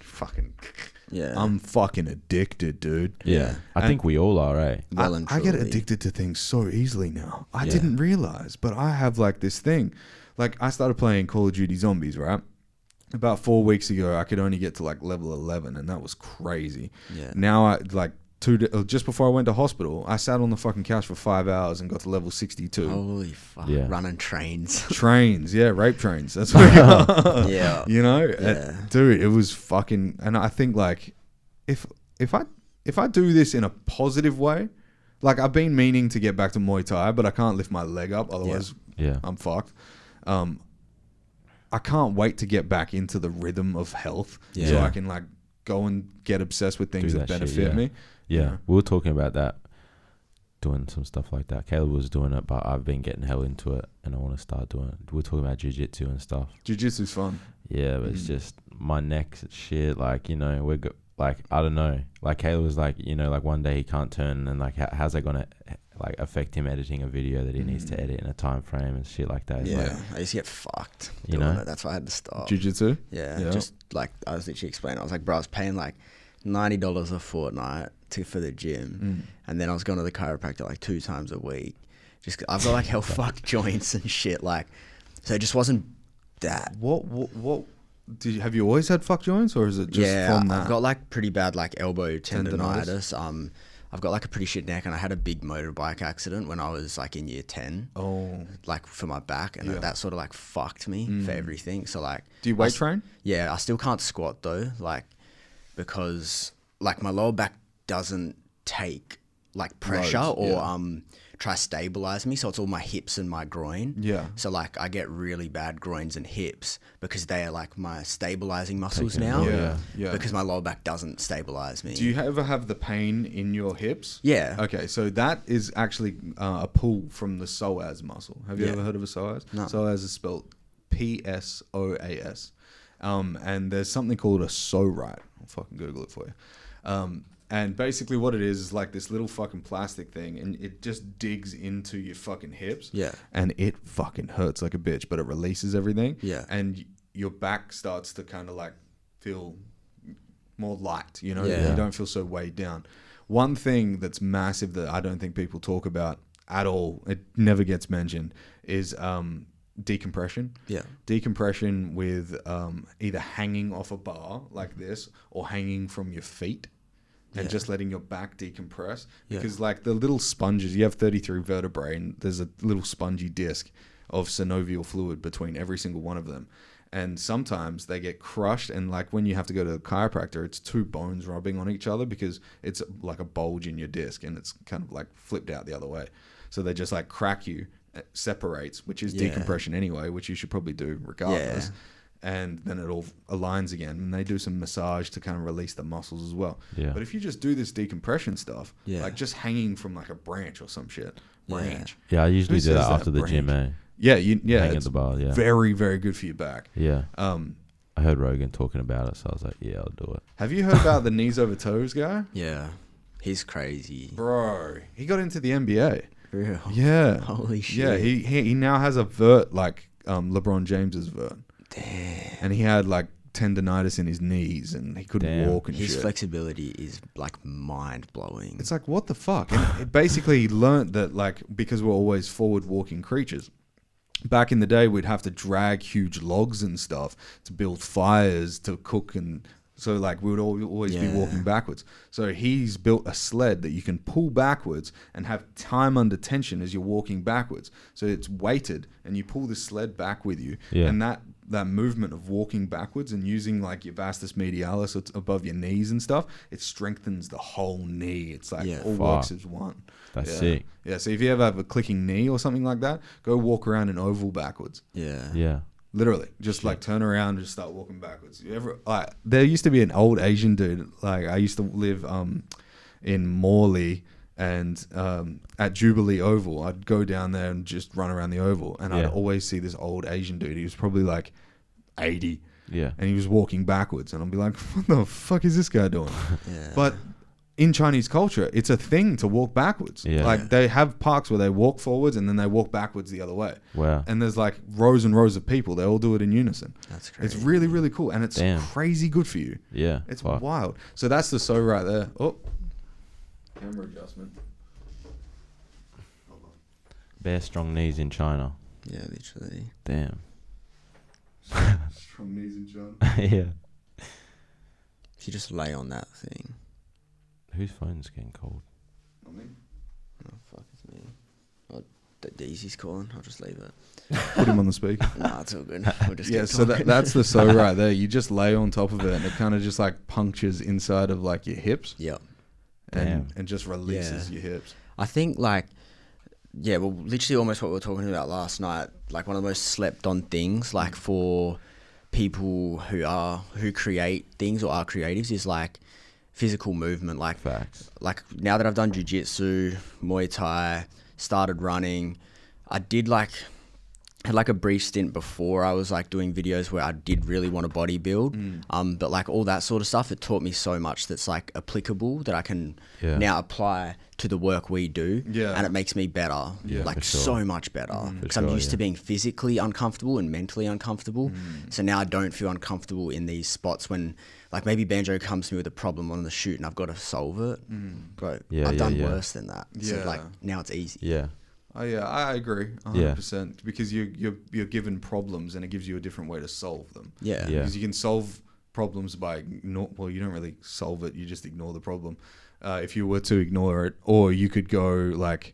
I'm fucking addicted, dude. Yeah. I think we all are, eh? I get addicted to things so easily now. I didn't realize, but I have like this thing. Like I started playing Call of Duty Zombies, right? About 4 weeks ago, I could only get to like level 11, and that was crazy. Yeah. Now, I like just before I went to hospital, I sat on the fucking couch for 5 hours and got to level 62. Holy fuck. Yeah. Running trains. Rape trains. That's what you are. Yeah. You know? Yeah. Dude, it was fucking... And I think like, if I do this in a positive way, like I've been meaning to get back to Muay Thai, but I can't lift my leg up, otherwise I'm fucked. I can't wait to get back into the rhythm of health so I can like go and get obsessed with things that benefit me. Yeah. We were talking about that, doing some stuff like that. Caleb was doing it, but I've been getting hell into it, and I want to start doing it. We were talking about jiu-jitsu and stuff. Jiu-jitsu's fun. Yeah, but it's just my neck's shit. Like, you know, like, I don't know. Like, Caleb was like, you know, like one day he can't turn, and like, how's that going to like affect him editing a video that he needs to edit in a time frame and shit like that? It's like, I used to get fucked. You know? It. That's why I had to stop. Jiu-jitsu? Yeah. Just like, I was literally explaining. I was like, bro, I was paying like $90 a fortnight for the gym, and then I was going to the chiropractor like 2 times a week. Just I've got like hell fucked joints and shit, like, so it just wasn't that. What have you always had fuck joints, or is it just from that? I've got like pretty bad like elbow tendonitis. I've got like a pretty shit neck, and I had a big motorbike accident when I was like in year 10. Oh, like for my back, and that sort of like fucked me for everything. So like, do you weight train? Yeah, I still can't squat though, like, because like my lower back doesn't take like pressure try stabilize me, so it's all my hips and my groin. Yeah. So like I get really bad groins and hips because they are like my stabilizing muscles now. Yeah. Because my lower back doesn't stabilize me. Do you ever have the pain in your hips? Yeah. Okay, so that is actually a pull from the psoas muscle. Have you ever heard of a psoas? No. Psoas is spelled PSOAS. And there's something called a psorite. I'll fucking Google it for you. And basically what it is like this little fucking plastic thing, and it just digs into your fucking hips. Yeah. And it fucking hurts like a bitch, but it releases everything. Yeah. And your back starts to kind of like feel more light, you know? Yeah. You don't feel so weighed down. One thing that's massive that I don't think people talk about at all, it never gets mentioned, is decompression. Yeah. Decompression with either hanging off a bar like this or hanging from your feet. And just letting your back decompress. Because like the little sponges, you have 33 vertebrae, and there's a little spongy disc of synovial fluid between every single one of them. And sometimes they get crushed, and like when you have to go to the chiropractor, it's 2 bones rubbing on each other because it's like a bulge in your disc, and it's kind of like flipped out the other way. So they just like crack you, separates, which is Yeah. decompression anyway, which you should probably do regardless. And then it all aligns again. And they do some massage to kind of release the muscles as well. Yeah. But if you just do this decompression stuff, Yeah. like just hanging from like a branch or some shit, branch. Yeah, I usually Who do that says that, after the gym, branch? eh? Yeah, Hang at it's the bar, yeah. very, very good for your back. Yeah. I I heard Rogan talking about it, so I was like, yeah, I'll do it. have you heard about the knees over toes guy? Yeah. He's crazy. Bro, he got into the NBA. Real. Yeah. Holy shit. Yeah, he now has a vert like LeBron James's vert. Damn. And he had like tendonitis in his knees and he couldn't Damn. walk and His shit. flexibility is like mind blowing. It's like, what the fuck? And it basically he learned that, like, because we're always forward walking creatures, back in the day we'd have to drag huge logs and stuff to build fires to cook, and so like we would always be Yeah. walking backwards. So he's built a sled that you can pull backwards and have time under tension as you're walking backwards. So it's weighted and you pull the sled back with you. Yeah. And that movement of walking backwards and using like your vastus medialis, so it's above your knees and stuff, it strengthens the whole knee. It's like Yeah. all Fuck. works as one. That's Yeah. sick. Yeah, so if you ever have a clicking knee or something like that, go walk around in oval backwards. Yeah. Yeah. Literally, just like turn around and just start walking backwards. You ever, like, there used to be an old Asian dude. Like, I used to live in Morley, and at Jubilee Oval, I'd go down there and just run around the oval, and I'd Yeah. always see this old Asian dude. He was probably like 80, Yeah. and he was walking backwards, and I'd be like, "What the fuck is this guy doing?" Yeah. But in Chinese culture, it's a thing to walk backwards. Yeah. Like they have parks where they walk forwards and then they walk backwards the other way. Wow. And there's like rows and rows of people. They all do it in unison. That's crazy. It's really, really cool. And it's Damn. crazy good for you. Yeah. It's fuck. wild. So that's the so right there. Oh, camera adjustment. Bare strong knees in China. Yeah, literally. Damn. Strong knees in China. Yeah. If you just lay on that thing. Whose phone's getting cold? Oh, fuck, it's me. Oh, Daisy's calling. I'll just leave it. Put him on the speaker. Nah, it's all good. We'll just Yeah, keep so talking. that's the so right there. You just lay on top of it and it kind of just like punctures inside of like your hips Yep. Damn. and just releases Yeah. your hips. I think like, yeah, well, literally almost what we were talking about last night. Like one of the most slept on things, like for people who create things or are creatives, is like physical movement. Like Facts. like now that I've done jiu-jitsu, Muay Thai, started running, I had like a brief stint before I was like doing videos where I did really want to bodybuild. But like all that sort of stuff, it taught me so much that's like applicable that I can Yeah. now apply to the work we do. Yeah. And it makes me better. Yeah, like for sure. so much better. Because I'm sure, used to yeah. being physically uncomfortable and mentally uncomfortable. So now I don't feel uncomfortable in these spots when like maybe Banjo comes to me with a problem on the shoot and I've got to solve it. But Yeah, I've yeah, done yeah. worse than that. So Yeah. like now it's easy. Yeah. Oh yeah, I agree, 100%. Because you're given problems and it gives you a different way to solve them. Yeah. Yeah. Because you can solve problems by well, you don't really solve it. You just ignore the problem. If you were to ignore it, or you could go like,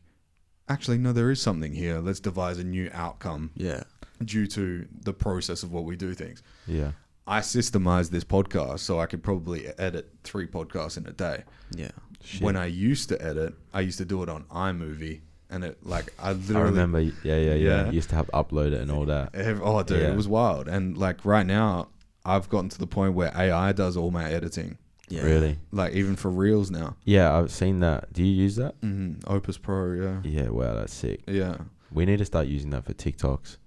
actually, no, there is something here. Let's devise a new outcome Yeah. due to the process of what we do things. Yeah. I systemized this podcast so I could probably edit 3 podcasts in a day. Yeah. Shit. When I used to edit, I used to do it on iMovie. And it like I literally I remember. Yeah. Yeah. You used to have to upload it and all that. Oh, dude, Yeah. it was wild. And like right now, I've gotten to the point where AI does all my editing. Yeah. Really? Like even for reels now. Yeah, I've seen that. Do you use that? Opus Pro, yeah. Yeah. Wow, that's sick. Yeah. We need to start using that for TikToks.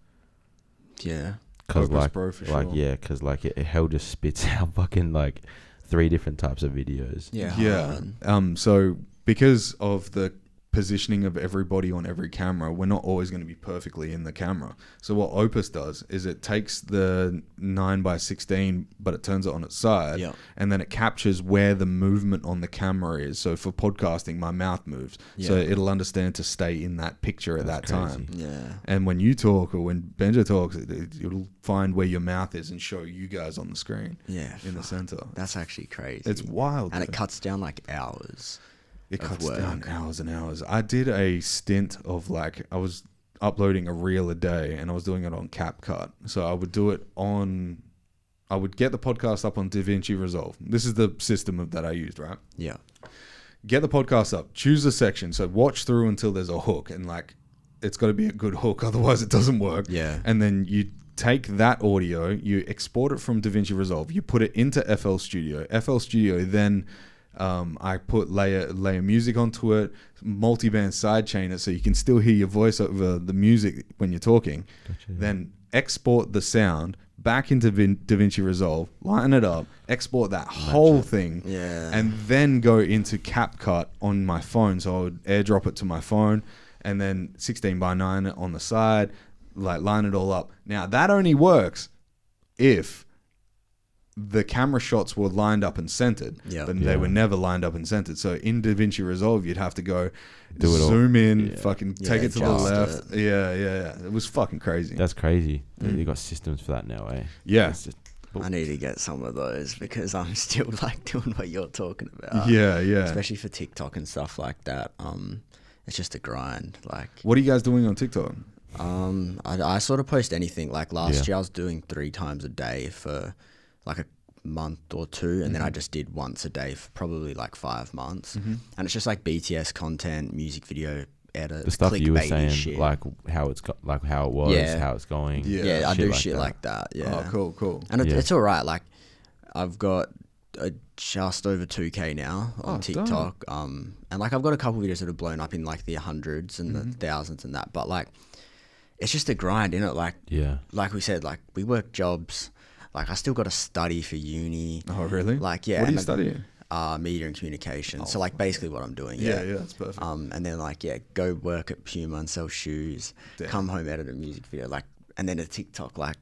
Yeah. Cause Opus like, Pro for like sure. yeah, cause like it hell just spits out fucking like 3 different types of videos. Yeah. Yeah. hard. So because of the positioning of everybody on every camera, we're not always going to be perfectly in the camera. So what Opus does is it takes the 9:16, but it turns it on its side, Yeah. and then it captures where the movement on the camera is. So for podcasting, my mouth moves, so Yeah. it'll understand to stay in that picture at That's that crazy. time. Yeah. And when you talk or when Benja talks, it'll find where your mouth is and show you guys on the screen Yeah. in the center. That's actually crazy. It's wild. And though. it cuts down like hours. It of cuts work. down hours and hours. I did a stint of like, I was uploading a reel a day and I was doing it on CapCut. So I would do it on, I would get the podcast up on DaVinci Resolve. This is the system that I used, right? Yeah. Get the podcast up, choose a section. So watch through until there's a hook and like, it's got to be a good hook, otherwise it doesn't work. Yeah. And then you take that audio, you export it from DaVinci Resolve, you put it into FL Studio. FL Studio then I put layer music onto it, multi-band sidechain it so you can still hear your voice over the music when you're talking. Gotcha. Then export the sound back into DaVinci Resolve, line it up, export that whole thing, and then go into CapCut on my phone. So I would airdrop it to my phone, and then 16:9 it on the side, like line it all up. Now that only works if the camera shots were lined up and centered, but they were never lined up and centered. So in DaVinci Resolve, you'd have to go zoom in, fucking take it to the left. Yeah. It was fucking crazy. That's crazy. You got systems for that now, eh? Yeah. I need to get some of those because I'm still like doing what you're talking about. Yeah. Especially for TikTok and stuff like that. It's just a grind. Like, what are you guys doing on TikTok? I sort of post anything. Like last year, I was doing 3 times a day for like a month or 2, and then I just did once a day for probably like 5 months. And it's just like BTS content, music video edit, the stuff you were saying, shit. like how it's got, like how it was, how it's going. Yeah, I do shit like that. Yeah. Oh, cool. And it's all right. Like I've got just over 2K now on TikTok. And like I've got a couple videos that have blown up in like the hundreds and the thousands and that. But like, it's just a grind, innit? Like, like we said, like we work jobs. Like I still got to study for uni. Oh, really? Like, yeah. What are you studying? Media and communication. So like basically what I'm doing. Yeah, that's perfect. And then like, go work at Puma and sell shoes. Damn. Come home, edit a music video. Like, and then a TikTok. Like,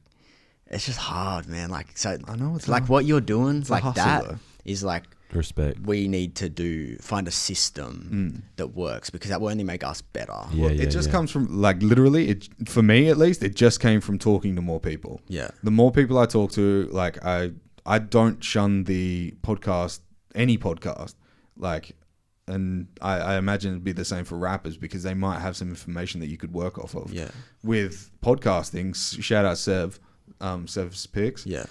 it's just hard, man. Like, so I know it's like what you're doing, like hustle, that though. is like respect. We need to find a system that works because that will only make us better. It just comes from like literally. It for me at least, it just came from talking to more people. Yeah. The more people I talk to, like I don't shun the podcast, any podcast, like, and I imagine it'd be the same for rappers because they might have some information that you could work off of. Yeah. With podcasting, shout out Sev, Sev's Picks. Yeah.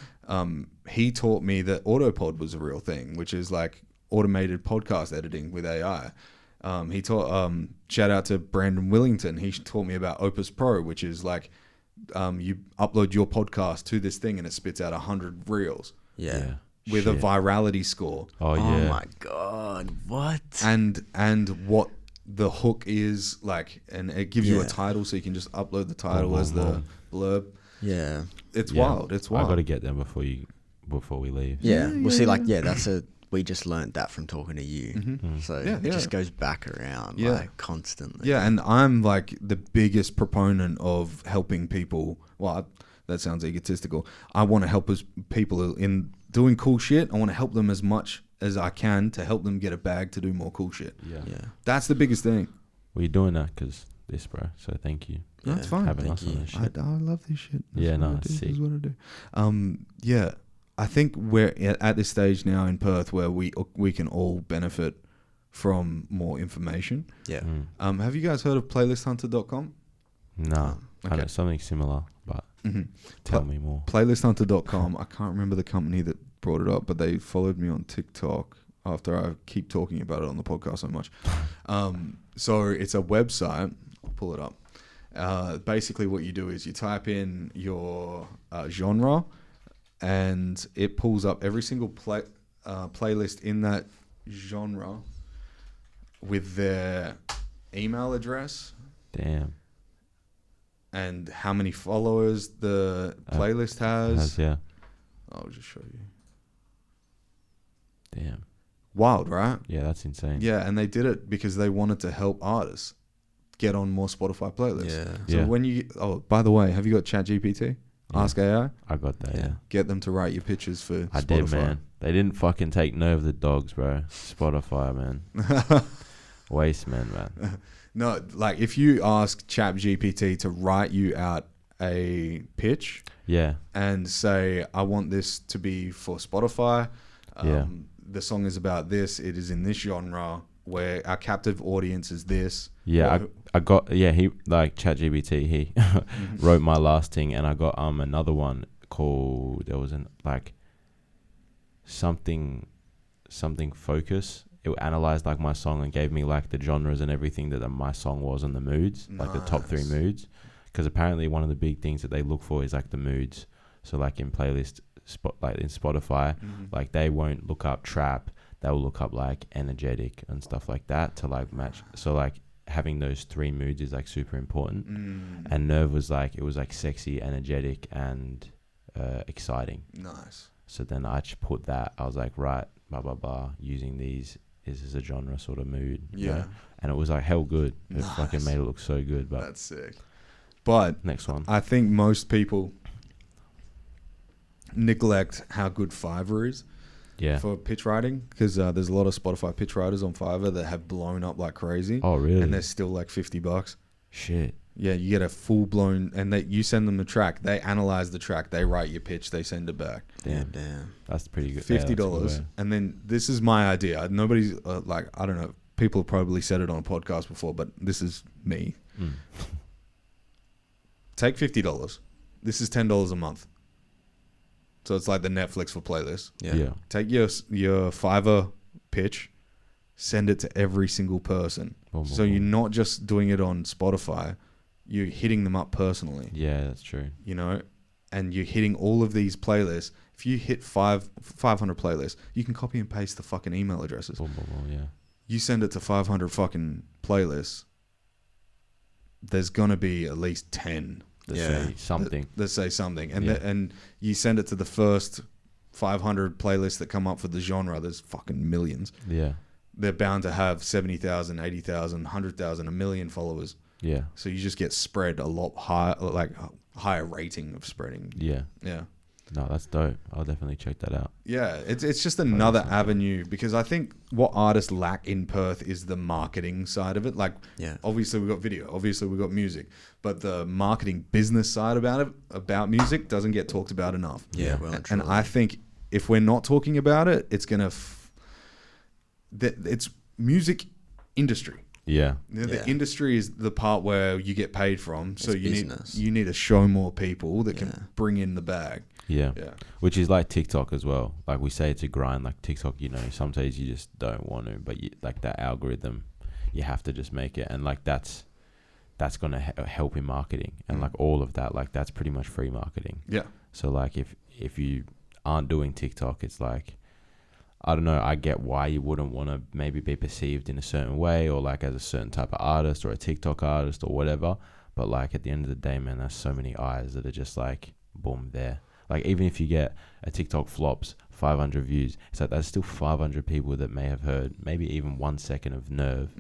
He taught me that Autopod was a real thing, which is like automated podcast editing with AI. He taught, shout out to Brandon Willington. He taught me about Opus Pro, which is like, you upload your podcast to this thing and it spits out 100 reels. Yeah. With a virality score. Oh my God. What? And what the hook is like, and it gives you a title so you can just upload the title as the blurb. Yeah. It's wild. It's wild. I got to get them before we leave. We'll see. Like, we just learned that from talking to you. So it just goes back around like constantly. Yeah, and I'm like the biggest proponent of helping people. Well, that sounds egotistical. I want to help people in doing cool shit. I want to help them as much as I can to help them get a bag to do more cool shit. Yeah. That's the biggest thing. We're doing that because this, bro. So thank you. Yeah, that's fine. Having us on this shit. I love this shit. That's sick. This is what I do. I think we're at this stage now in Perth where we can all benefit from more information. Yeah. Have you guys heard of playlisthunter.com? No. I know something similar, but tell me more. Playlisthunter.com. I can't remember the company that brought it up, but they followed me on TikTok after I keep talking about it on the podcast so much. So it's a website. I'll pull it up. Basically what you do is you type in your genre and it pulls up every single playlist in that genre with their email address. Damn. And how many followers the playlist has. I'll just show you. Damn. Wild, right? Yeah, that's insane. Yeah, and they did it because they wanted to help artists get on more Spotify playlists. So when you... Oh, by the way, have you got ChatGPT? Ask AI? I got that, Get them to write your pictures for Spotify. I did, man. They didn't fucking take no of the dogs, bro. Spotify, man. Waste, man. No, like if you ask ChatGPT to write you out a pitch and say, I want this to be for Spotify. The song is about this. It is in this genre where our captive audience is this. I got he like ChatGPT. He wrote my last thing, and I got another one called something focus. it analyzed like my song and gave me like the genres and everything that my song was and the moods, like the top 3 moods. Because apparently one of the big things that they look for is like the moods. So like in playlist like in Spotify, like they won't look up trap, they will look up like energetic and stuff like that to like match. So like having those 3 moods is like super important. And Nerve was like, it was like sexy, energetic, and exciting. Nice. So then I just put that, I was like, right, blah blah blah, using these, this is a genre sort of mood. You know? And it was like hell good. It fucking made it look so good. But that's sick. But next one, I think most people neglect how good Fiverr is. Yeah. For pitch writing, because there's a lot of Spotify pitch writers on Fiverr that have blown up like crazy. Oh, really? And they're still like $50. Shit. Yeah, you get a full blown, and you send them the track, they analyze the track, they write your pitch, they send it back. Damn. That's pretty good. $50, and then this is my idea. Nobody's like, I don't know. People have probably said it on a podcast before, but this is me. Take $50. This is $10 a month. So it's like the Netflix for playlists. Yeah. Take your Fiverr pitch, send it to every single person. So you're not just doing it on Spotify, you're hitting them up personally. Yeah, that's true. You know, and you're hitting all of these playlists. If you hit 500 playlists, you can copy and paste the fucking email addresses. Yeah. You send it to 500 fucking playlists, there's gonna be at least 10 that say something. That say something, and and you send it to the first 500 playlists that come up for the genre. There's fucking millions. Yeah. They're bound to have 70,000, 80,000, 100,000, a million followers. Yeah. So you just get spread a lot higher, like higher rating of spreading. Yeah. Yeah. No, that's dope. I'll definitely check that out. Yeah, it's just another avenue, because I think what artists lack in Perth is the marketing side of it. Like, obviously we've got video, obviously we've got music, but the marketing business side about music doesn't get talked about enough. Yeah, well, and I think if we're not talking about it, it's gonna it's music industry. Yeah. The industry is the part where you get paid from. So you need to show more people that can bring in the bag. Yeah. Which is like TikTok as well. Like we say it's a grind. Like TikTok, you know, some days you just don't want to, but like that algorithm, you have to just make it. And like that's going to help in marketing. And like all of that, like that's pretty much free marketing. Yeah. So like if you aren't doing TikTok, it's like, I don't know, I get why you wouldn't want to maybe be perceived in a certain way, or like as a certain type of artist or a TikTok artist or whatever. But like at the end of the day, man, there's so many eyes that are just like, boom, there. Like even if you get a TikTok flops 500 views, it's like there's still 500 people that may have heard maybe even 1 second of Nerve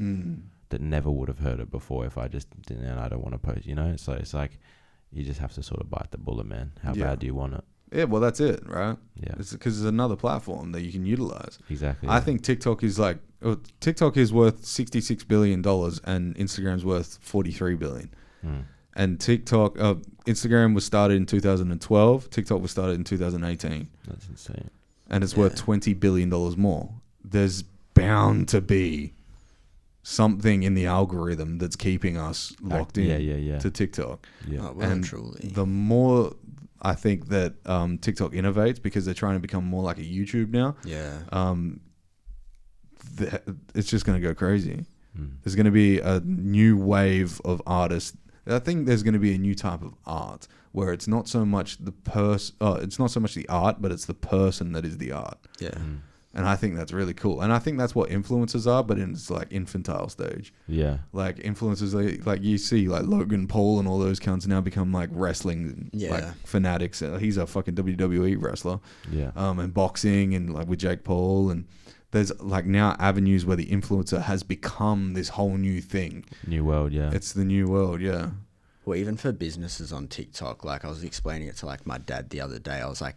that never would have heard it before if I just didn't, and I don't want to post, you know? So it's like you just have to sort of bite the bullet, man. How bad do you want it? Yeah, well, that's it, right? Yeah. It's because it's another platform that you can utilize. Exactly. I think TikTok is like, TikTok is worth $66 billion and Instagram's worth $43 billion. And TikTok, Instagram was started in 2012. TikTok was started in 2018. That's insane. And it's worth $20 billion more. There's bound to be something in the algorithm that's keeping us locked in to TikTok. Yeah. Oh, well, and truly. The more I think that TikTok innovates, because they're trying to become more like a YouTube now. Yeah. It's just going to go crazy. There's going to be a new wave of artists. I think there's going to be a new type of art where it's not so much it's not so much the art, but it's the person that is the art. Yeah. And I think that's really cool. And I think that's what influencers are, but in its like infantile stage. Yeah. Like influencers, like you see like Logan Paul and all those cunts now become like wrestling like fanatics. He's a fucking WWE wrestler. Yeah. And boxing and like with Jake Paul, and there's like now avenues where the influencer has become this whole new thing. New world, yeah. It's the new world, yeah. Well, even for businesses on TikTok, like I was explaining it to like my dad the other day. I was like,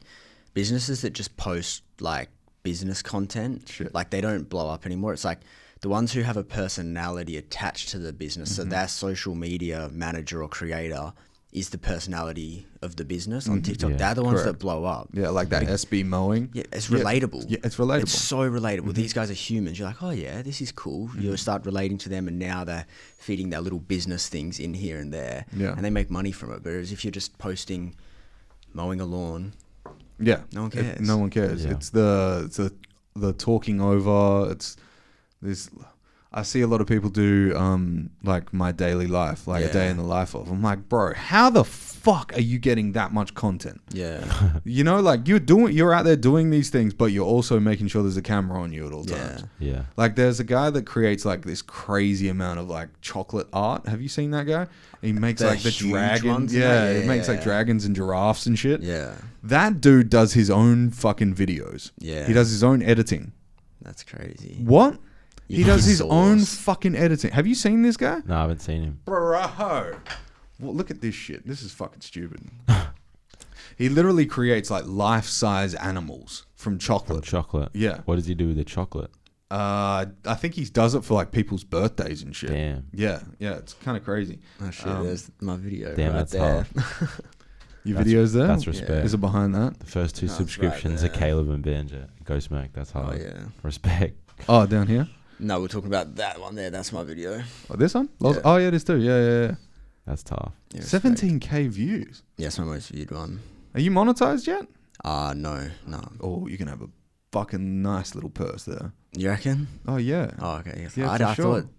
businesses that just post like business content, like they don't blow up anymore. It's like the ones who have a personality attached to the business. So their social media manager or creator is the personality of the business on TikTok. Yeah, they're the ones that blow up. Yeah, like that SB mowing. Yeah, it's relatable. Yeah, it's relatable. It's so relatable. These guys are humans. You're like, oh yeah, this is cool. You start relating to them, and now they're feeding their little business things in here and there. Yeah. And they make money from it. Whereas if you're just posting mowing a lawn, yeah, no one cares. No one cares. Yeah. It's the talking over. It's This, I see a lot of people do like my daily life, like a day Yeah. in the life of. I'm like, bro, how the fuck are you getting that much content? Yeah. You know, like you're out there doing these things, but you're also making sure there's a camera on you at all Yeah. times. Yeah. Like there's a guy that creates like this crazy amount of like chocolate art. Have you seen that guy? He makes The like the huge dragon. ones and Yeah, that? he makes like Yeah. dragons and giraffes and shit. Yeah. That dude does his own fucking videos. Yeah. He does his own editing. That's crazy. What? You He can does his source. own fucking editing. Have you seen this guy? No, I haven't seen him. Bro. Well, look at this shit. This is fucking stupid. He literally creates like life-size animals from chocolate. Chocolate. Yeah. What does he do with the chocolate? I think he does it for like people's birthdays and shit. Damn. Yeah, it's kind of crazy. Oh shit, there's my video Damn, right that's there. Your That's- videos there? That's respect. Is it behind that? The first 2 No, it's subscriptions right are there. Caleb and Benja. Gho Tmac, that's Oh hard. yeah. Respect. Oh, down here? No, we're talking about that one there. That's my video. Oh, this one? Yeah. Oh, yeah, it is too. Yeah. That's tough. Yeah, respect. 17K views. Yeah, it's my most viewed one. Are you monetized yet? No. Oh, you can have a fucking nice little purse there. You reckon? Oh, yeah. Oh, okay. Yes. Yeah, I for sure. thought.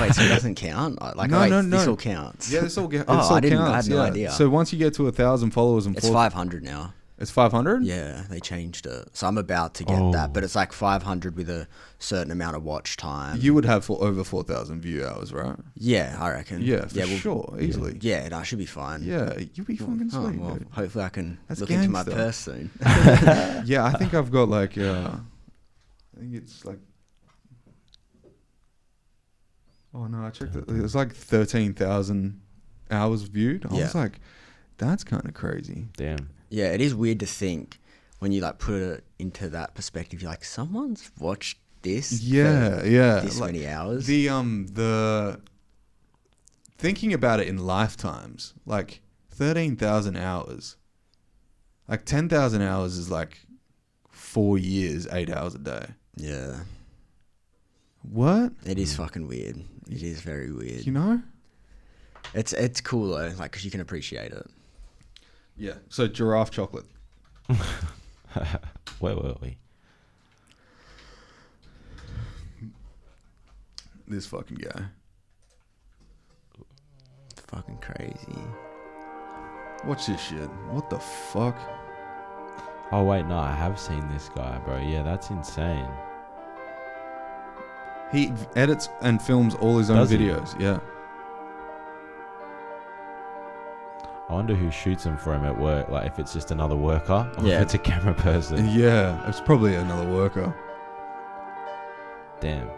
Wait, so it doesn't count? Like, No, wait, no, this no. all counts. Yeah, this all, Oh, all I didn't- I counts. had no yeah. idea. So once you get to 1,000 followers and It's 500 now. It's 500? Yeah, they changed it. So I'm about to get Oh. that, but it's like 500 with a certain amount of watch time. You would have over 4,000 view hours, right? Yeah, I reckon. Yeah, for well, sure. Easily. Yeah, no, I should be fine. Yeah, you'll be fucking Oh, sweet, well, dude. hopefully I can That's look into my gangster. purse soon. Yeah, I think I've got like, I think it's like, oh no, I checked it. It was like 13,000 hours viewed. I Yeah. was like, that's kind of crazy. Damn. Yeah, it is weird to think when you like put it into that perspective. You're like, someone's watched this. Yeah, for yeah. This Like, many hours. the thinking about it in lifetimes, like 13,000 hours, like 10,000 hours is like 4 years, 8 hours a day. Yeah, What? it is fucking weird. It is very weird. You know? It's cool though, like because you can appreciate it. Yeah. So giraffe chocolate. Where were we? This fucking guy. It's fucking crazy. Watch this shit. What the fuck? Oh, wait, no, I have seen this guy, bro. Yeah, that's insane. He edits and films all his own Does he? videos. Yeah. I wonder who shoots him for him at work. Like, if it's just another worker or Yeah. if it's a camera person. Yeah. It's probably another worker. Damn.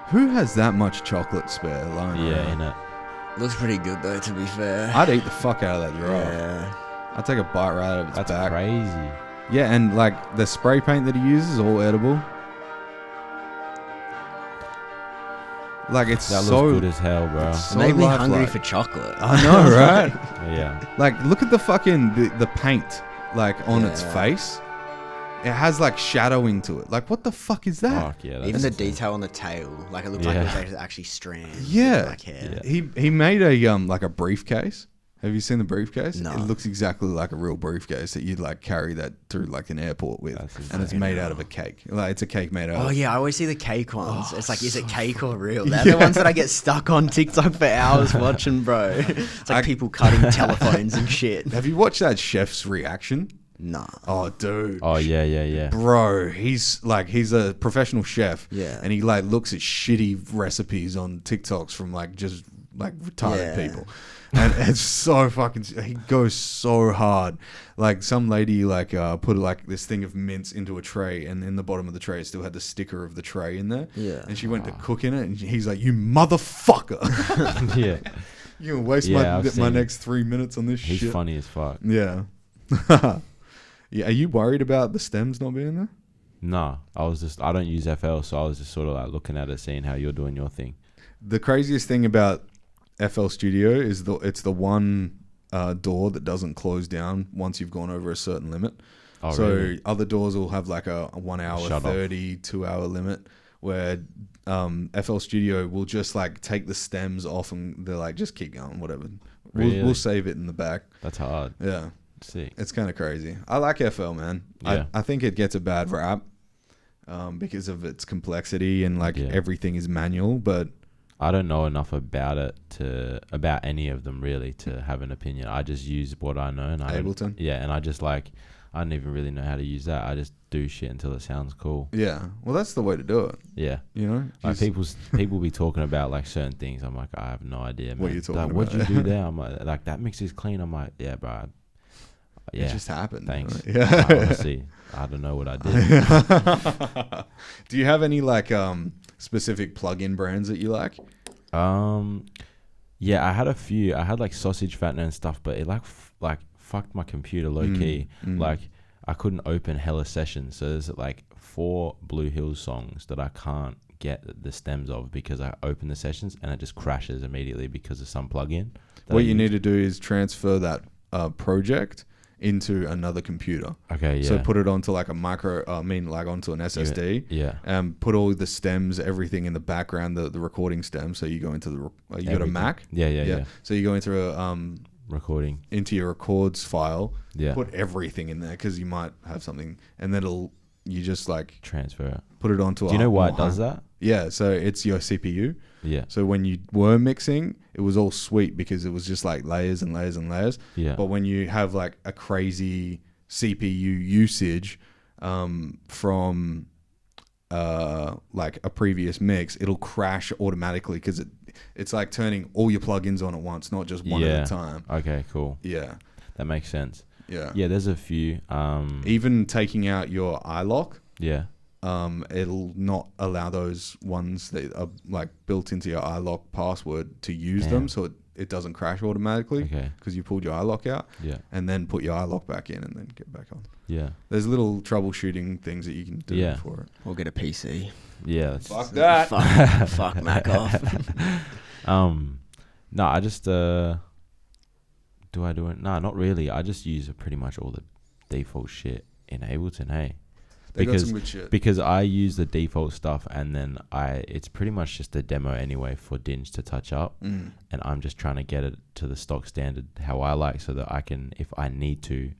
Who has that much chocolate spare lying Yeah, around? innit? Looks pretty good though, to be fair. I'd eat the fuck out of that giraffe. Yeah. I'd take a bite right out of its That's back. crazy. Yeah, and like the spray paint that he uses is all edible. Like it's That so looks good as hell, bro. it's It made me lifelike. hungry for chocolate. I know, right? Yeah. Like look at the fucking the paint like on its Yeah. face. It has like shadowing to it. Like what the fuck is that? Fuck yeah. That's Even the insane. detail on the tail, like it looked Yeah. like it was actually strands. Yeah. Like hair. Yeah. He made a like a briefcase. Have you seen the briefcase? No. It looks exactly like a real briefcase that you'd like carry that through like an airport with, That's and it's insane. made out of a cake. Like it's a cake made out. Oh of yeah, I always see the cake ones. It's like, is it cake or real? They're Yeah. the ones that I get stuck on TikTok for hours watching, bro. It's like people cutting telephones and shit. Have you watched that chef's reaction? Nah. Oh, dude. Oh, yeah. Bro, he's a professional chef. Yeah. And he like looks at shitty recipes on TikToks from like just like retarded Yeah. people. And it's so fucking, he goes so hard. Like some lady like put like this thing of mince into a tray, and in the bottom of the tray it still had the sticker of the tray in there. Yeah. And she went to cook in it, and he's like, "You motherfucker. Yeah. You're gonna waste Yeah, I've my seen- next 3 minutes on this He's shit." funny as fuck. Yeah. Yeah, are you worried about the stems not being there? Nah, I don't use FL, so I was just sort of like looking at it, seeing how you're doing your thing. The craziest thing about FL Studio is it's the one door that doesn't close down once you've gone over a certain limit. Oh, so really? other doors will have like a 1 hour Shut off. 30, 2 hour limit, where FL Studio will just like take the stems off and they're like, just keep going, whatever. Really? We'll save it in the back. That's hard. Yeah. Sick. It's kind of crazy. I like FL, man. Yeah. I think it gets a bad rap because of its complexity and like everything is manual, but I don't know enough about about any of them really to have an opinion. I just use what I know, and Ableton. And I just like, I don't even really know how to use that. I just do shit until it sounds cool. Yeah. Well, that's the way to do it. Yeah. You know, like people be talking about like certain things. I'm like, I have no idea, man. What are you talking like, about? What'd you do there? I'm like that mix is clean. I'm like, yeah, bro. Yeah. It just happened. Thanks. Yeah. Honestly, I don't know what I did. Do you have any like specific plug-in brands that you like? Yeah, I had a few. I had like Sausage Fattener and stuff, but it like fucked my computer low key. Like I couldn't open hella sessions. So there's like 4 Blue Hills songs that I can't get the stems of because I open the sessions and it just crashes immediately because of some plugin. What you need to do is transfer that project into another computer. Okay, yeah. So put it onto like a onto an SSD. Yeah. And put all the stems, everything in the background, the recording stems. So you go into you got a Mac. Yeah. So you go into recording into your records file. Yeah. Put everything in there because you might have something, and then you just like transfer it. Put it onto. Do you know why it does that? Yeah. So it's your CPU. Yeah. So when you were mixing, it was all sweet because it was just like layers and layers and layers. Yeah. But when you have like a crazy CPU usage from like a previous mix, it'll crash automatically because it's like turning all your plugins on at once, not just one at a time. Okay, cool. Yeah. That makes sense. Yeah. Yeah, there's a few. Even taking out your iLock. Yeah. It'll not allow those ones that are like built into your iLock password to use them, so it doesn't crash automatically because you pulled your iLock out, and then put your iLock back in and then get back on. Yeah, there's little troubleshooting things that you can do for it. Or get a PC. Yeah, fuck that. Fuck Mac off. No, I just do I do it? No, not really. I just use pretty much all the default shit in Ableton. Hey. Because I use the default stuff and then it's pretty much just a demo anyway for Dinge to touch up, and I'm just trying to get it to the stock standard how I like, so that I can, if I need to,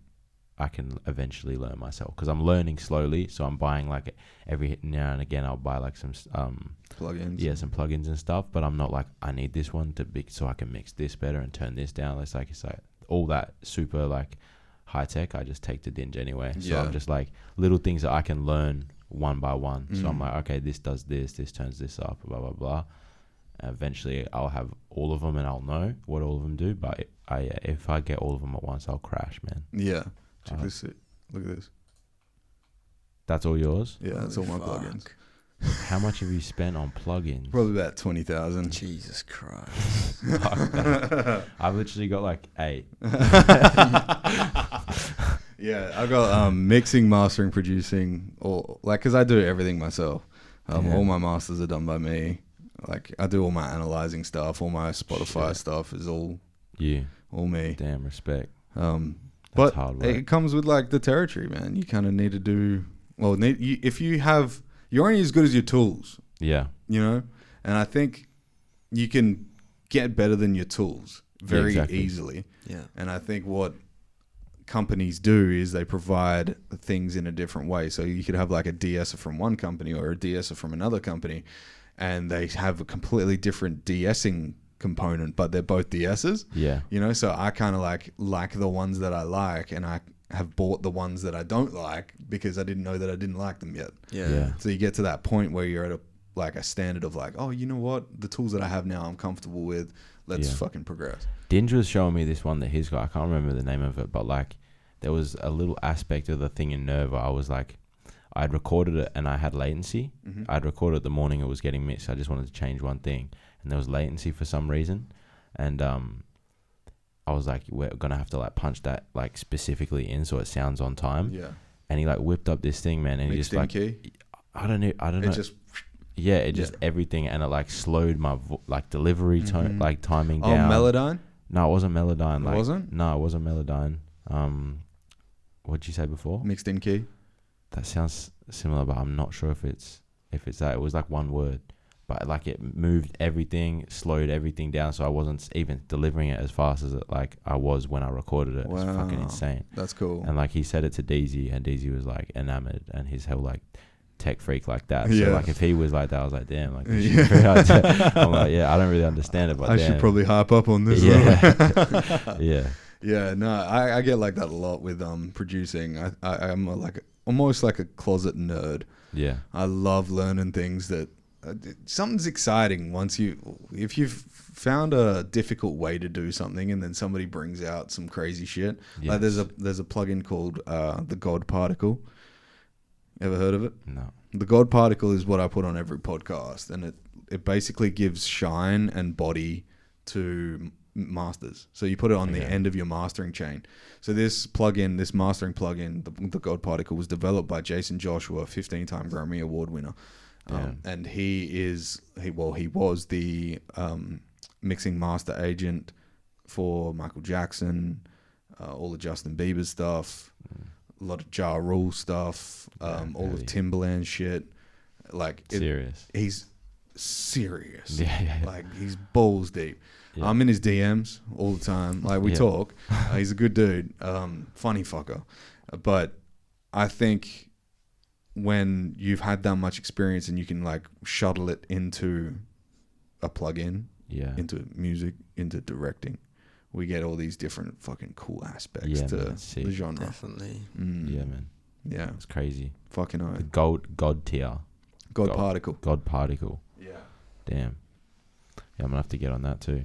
I can eventually learn myself, because I'm learning slowly. So I'm buying like every now and again I'll buy like some plugins, some plugins and stuff, but I'm not like I need this one so I can mix this better and turn this down. It's like all that super like high tech I just take to Dinge anyway. So I'm just like little things that I can learn one by one. So I'm like, okay, this does this turns this up, blah blah blah. Eventually I'll have all of them and I'll know what all of them do, but if I get all of them at once, I'll crash, man. Yeah. Check this. Look at this. That's all yours? Yeah, that's all my plugins. How much have you spent on plugins? Probably about 20,000. Jesus Christ. I've literally got like 8. Yeah, I got mixing, mastering, producing, because I do everything myself. All my masters are done by me. Like I do all my analyzing stuff, all my Spotify stuff is all all me. Damn, respect. But it comes with like the territory, man. You kind of need to do if you have. You're only as good as your tools. Yeah. You know? And I think you can get better than your tools very easily. Yeah. And I think what companies do is they provide things in a different way. So you could have like a de-esser from one company or a de-esser from another company, and they have a completely different de-essing component, but they're both de-essers. Yeah. You know? So I kind of like the ones that I like, and I have bought the ones that I don't like because I didn't know that I didn't like them yet. Yeah. So you get to that point where you're at a standard of like, oh, you know what? The tools that I have now I'm comfortable with. Let's fucking progress. Dinge was showing me this one that he's got. I can't remember the name of it, but like there was a little aspect of the thing in Nerva. I was like, I'd recorded it and I had latency. I'd recorded it the morning it was getting mixed. I just wanted to change one thing, and there was latency for some reason. And I was like, we're going to have to like punch that like specifically in so it sounds on time. Yeah. And he like whipped up this thing, man. And he just like, key? I don't know. Just everything. And it like slowed my like delivery tone, like timing down. Oh, Melodyne? No, it wasn't Melodyne. It wasn't? No, it wasn't Melodyne. What'd you say before? Mixed in key? That sounds similar, but I'm not sure if it's that. It was like one word. but like it moved everything, slowed everything down, so I wasn't even delivering it as fast as it like I was when I recorded it. Wow. It's fucking insane. That's cool. And like he said it to DZ, and DZ was like enamored, and his whole like tech freak like that. So like if he was like that, I was like, damn, like this shit's very hard to, I'm like, yeah, I don't really understand it, but I should probably hype up on this. Yeah. Yeah, no, I get like that a lot with producing. I'm almost like a closet nerd. Yeah. I love learning things that something's exciting if you've found a difficult way to do something and then somebody brings out some crazy shit. Yes. Like there's a plugin called the God Particle. Ever heard of it? No. The God Particle is what I put on every podcast, and it basically gives shine and body to masters. So you put it on the end of your mastering chain. So this mastering plugin, the God Particle, was developed by Jason Joshua, 15-time Grammy Award winner. And he was the mixing master agent for Michael Jackson, all the Justin Bieber stuff, a lot of Ja Rule stuff, all of Timbaland shit. Like serious. He's serious. Yeah. Like he's balls deep. Yeah. I'm in his DMs all the time. Like we talk. He's a good dude. Funny fucker. But I think when you've had that much experience and you can like shuttle it into a plug-in, into music, into directing, we get all these different fucking cool aspects to the genre. Definitely. Yeah, man. Yeah. It's crazy. Fucking the God tier. God Particle. God Particle. Yeah. Damn. Yeah, I'm gonna have to get on that too.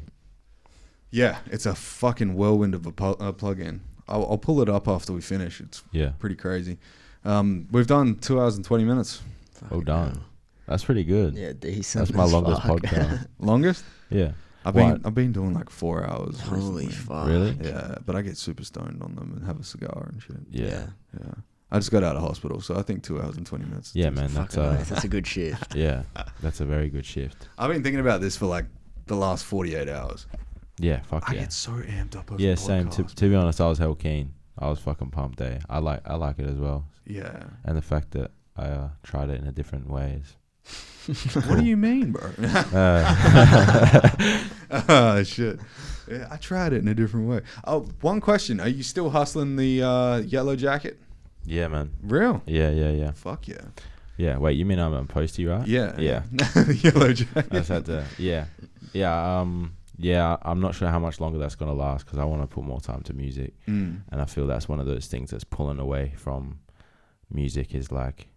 Yeah, it's a fucking whirlwind of a plug-in. I'll pull it up after we finish. It's pretty crazy. We've done 2 hours and 20 minutes. Well done. That's pretty good. Yeah, decent. That's my longest podcast. Longest? Yeah. I've been doing like 4 hours. Holy recently. fuck. Really? Yeah, but I get super stoned on them and have a cigar and shit. Yeah. I just got out of hospital, so I think 2 hours and 20 minutes. Yeah, man. That's a good shift. Yeah, that's a very good shift. I've been thinking about this for like the last 48 hours. Yeah, fuck I yeah. get so amped up over Yeah, the same. podcast, To be honest, I was hell keen. I was fucking pumped. I like it as well. Yeah. And the fact that I tried it in a different ways. What do you mean, bro? Shit. Yeah, I tried it in a different way. Oh, one question. Are you still hustling the yellow jacket? Yeah, man. Real? Yeah. Fuck yeah. Yeah, wait, you mean I'm a postie, right? Yeah. Yeah. Yellow jacket. I just had to, yeah, I'm not sure how much longer that's going to last because I want to put more time to music. And I feel that's one of those things that's pulling away from music is like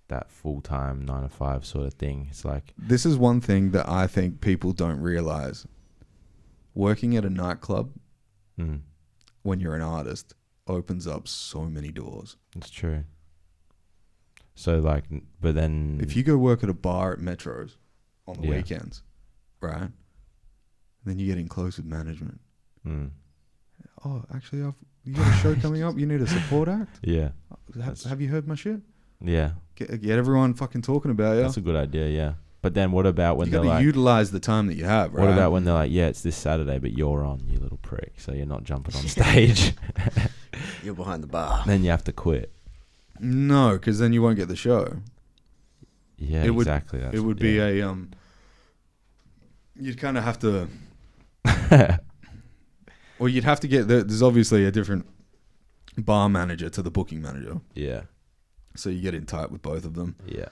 that full-time 9 to 5 sort of thing. It's like... This is one thing that I think people don't realize. Working at a nightclub when you're an artist opens up so many doors. It's true. So like, but then... If you go work at a bar at Metros on the weekends, right? Then you're getting close with management. Oh, actually, you got a show coming up? You need a support act? Yeah. Have you heard my shit? Yeah. Get everyone fucking talking about you. That's a good idea, yeah. But then what about when you they're gotta like... utilize the time that you have, right? What about when they're like, yeah, it's this Saturday, but you're on, you little prick. So you're not jumping on stage. You're behind the bar. Then you have to quit. No, because then you won't get the show. Yeah, exactly. It would be a... You'd kind of have to... Or you'd have to get... There's obviously a different bar manager to the booking manager. Yeah. So you get in tight with both of them. Yeah.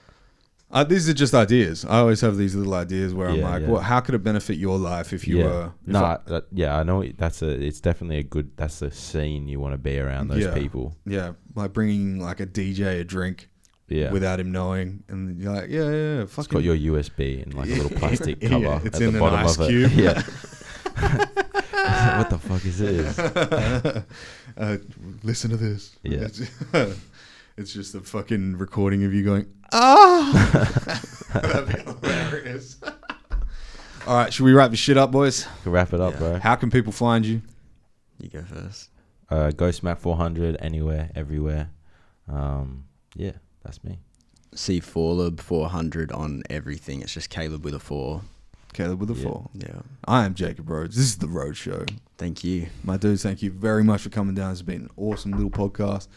These are just ideas. I always have these little ideas where I'm like, well, how could it benefit your life if you were... I know it's definitely a good... That's the scene you want to be around those people. Yeah, like bringing like a DJ a drink without him knowing. And you're like, yeah, fucking... It's got your USB and like a little plastic cover it's at in the bottom an ice of cube. it. Yeah. What the fuck is this? Listen to this. Yeah. It's just a fucking recording of you going, That'd be hilarious. All right, should we wrap this shit up, boys? Can wrap it up, bro. How can people find you? You go first. Gho Tmac400, anywhere, everywhere. Yeah, that's me. C4LEB400 on everything. It's just Caleb with a 4. Caleb with a 4. Yeah. I am Jacob Rhodes. This is the Roadshow. Thank you. My dudes, thank you very much for coming down. It's been an awesome little podcast.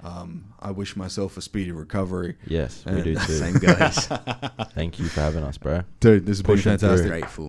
I wish myself a speedy recovery. Yes, we And do too. Same goes. Thank you for having us, bro. Dude, this has been Pushing through. fantastic. Grateful.